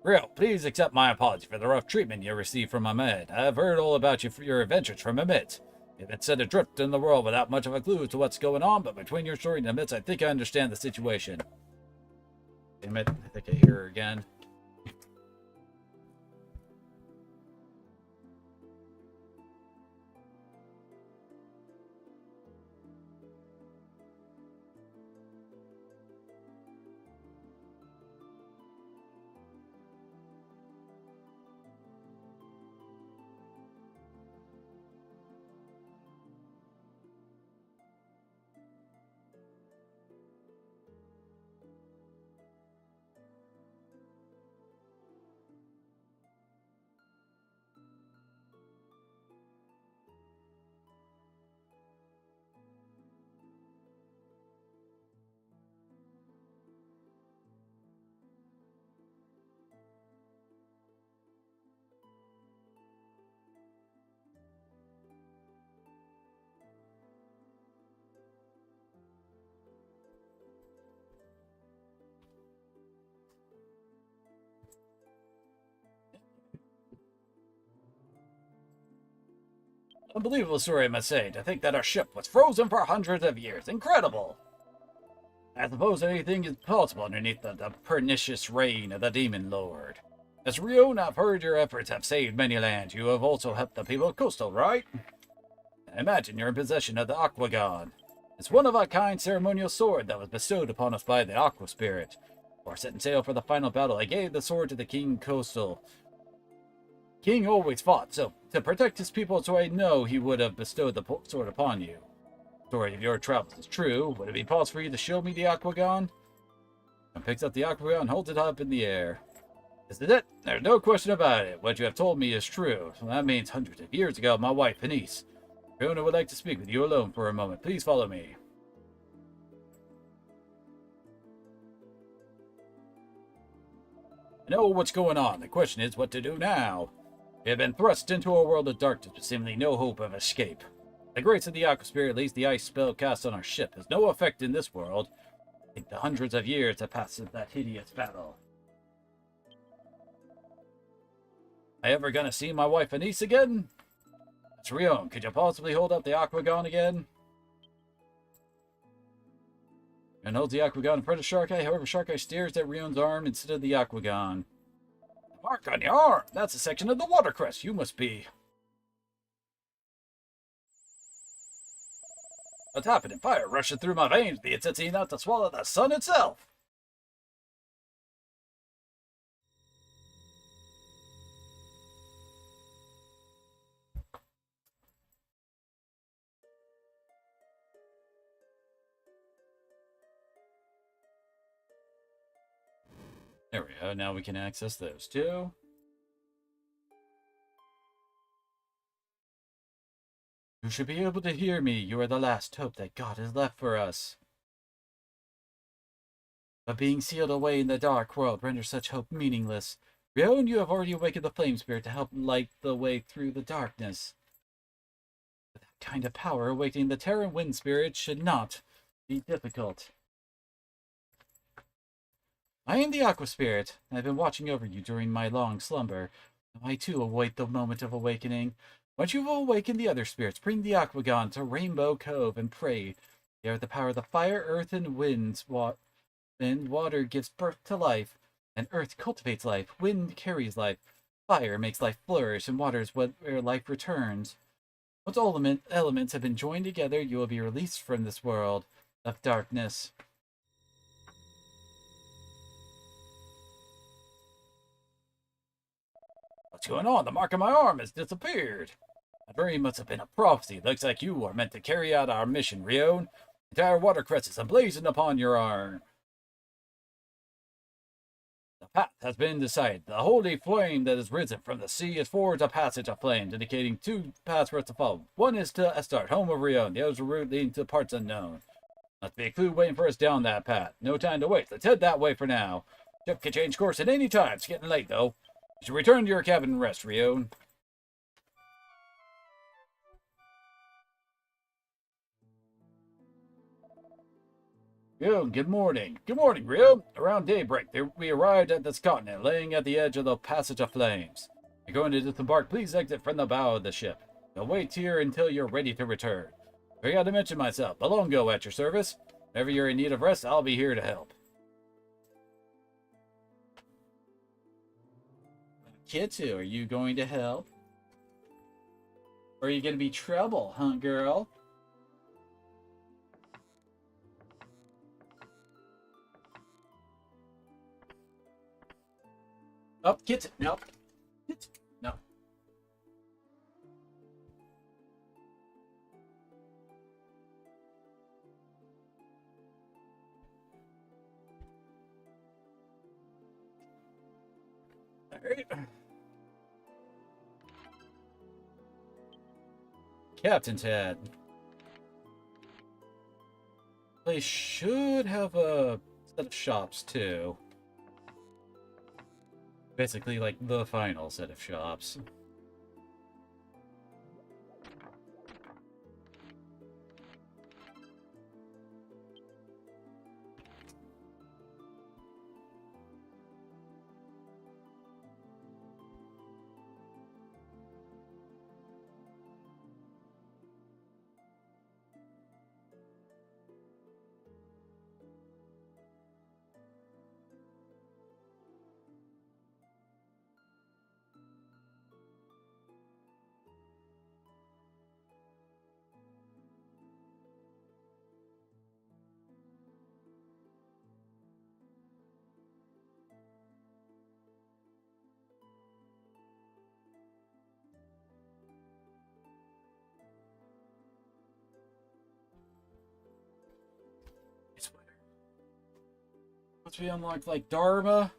Rion, please accept my apology for the rough treatment you received from Ahmed. I have heard all about your adventures from Amit. You've been set adrift in the world without much of a clue to what's going on, but between your story and Amit's, I think I understand the situation. Damn it. I think I hear her again. Unbelievable story, I must say. To think that our ship was frozen for hundreds of years. Incredible! I suppose anything is possible underneath the pernicious reign of the Demon Lord. As Rion, I've heard your efforts have saved many lands. You have also helped the people of Coastal, right? I imagine you're in possession of the Aquagon. It's one-of-a-kind ceremonial sword that was bestowed upon us by the Aqua Spirit. Before setting sail for the final battle, I gave the sword to the King Coastal. King always fought, so to protect his people, so I know he would have bestowed the sword upon you. The story of your travels is true. Would it be possible for you to show me the Aquagon? And picks up the Aquagon and holds it up in the air. This is it. There's no question about it. What you have told me is true. So that means hundreds of years ago, my wife, Denise. Fiona would like to speak with you alone for a moment. Please follow me. I know what's going on. The question is what to do now. We have been thrust into a world of darkness with seemingly no hope of escape. The grace of the Aqua Spirit leaves the ice spell cast on our ship has no effect in this world. I think the hundreds of years that passed since that hideous battle. Am I ever gonna see my wife Anise again? It's Rion. Could you possibly hold up the Aquagon again? And holds the Aquagon in front of Sharkeye. However, Sharkeye stares at Rion's arm instead of the Aquagon. The mark on your arm! That's a section of the watercress. You must be. What's happening? Fire rushing through my veins. The it's enough to swallow the sun itself. There we go. Now we can access those two. You should be able to hear me. You are the last hope that God has left for us. But being sealed away in the dark world renders such hope meaningless. Rion, you have already awakened the Flame Spirit to help light the way through the darkness. With that kind of power, awakening the Terran Wind Spirit should not be difficult. I am the Aqua Spirit. I have been watching over you during my long slumber. I too await the moment of awakening. Once you have awakened the other spirits, bring the Aquagon to Rainbow Cove and pray. They are the power of the fire, earth, and winds. Water gives birth to life, and earth cultivates life. Wind carries life. Fire makes life flourish, and water is where life returns. Once all elements have been joined together, you will be released from this world of darkness. What's going on? The mark on my arm has disappeared. My dream must have been a prophecy. Looks like you are meant to carry out our mission, Rion. The entire watercress is emblazoned upon your arm. The path has been decided. The holy flame that has risen from the sea has forged a passage of flames, indicating two paths for us to follow. One is to Astarte, home of Rion. The other is a route leading to parts unknown. Must be a clue waiting for us down that path. No time to wait. Let's head that way for now. Ship can change course at any time. It's getting late, though. You should return to your cabin and rest, Rion. Rion, good morning. Good morning, Rion. Around daybreak, we arrived at this continent, laying at the edge of the Passage of Flames. You're going to disembark. Please exit from the bow of the ship. I'll wait here until you're ready to return. Forgot to mention myself. Balongo at your service. Whenever you're in need of rest, I'll be here to help. Kitsu, are you going to help? Or are you going to be trouble, huh, girl? Oh, Kitsu, no. Kitsu, no. Alright. Captain's hat. They should have a set of shops too. Basically, like the final set of shops. Once we unlock, like, Dharma,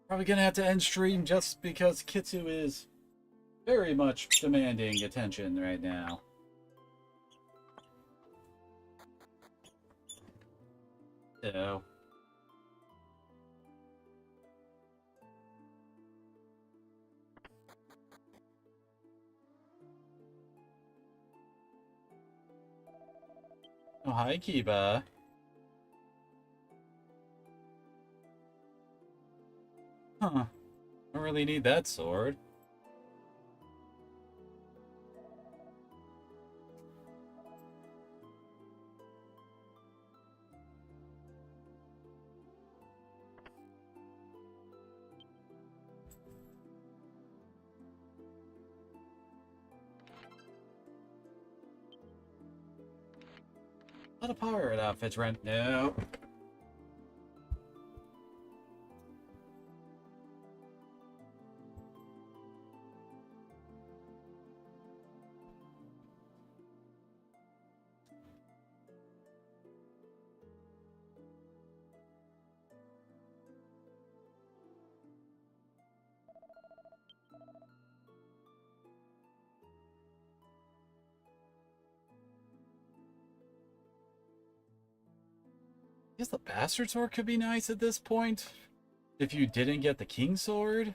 probably gonna have to end stream just because Kitsu is very much demanding attention right now. So... Oh, hi, Kiba. Huh. Don't really need that sword. A lot of pirate outfits rent. No. I guess the bastard sword could be nice at this point. If you didn't get the king sword.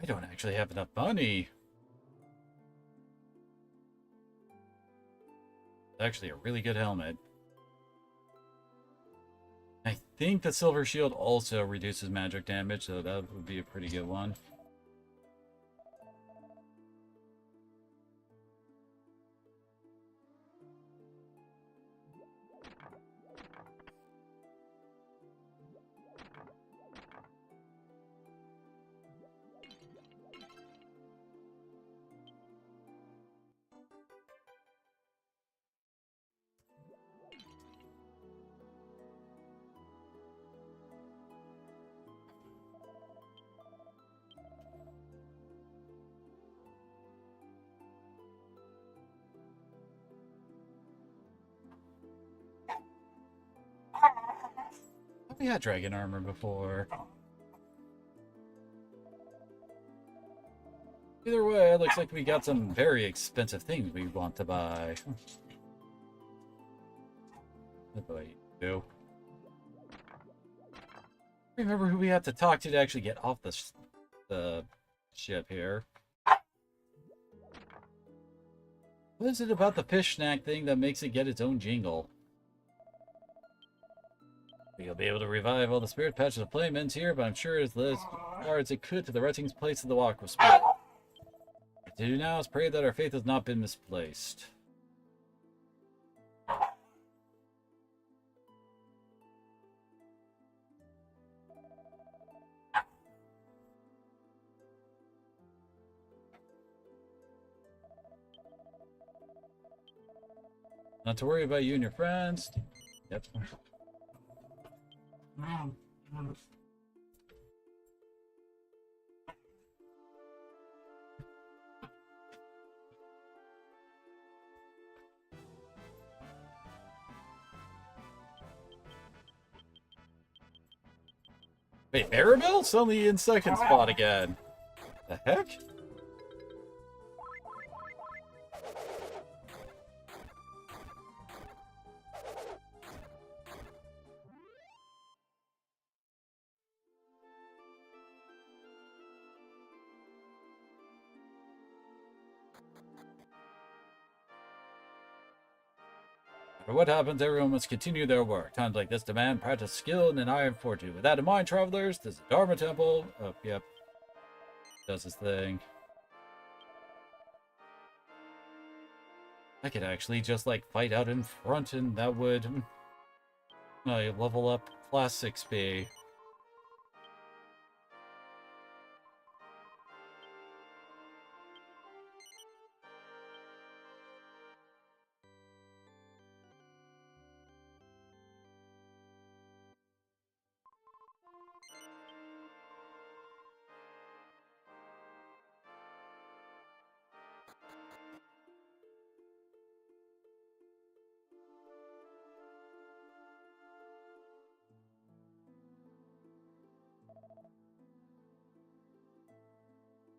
I don't actually have enough money. It's actually a really good helmet. I think the silver shield also reduces magic damage, so that would be a pretty good one. We had dragon armor before. Either way, it looks like we got some very expensive things we want to buy. What do I do? Remember who we have to talk to actually get off the ship here. What is it about the fish snack thing that makes it get its own jingle? You'll be able to revive all the spirit patches of flame ends here, but I'm sure as far as it could to the Retting's place in the walk with spirit. What to do now is pray that our faith has not been misplaced. Not to worry about you and your friends. Yep. Wait, Maribel? Suddenly in second spot again. The heck? No matter what happens, everyone must continue their work. Times like this demand practice skill and an eye and fortitude. With that in mind, travelers, this is the Dharma Temple. Oh, yep. Does his thing. I could actually just, like, fight out in front and that would... level up class 6B.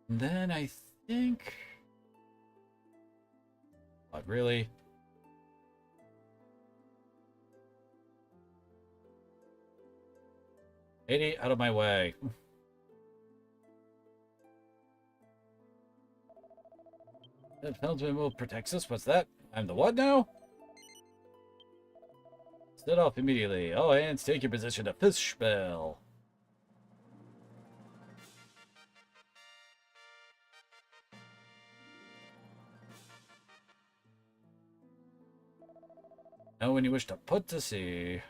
And then I think... What, really? "80, out of my way." The penultimate move protects us. What's that? I'm the what now? Set off immediately. All hands take your position to fish spell. Know when you wish to put to sea.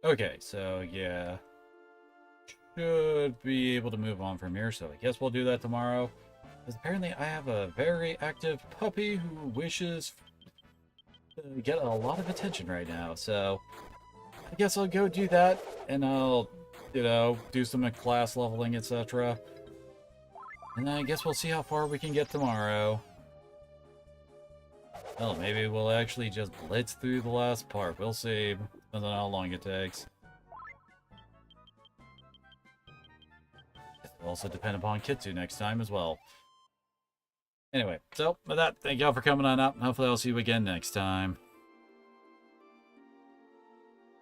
Okay, so yeah. Should be able to move on from here, so I guess we'll do that tomorrow. Because apparently I have a very active puppy who wishes to get a lot of attention right now, so I guess I'll go do that, and I'll, do some class leveling, etc. And then I guess we'll see how far we can get tomorrow. Well, maybe we'll actually just blitz through the last part. We'll see. Depends on how long it takes. It'll also depend upon Kitsu next time as well. Anyway, so with that, thank y'all for coming on out, and hopefully I'll see you again next time.